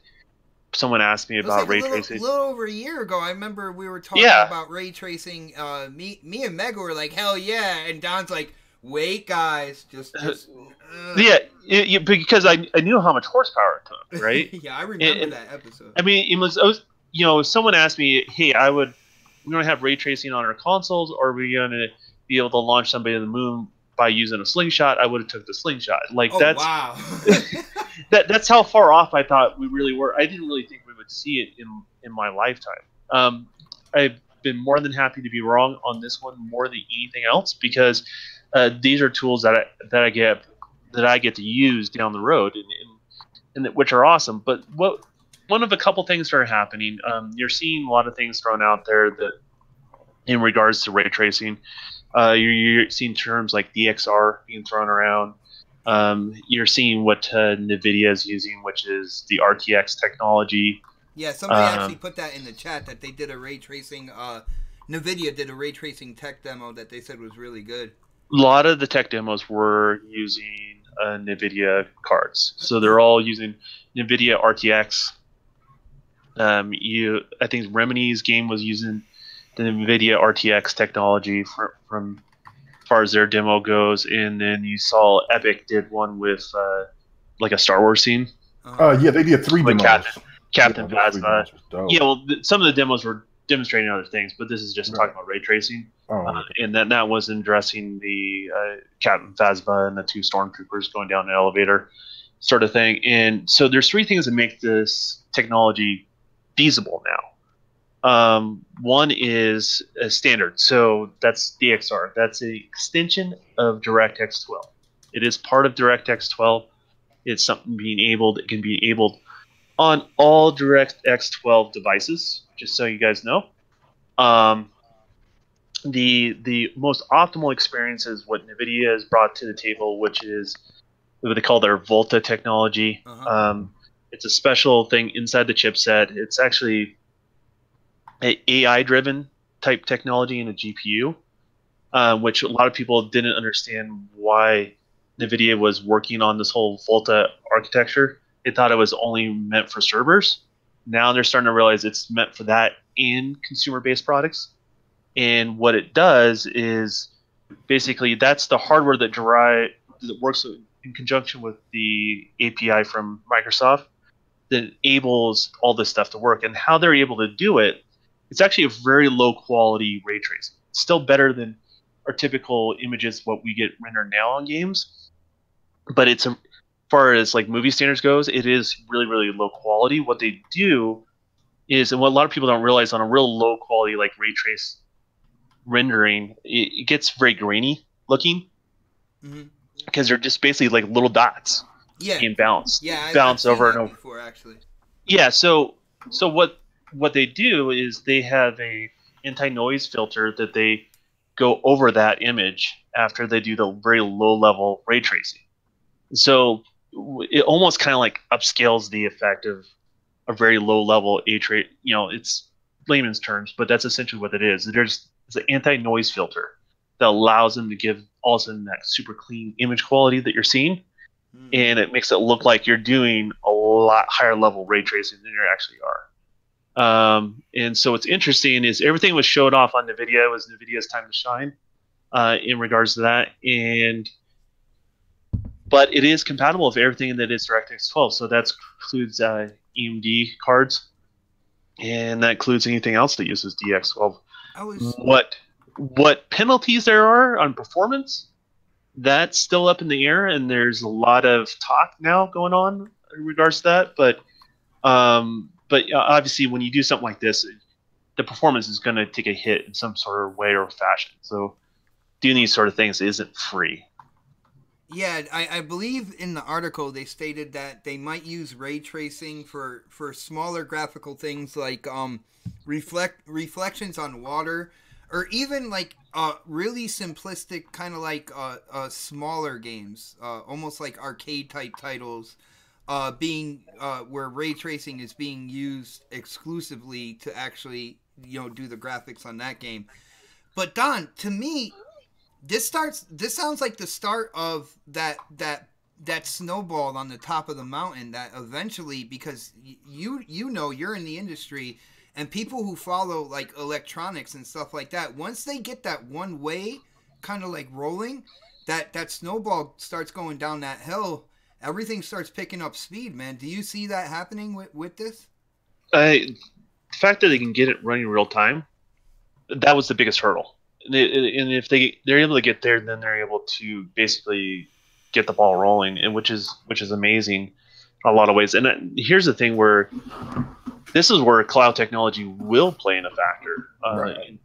[SPEAKER 4] someone asked me about ray tracing.
[SPEAKER 2] A little over a year ago, I remember we were talking about ray tracing. Me and Mega were like, hell yeah. And Don's like, wait, guys, just
[SPEAKER 4] yeah, because I knew how much horsepower it took, right?
[SPEAKER 2] Yeah, I remember that episode.
[SPEAKER 4] I mean, it was someone asked me, hey, we're going to have ray tracing on our consoles, or are we going to be able to launch somebody to the moon by using a slingshot? I would have took the slingshot. Like, that's
[SPEAKER 2] wow.
[SPEAKER 4] that's how far off I thought we really were. I didn't really think we would see it in my lifetime. I've been more than happy to be wrong on this one more than anything else, because these are tools that I get to use down the road, and which are awesome. But one of a couple things that are happening, you're seeing a lot of things thrown out there that, in regards to ray tracing, you're seeing terms like DXR being thrown around. You're seeing what NVIDIA is using, which is the RTX technology.
[SPEAKER 2] Yeah, somebody actually put that in the chat, that they did a ray tracing. NVIDIA did a ray tracing tech demo that they said was really good.
[SPEAKER 4] A lot of the tech demos were using NVIDIA cards, so they're all using NVIDIA RTX. I think Remini's game was using the NVIDIA RTX technology from as far as their demo goes, and then you saw Epic did one with like a Star Wars scene.
[SPEAKER 3] Yeah, they did 3 demos.
[SPEAKER 4] Captain Phasma. Yeah, well, some of the demos were demonstrating other things, but this is just talking about ray tracing. And that was addressing the Captain Phasma and the 2 stormtroopers going down the elevator sort of thing. And so there's 3 things that make this technology feasible now. One is a standard. So that's DXR. That's an extension of DirectX 12. It is part of DirectX 12. It's something it can be enabled on all DirectX 12 devices, just so you guys know. The most optimal experience is what NVIDIA has brought to the table, which is what they call their Volta technology. It's a special thing inside the chipset. It's actually an AI-driven type technology in a GPU, which a lot of people didn't understand why NVIDIA was working on this whole Volta architecture. They thought it was only meant for servers. Now they're starting to realize it's meant for that in consumer-based products. And what it does is basically that's the hardware that works in conjunction with the API from Microsoft that enables all this stuff to work. And how they're able to do it, it's actually a very low quality ray tracing. It's still better than our typical images, what we get rendered now on games. But it's as far as like movie standards goes, it is really, really low quality. What they do is, and what a lot of people don't realize, on a real low quality like ray trace rendering, it gets very grainy looking, because they're just basically like little dots being bounced, bounce over and over.
[SPEAKER 2] Before, actually.
[SPEAKER 4] Yeah, so what they do is they have a anti-noise filter that they go over that image after they do the very low level ray tracing. So it almost kind of like upscales the effect of a very low level H-ray. It's layman's terms, but that's essentially what it is. It's an anti-noise filter that allows them to give all of a sudden that super clean image quality that you're seeing, and it makes it look like you're doing a lot higher level ray tracing than you actually are. And so what's interesting is everything was showed off on NVIDIA. It was NVIDIA's time to shine in regards to that, but it is compatible with everything that is DirectX 12. So that includes AMD cards, and that includes anything else that uses DX12. What penalties there are on performance, that's still up in the air, and there's a lot of talk now going on in regards to that. But obviously, when you do something like this, the performance is going to take a hit in some sort of way or fashion. So doing these sort of things isn't free.
[SPEAKER 2] Yeah, I believe in the article they stated that they might use ray tracing for smaller graphical things like reflections on water, or even like really simplistic kind of like smaller games, almost like arcade type titles, being where ray tracing is being used exclusively to actually do the graphics on that game. But Don, to me, This sounds like the start of that snowball on the top of the mountain that eventually, because you know you're in the industry, and people who follow like electronics and stuff like that, once they get that one way kind of like rolling, that snowball starts going down that hill, everything starts picking up speed, man. Do you see that happening with this?
[SPEAKER 4] The fact that they can get it running real time, that was the biggest hurdle. And if they're able to get there, then they're able to basically get the ball rolling, and which is amazing in a lot of ways. And here's the thing where this is where cloud technology will play in a factor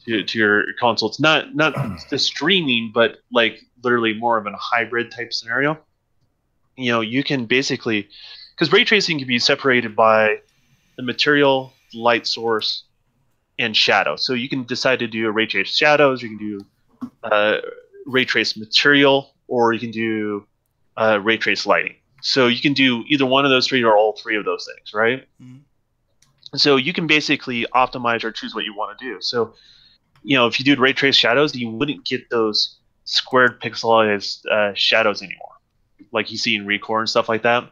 [SPEAKER 4] to your console. It's not the streaming, but like literally more of a hybrid type scenario. You know, you can basically, because ray tracing can be separated by the material, light source, and shadow. So you can decide to do a ray trace shadows, you can do ray trace material, or you can do ray trace lighting. So you can do either one of those three or all three of those things, right? Mm-hmm. So you can basically optimize or choose what you want to do. So, you know, if you do ray trace shadows, you wouldn't get those squared pixelized shadows anymore, like you see in Recore and stuff like that.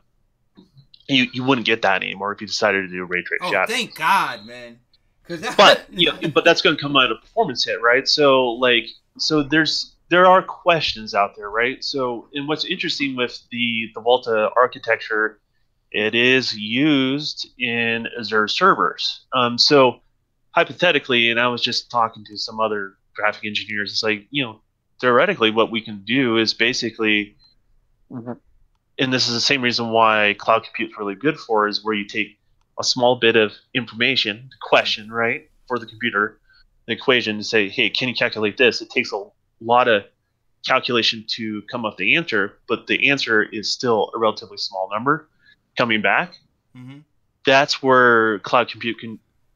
[SPEAKER 4] You wouldn't get that anymore if you decided to do ray trace shadows.
[SPEAKER 2] Thank God, man.
[SPEAKER 4] But but that's going to come out of performance hit, right? So there are questions out there, right? So, and what's interesting with the Volta architecture, it is used in Azure servers. So hypothetically, and I was just talking to some other graphic engineers, it's like, you know, theoretically what we can do is basically, and this is the same reason why cloud compute is really good for, is where you take a small bit of information, question, right, for the computer, the equation, to say, hey, can you calculate this? It takes a lot of calculation to come up the answer, but the answer is still a relatively small number coming back. Mm-hmm. That's where cloud compute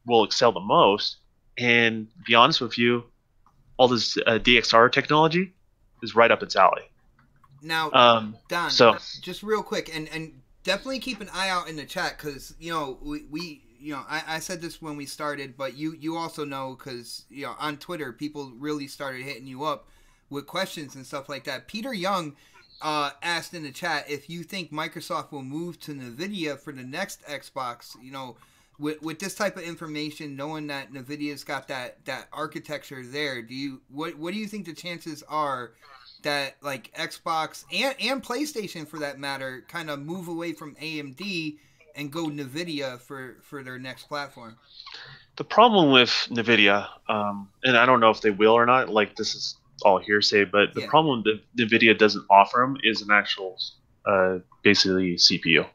[SPEAKER 4] will excel the most. And to be honest with you, all this DXR technology is right up its alley.
[SPEAKER 2] Now, Don, just real quick, and definitely keep an eye out in the chat, because, you know, we you know, I said this when we started, but you also know, because, you know, on Twitter, people really started hitting you up with questions and stuff like that. Peter Young asked in the chat if you think Microsoft will move to NVIDIA for the next Xbox. You know, with this type of information, knowing that NVIDIA's got that architecture there, what do you think the chances are that like Xbox and PlayStation, for that matter, kind of move away from AMD and go NVIDIA for their next platform?
[SPEAKER 4] The problem with NVIDIA, and I don't know if they will or not, like this is all hearsay, but the problem that NVIDIA doesn't offer them is an actual, basically CPU.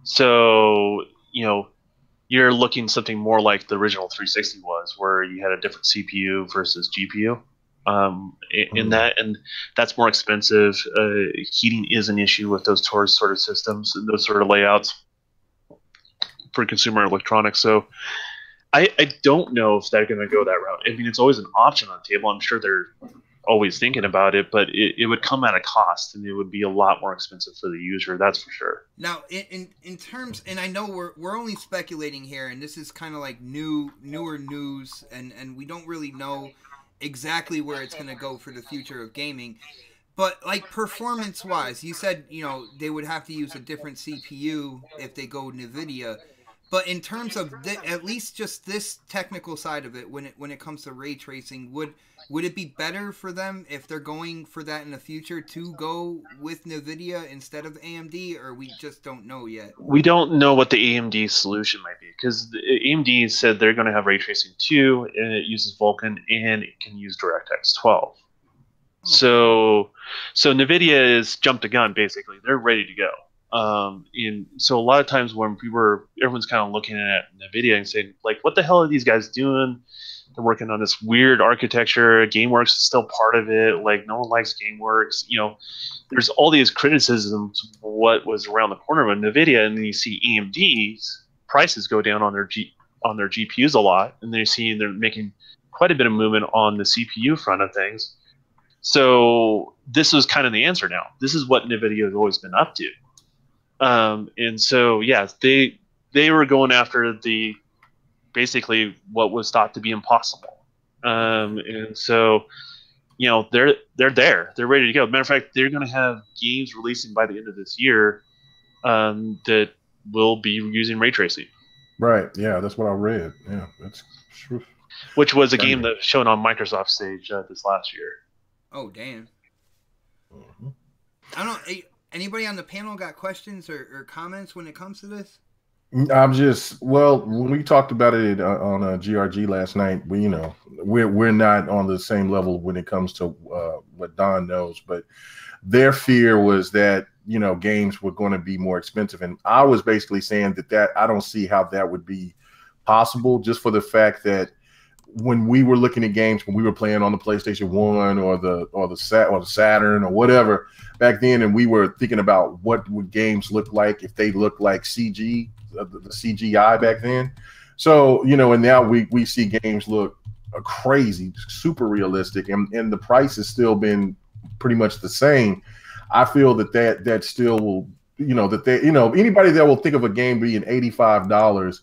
[SPEAKER 4] So, you know, you're looking something more like the original 360 was, where you had a different CPU versus GPU. In that, and that's more expensive. Heating is an issue with those sort of systems and those sort of layouts for consumer electronics. So I don't know if they're going to go that route. I mean, it's always an option on the table. I'm sure they're always thinking about it, but it would come at a cost, and it would be a lot more expensive for the user. That's for sure.
[SPEAKER 2] Now, in terms, and I know we're only speculating here, and this is kind of like newer news, and we don't really know exactly where it's going to go for the future of gaming. But like performance-wise, you said, you know, they would have to use a different CPU if they go NVIDIA. But in terms of at least just this technical side of it, when it comes to ray tracing, would it be better for them if they're going for that in the future to go with NVIDIA instead of AMD, or we just don't know yet? We
[SPEAKER 4] don't know what the AMD solution might be, because AMD said they're going to have ray tracing too, and it uses Vulkan, and it can use DirectX 12. Okay. So NVIDIA has jumped the gun, basically. They're ready to go. So a lot of times when everyone's kind of looking at NVIDIA and saying, like, what the hell are these guys doing? They're working on this weird architecture. GameWorks is still part of it. Like, no one likes GameWorks. You know, there's all these criticisms of what was around the corner with NVIDIA, and then you see AMD's prices go down on their GPUs a lot, and they're making quite a bit of movement on the CPU front of things. So this is kind of the answer now. This is what NVIDIA has always been up to. And so, yeah, they were going after basically what was thought to be impossible. And so they're there. They're ready to go. Matter of fact, they're going to have games releasing by the end of this year that will be using ray tracing.
[SPEAKER 3] Right. Yeah, that's what I read. Yeah, that's true.
[SPEAKER 4] Which was a game that was shown on Microsoft stage this last year.
[SPEAKER 2] Oh, damn. Mm-hmm. I don't know. Anybody on the panel got questions or comments when it comes to this?
[SPEAKER 3] I'm just when we talked about it on GRG last night, we're not on the same level when it comes to what Don knows, but their fear was that games were going to be more expensive, and I was basically saying that I don't see how that would be possible, just for the fact that when we were looking at games, when we were playing on the PlayStation 1 or the Saturn or whatever back then, and we were thinking about what would games look like if they looked like CG, the CGI back then. So, and now we see games look crazy, super realistic, and the price has still been pretty much the same. I feel that still will, anybody that will think of a game being $85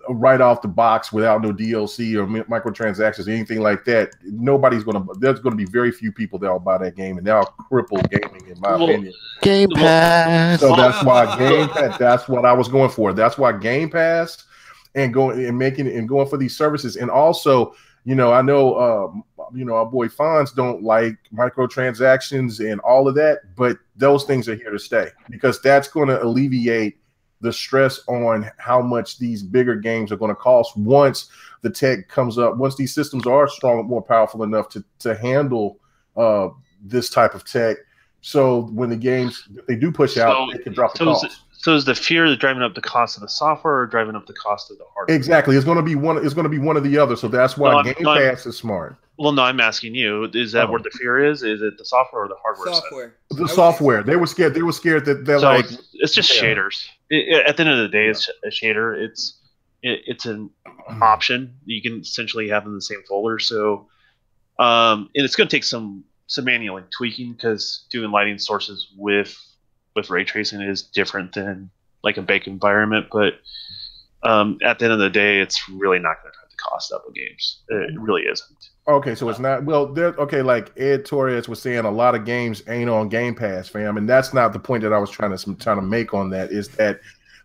[SPEAKER 3] right off the box without no DLC or microtransactions or anything like that, there's going to be very few people that will buy that game, and that'll cripple gaming, in my opinion.
[SPEAKER 5] Game Pass.
[SPEAKER 3] So that's why Game Pass, that's what I was going for. That's why Game Pass and going for these services. And also, I know, our boy Fonz don't like microtransactions and all of that, but those things are here to stay, because that's going to alleviate the stress on how much these bigger games are going to cost once the tech comes up, once these systems are strong, more powerful enough to handle this type of tech. So when the games, if they do push out, they can drop the cost.
[SPEAKER 4] So is the fear driving up the cost of the software or driving up the cost of the hardware?
[SPEAKER 3] Exactly. It's going to be one or the other. So that's why Game Pass is smart.
[SPEAKER 4] Well, no, I'm asking you. Is that where the fear is? Is it the software or the hardware?
[SPEAKER 2] Software.
[SPEAKER 3] The software. They were scared. They were scared that they're
[SPEAKER 4] it's just shaders. At the end of the day, it's a shader. It's an option. You can essentially have them in the same folder. So, and it's going to take some manual tweaking, because doing lighting sources with ray tracing is different than like a baked environment. But at the end of the day, it's really not going to drive the cost up of games. It really isn't.
[SPEAKER 3] Okay, so it's not. Well, like Ed Torres was saying, a lot of games ain't on Game Pass, fam, and that's not the point that I was trying to make on that. Is that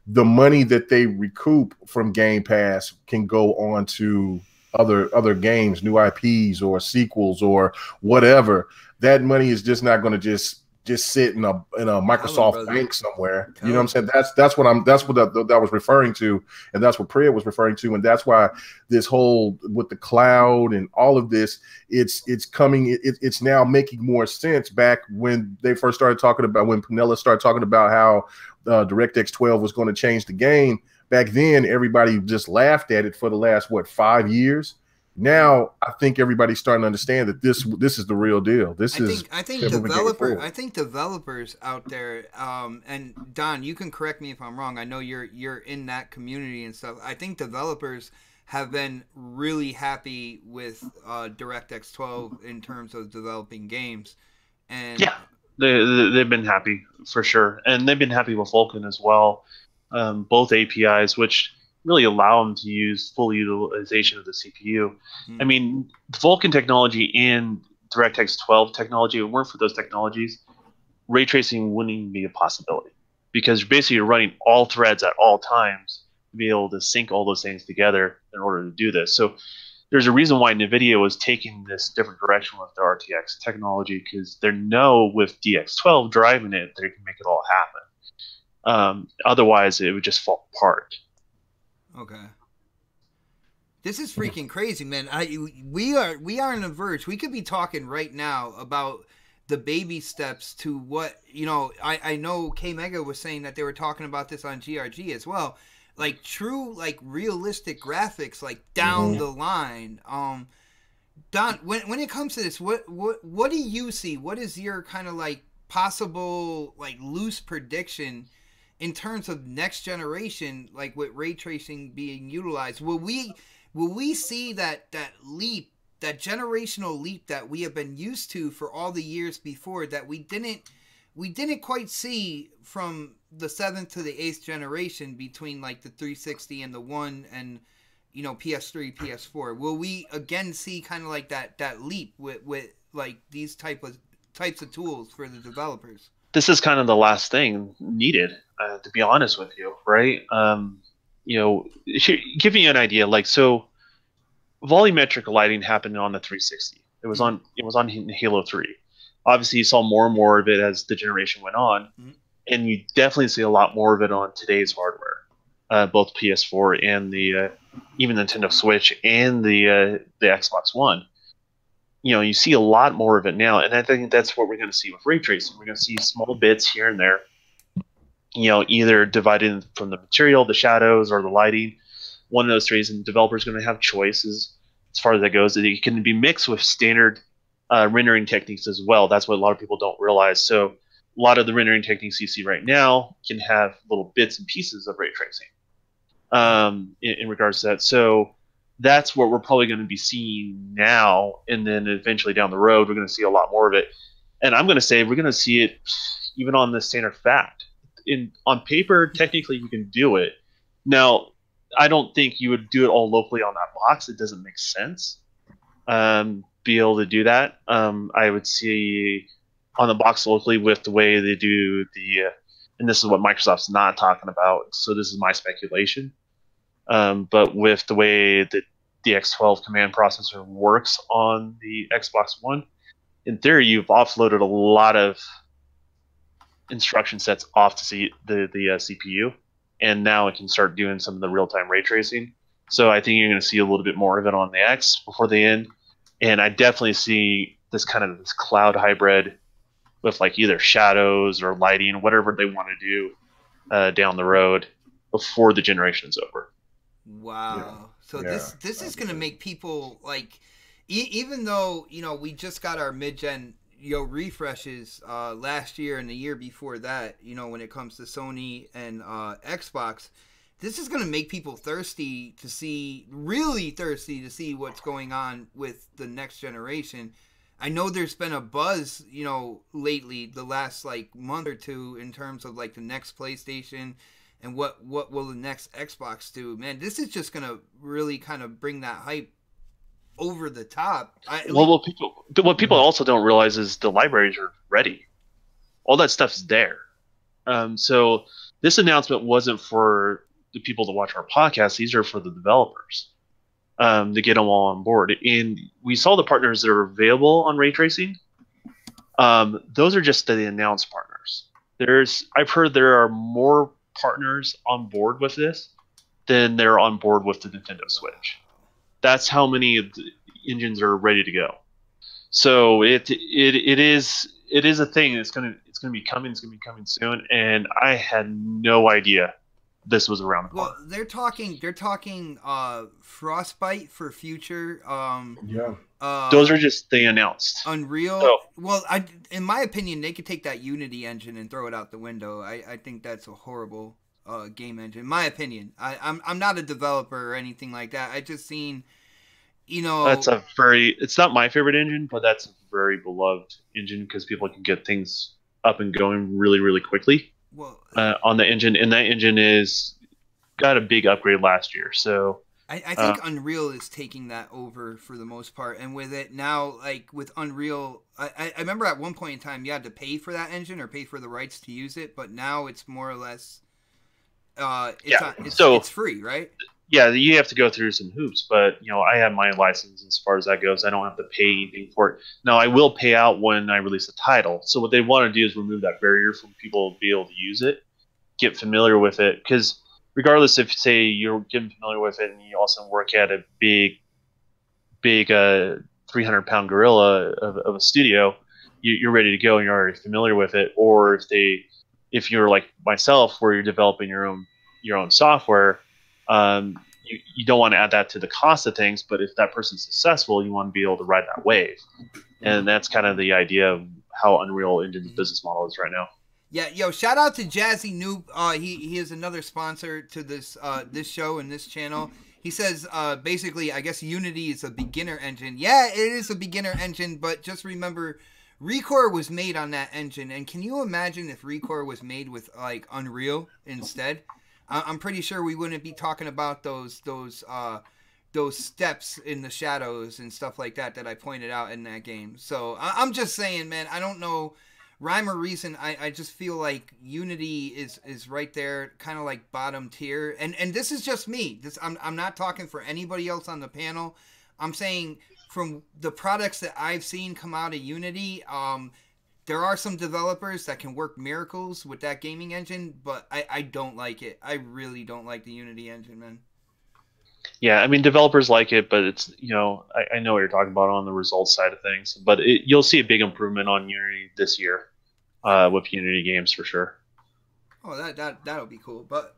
[SPEAKER 3] the money that they recoup from Game Pass can go on to other games, new IPs or sequels or whatever. That money is just not going to just sit in a Microsoft bank somewhere. You know what I'm saying? That's what that was referring to, and that's what Priya was referring to, and that's why this whole with the cloud and all of this, it's coming. It's now making more sense. Back when they first started talking about, when Pinella started talking about how DirectX 12 was going to change the game. Back then, everybody just laughed at it for the last 5 years. Now I think everybody's starting to understand that this is the real deal. I think
[SPEAKER 2] developers out there, and Don, you can correct me if I'm wrong. I know you're in that community and stuff. I think developers have been really happy with DirectX 12 in terms of developing games, and
[SPEAKER 4] yeah, they've been happy for sure, and they've been happy with Vulkan as well. Both APIs, which really allow them to use full utilization of the CPU. I mean, Vulkan technology and DirectX 12 technology, if it weren't for those technologies, ray tracing wouldn't even be a possibility, because basically you're running all threads at all times to be able to sync all those things together in order to do this. So there's a reason why NVIDIA was taking this different direction with their RTX technology, because they know with DX12 driving it, they can make it all happen. Otherwise, it would just fall apart.
[SPEAKER 2] Okay. This is freaking crazy, man. We are on the verge. We could be talking right now about the baby steps to what, I know K Mega was saying that they were talking about this on GRG as well. Like true, like realistic graphics, like down the line. Don, when it comes to this, what do you see? What is your kind of like possible like loose prediction in terms of next generation, like with ray tracing being utilized? Will we see that leap, that generational leap that we have been used to for all the years before, that we didn't quite see from the 7th to the 8th generation between like the 360 and the 1 and PS3, PS4? Will we again see kind of like that leap with like these types of tools for the developers.
[SPEAKER 4] This is kind of the last thing needed, to be honest with you, right? Give you an idea. Like, so volumetric lighting happened on the 360. It was on Halo 3. Obviously, you saw more and more of it as the generation went on, and you definitely see a lot more of it on today's hardware, both PS4 and the even Nintendo Switch and the Xbox One. You see a lot more of it now, and I think that's what we're going to see with ray tracing. We're going to see small bits here and there, either divided from the material, the shadows, or the lighting. One of those three, and developers are going to have choices as far as that goes. It can be mixed with standard rendering techniques as well. That's what a lot of people don't realize. So a lot of the rendering techniques you see right now can have little bits and pieces of ray tracing in regards to that. So that's what we're probably going to be seeing now, and then eventually down the road, we're going to see a lot more of it. And I'm going to say we're going to see it even on the standard fact. On paper, technically, you can do it. Now, I don't think you would do it all locally on that box. It doesn't make sense. Be able to do that. I would see on the box locally with the way they do and this is what Microsoft's not talking about, so this is my speculation. But with the way that the X12 command processor works on the Xbox One, in theory, you've offloaded a lot of instruction sets off to the CPU, and now it can start doing some of the real-time ray tracing. So I think you're going to see a little bit more of it on the X before the end, and I definitely see this cloud hybrid with like either shadows or lighting, whatever they want to do down the road before the generation is over.
[SPEAKER 2] Wow. Yeah. So this is going to make people like, even though, we just got our mid-gen refreshes last year and the year before that, when it comes to Sony and Xbox, this is going to make people really thirsty to see what's going on with the next generation. I know there's been a buzz, lately, the last month or two, in terms of the next PlayStation and what will the next Xbox do. Man, this is just going to really kind of bring that hype over the top. What people also don't realize is the libraries are ready. All that stuff's there. So this announcement wasn't for the people to watch our podcast. These are for the developers to get them all on board. And we saw the partners that are available on ray tracing. Those are just the announced partners. I've heard there are more partners on board with this than they're on board with the Nintendo Switch. That's how many of the engines are ready to go. So it is a thing. It's gonna be coming. It's gonna be coming soon. And I had no idea this was around the corner. Well, they're talking Frostbite for future.
[SPEAKER 4] Those are just they announced.
[SPEAKER 2] Unreal. So, well, in my opinion, they could take that Unity engine and throw it out the window. I think that's a horrible game engine. In my opinion, I'm not a developer or anything like that. I just seen,
[SPEAKER 4] it's not my favorite engine, but that's a very beloved engine because people can get things up and going really, really quickly.
[SPEAKER 2] Well,
[SPEAKER 4] on the engine, and that engine got a big upgrade last year. So
[SPEAKER 2] I think Unreal is taking that over for the most part, and with it now, with Unreal, I remember at one point in time you had to pay for that engine or pay for the rights to use it, but now it's more or less it's free, right?
[SPEAKER 4] Yeah, you have to go through some hoops, but I have my license as far as that goes. I don't have to pay anything for it. Now I will pay out when I release a title. So what they want to do is remove that barrier for people to be able to use it, get familiar with it. Because regardless if say you're getting familiar with it and you also work at a big 300-pound gorilla of a studio, you're ready to go and you're already familiar with it. Or if you're like myself, where you're developing your own software. You don't want to add that to the cost of things, but if that person's successful, you want to be able to ride that wave. And that's kind of the idea of how Unreal Engine's business model is right now.
[SPEAKER 2] Yeah, shout out to Jazzy Noob. He is another sponsor to this show and this channel. He says, basically, I guess Unity is a beginner engine. Yeah, it is a beginner engine, but just remember, Recore was made on that engine. And can you imagine if Recore was made with Unreal instead? I'm pretty sure we wouldn't be talking about those those steps in the shadows and stuff like that I pointed out in that game. So I'm just saying, man, I don't know rhyme or reason. I just feel like Unity is right there, kind of like bottom tier. And this is just me. I'm not talking for anybody else on the panel. I'm saying from the products that I've seen come out of Unity, there are some developers that can work miracles with that gaming engine, but I don't like it. I really don't like the Unity engine, man.
[SPEAKER 4] Yeah, I mean, developers like it, but it's, I know what you're talking about on the results side of things, but you'll see a big improvement on Unity this year with Unity games for sure.
[SPEAKER 2] Oh, that'll be cool. But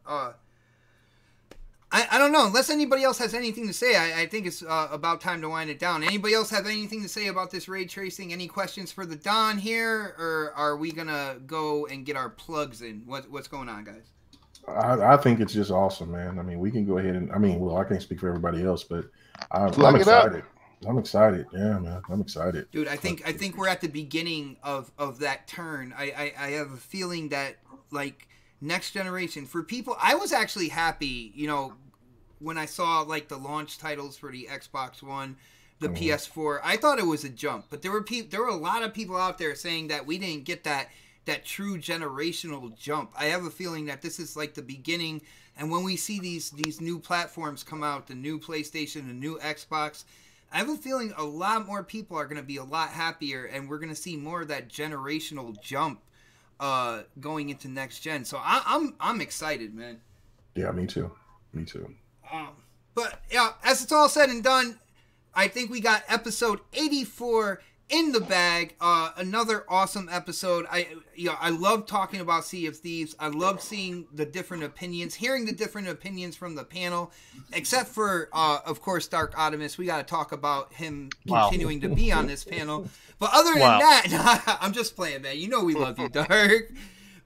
[SPEAKER 2] I don't know. Unless anybody else has anything to say, I think it's about time to wind it down. Anybody else have anything to say about this ray tracing? Any questions for the Don here, or are we gonna go and get our plugs in? What's going on, guys?
[SPEAKER 3] I think it's just awesome, man. I mean, we can go ahead and I can't speak for everybody else, but I'm excited. I'm excited. Yeah, man. I'm excited.
[SPEAKER 2] Dude, I think we're at the beginning of that turn. I have a feeling that, like, next generation for people, I was actually happy, when I saw like the launch titles for the Xbox One, the PS4. I thought it was a jump, but there were a lot of people out there saying that we didn't get that true generational jump. I have a feeling that this is like the beginning, and when we see these new platforms come out, the new PlayStation, the new Xbox, I have a feeling a lot more people are going to be a lot happier, and we're going to see more of that generational jump going into next gen. So I'm excited, man.
[SPEAKER 3] Yeah, me too.
[SPEAKER 2] But yeah, as it's all said and done, I think we got episode 84 in the bag. Another awesome episode. I love talking about Sea of Thieves. I love seeing the different opinions, hearing the different opinions from the panel, except for of course Dark Optimus. We got to talk about him continuing to be on this panel. But other than that, I'm just playing, man. You know we love you, Dark.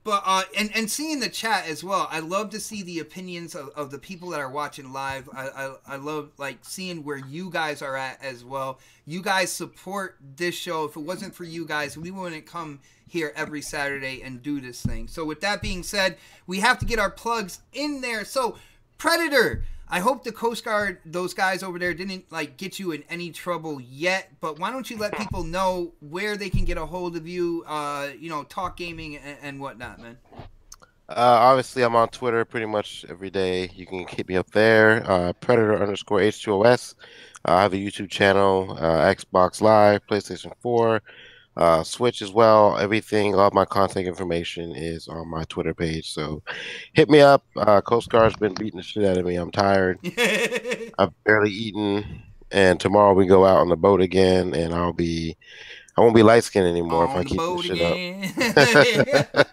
[SPEAKER 2] But and seeing the chat as well, I love to see the opinions of the people that are watching live. I love like seeing where you guys are at as well. You guys support this show. If it wasn't for you guys, we wouldn't come here every Saturday and do this thing. So with that being said, we have to get our plugs in there. So Predator, I hope the Coast Guard, those guys over there, didn't like get you in any trouble yet. But why don't you let people know where they can get a hold of you? Talk gaming and whatnot, man.
[SPEAKER 5] Obviously, I'm on Twitter pretty much every day. You can hit me up there. Predator_H2OS. I have a YouTube channel, Xbox Live, PlayStation 4, Switch as well. Everything, all my contact information is on my Twitter page. So hit me up. Coast Guard's been beating the shit out of me. I'm tired. I've barely eaten. And tomorrow we go out on the boat again, and I won't be light skinned anymore if I keep this shit up.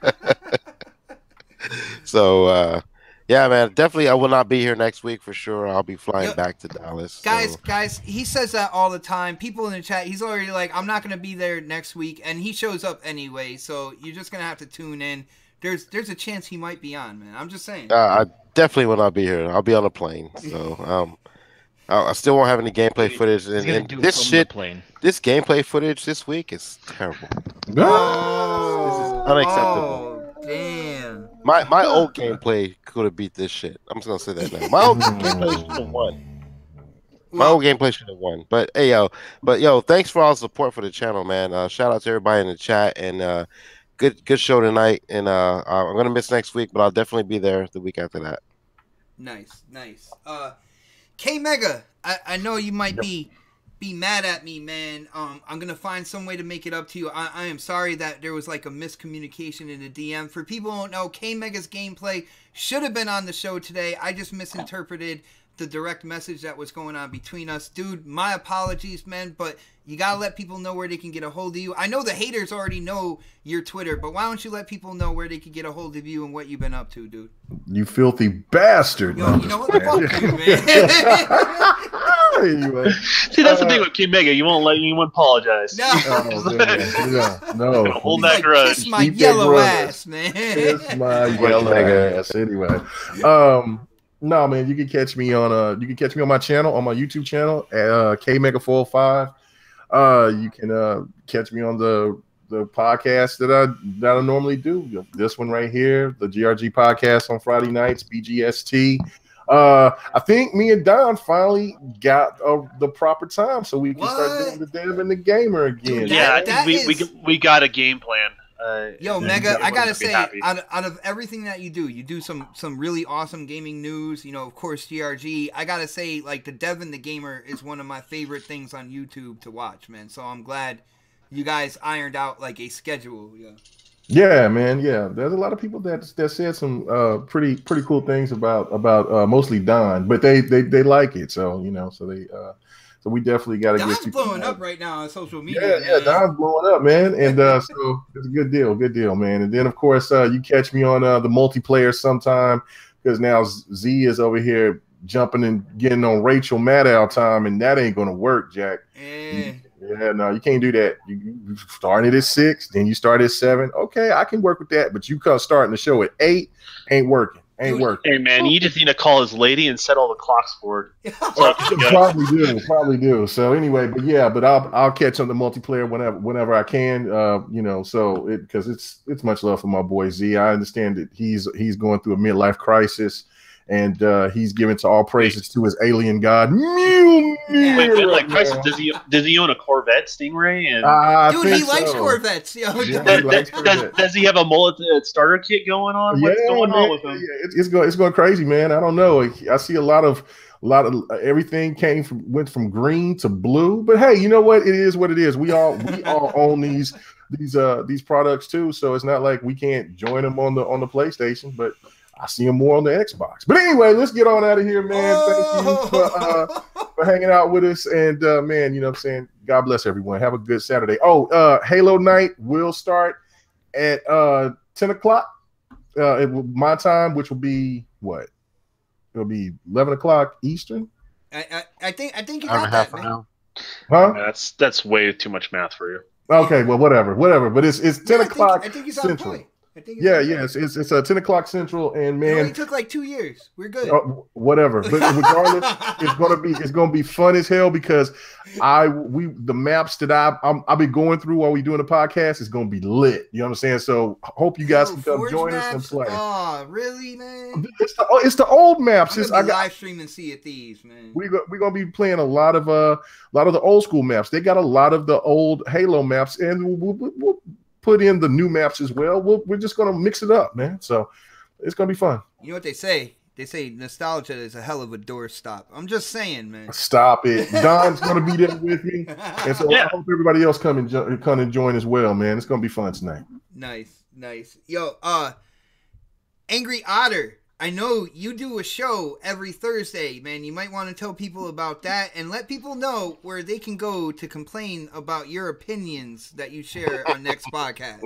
[SPEAKER 5] So yeah, man, definitely I will not be here next week for sure. I'll be flying back to Dallas.
[SPEAKER 2] Guys, he says that all the time. People in the chat, he's already like, I'm not going to be there next week, and he shows up anyway, so you're just going to have to tune in. There's a chance he might be on, man. I'm just saying.
[SPEAKER 5] I definitely will not be here. I'll be on a plane. So I still won't have any gameplay footage. And this gameplay footage this week is terrible. This is unacceptable.
[SPEAKER 2] Oh, damn.
[SPEAKER 5] My old gameplay could have beat this shit. I'm just gonna say that now. My old gameplay should have won. But hey, yo, thanks for all the support for the channel, man. Shout out to everybody in the chat, and good show tonight. And I'm gonna miss next week, but I'll definitely be there the week after that.
[SPEAKER 2] Nice. K Mega, I know you might be mad at me, man. I'm gonna find some way to make it up to you. I am sorry that there was like a miscommunication in the DM. For people who don't know, K Mega's gameplay should have been on the show today. I just misinterpreted the direct message that was going on between us. Dude, my apologies, man, but you gotta let people know where they can get a hold of you. I know the haters already know your Twitter, but why don't you let people know where they can get a hold of you and what you've been up to, dude?
[SPEAKER 3] You filthy bastard.
[SPEAKER 2] Yo, you know what? Fuck you, man.
[SPEAKER 3] Anyway,
[SPEAKER 4] see, that's the thing with King Mega. You won't let anyone apologize.
[SPEAKER 2] No.
[SPEAKER 3] No.
[SPEAKER 2] He's
[SPEAKER 4] Hold that
[SPEAKER 2] like,
[SPEAKER 4] grudge.
[SPEAKER 2] Kiss my yellow ass, man.
[SPEAKER 3] Kiss my yellow ass. Anyway, no, man, you can catch me on my channel, on my YouTube channel, KMega405. You can catch me on the podcast that I normally do. This one right here, the GRG podcast on Friday nights, BGST. I think me and Don finally got the proper time so we can start doing the dev and the gamer again.
[SPEAKER 2] Dude,
[SPEAKER 4] Yeah, I think we got a game plan.
[SPEAKER 2] Yo, Mega, I gotta say, out of everything that you do some really awesome gaming news. You know, of course, GRG. I gotta say, like, the Dev and the Gamer is one of my favorite things on YouTube to watch, man. So I'm glad you guys ironed out like a schedule. Yeah. Yeah,
[SPEAKER 3] man. Yeah, there's a lot of people that said some pretty cool things about mostly Don, but they like it. So so we definitely got to get
[SPEAKER 2] Don's blowing up right now on social media.
[SPEAKER 3] Yeah, Don's blowing up, man, and so it's a good deal, man. And then of course you catch me on the multiplayer sometime because now Z is over here jumping and getting on Rachel Maddow time, and that ain't gonna work, Jack. Yeah, no, you can't do that. You started at 6, then you start at 7. Okay, I can work with that, but you come starting the show at 8, ain't working.
[SPEAKER 4] Hey man, you just need to call his lady and set all the clocks forward.
[SPEAKER 3] Probably do. So anyway, but I'll catch on the multiplayer whenever I can. So because it's much love for my boy Z. I understand that he's going through a midlife crisis, and he's giving to all praises to his alien god.
[SPEAKER 4] Midlife crisis? Does he own a Corvette Stingray?
[SPEAKER 2] Dude, he likes Corvettes. Yo.
[SPEAKER 4] Does he have a mullet starter kit going on? What's going on with him?
[SPEAKER 3] Yeah, it's going crazy, man. I don't know. I see a lot of everything went from green to blue. But hey, you know what? It is what it is. We all own these products too. So it's not like we can't join them on the PlayStation, but I see them more on the Xbox. But anyway, let's get on out of here, man. Thank you for hanging out with us. And, man, you know what I'm saying? God bless everyone. Have a good Saturday. Halo night will start at 10 o'clock my time, which will be what? It'll be 11 o'clock Eastern.
[SPEAKER 2] I think you got that, man.
[SPEAKER 3] Huh?
[SPEAKER 4] That's way too much math for you.
[SPEAKER 3] Okay, well, whatever. But it's 10 o'clock
[SPEAKER 2] I think he's
[SPEAKER 3] Central.
[SPEAKER 2] On point.
[SPEAKER 3] It's 10 o'clock Central, and man,
[SPEAKER 2] it only took like 2 years. We're good.
[SPEAKER 3] Whatever, but regardless, it's gonna be fun as hell because the maps that I've been going through while we doing the podcast is gonna be lit. You know what I'm saying? So hope you guys can come join us and play.
[SPEAKER 2] Oh, really, man?
[SPEAKER 3] It's the old maps.
[SPEAKER 2] I got live streaming Sea of Thieves, man.
[SPEAKER 3] We're gonna be playing a lot of the old school maps. They got a lot of the old Halo maps, and we'll put in the new maps as well. We're just gonna mix it up, man. So it's gonna be fun.
[SPEAKER 2] You know what they say? They say nostalgia is a hell of a doorstop. I'm just saying, man.
[SPEAKER 3] Stop it. Don's gonna be there with me, and so I hope everybody else come and join as well, man. It's gonna be fun tonight.
[SPEAKER 2] Nice. Yo, Angry Otter. I know you do a show every Thursday, man. You might want to tell people about that and let people know where they can go to complain about your opinions that you share on next podcast.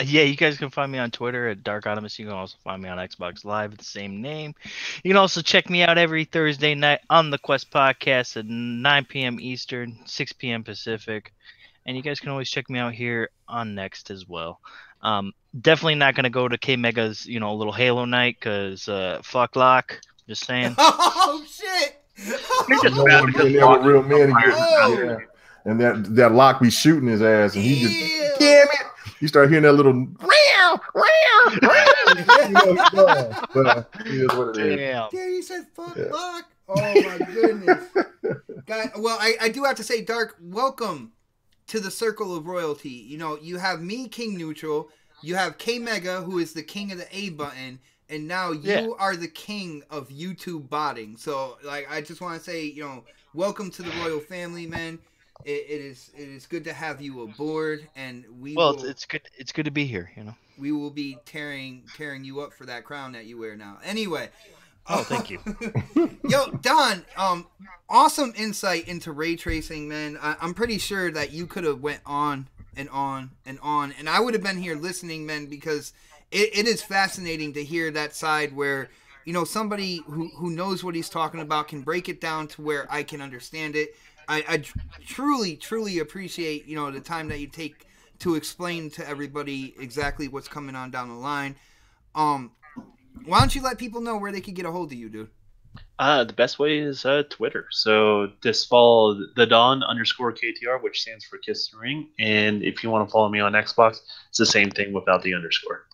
[SPEAKER 1] Yeah, you guys can find me on Twitter at Dark Optimus. You can also find me on Xbox Live at the same name. You can also check me out every Thursday night on the Quest Podcast at 9 p.m. Eastern, 6 p.m. Pacific. And you guys can always check me out here on Next as well. Definitely not gonna go to K Mega's, little Halo night because fuck Lock. Just saying.
[SPEAKER 2] Oh shit!
[SPEAKER 3] Real man, and that Lock be shooting his ass, and he just damn it. You start hearing that little but it is what it is.
[SPEAKER 2] Damn, he said fuck Lock. Oh my goodness. God, well, I do have to say, Dark, welcome to the circle of royalty. You have me, King Neutral. You have K Mega, who is the king of the A button, and now you are the king of YouTube botting. So, I just want to say, welcome to the royal family, man. It is good to have you aboard, and
[SPEAKER 1] it's good to be here.
[SPEAKER 2] We will be tearing you up for that crown that you wear now. Anyway.
[SPEAKER 1] Oh, thank you.
[SPEAKER 2] Yo, Don, awesome insight into ray tracing, man. I'm pretty sure that you could have went on and on and on, and I would have been here listening, man, because it is fascinating to hear that side where, somebody who knows what he's talking about can break it down to where I can understand it. I truly appreciate, the time that you take to explain to everybody exactly what's coming on down the line. Why don't you let people know where they can get a hold of you, dude?
[SPEAKER 4] The best way is Twitter. So just follow TheDon_KTR, which stands for Kiss the Ring. And if you want to follow me on Xbox, it's the same thing without the underscore.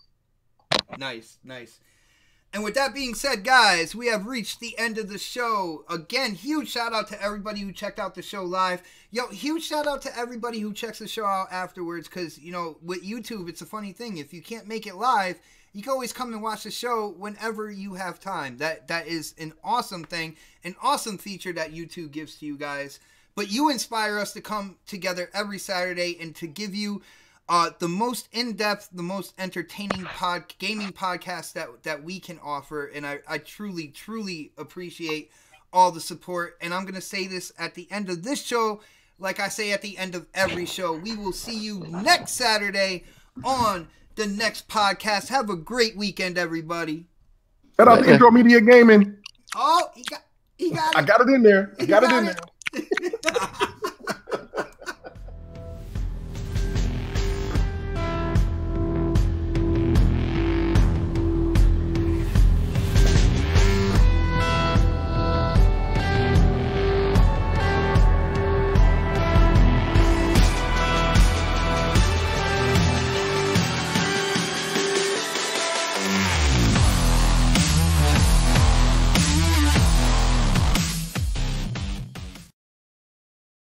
[SPEAKER 2] Nice. And with that being said, guys, we have reached the end of the show. Again, huge shout out to everybody who checked out the show live. Yo, huge shout out to everybody who checks the show out afterwards, because, you know, with YouTube, it's a funny thing. If you can't make it live, you can always come and watch the show whenever you have time. That is an awesome thing, an awesome feature that YouTube gives to you guys. But you inspire us to come together every Saturday and to give you the most in-depth, the most entertaining gaming podcast that we can offer. And I truly, truly appreciate all the support. And I'm going to say this at the end of this show, like I say at the end of every show. We will see you next Saturday on the next podcast. Have a great weekend, everybody.
[SPEAKER 3] Shout out to Intro Media Gaming.
[SPEAKER 2] Oh, he got it.
[SPEAKER 3] I got it in there. I got it in there.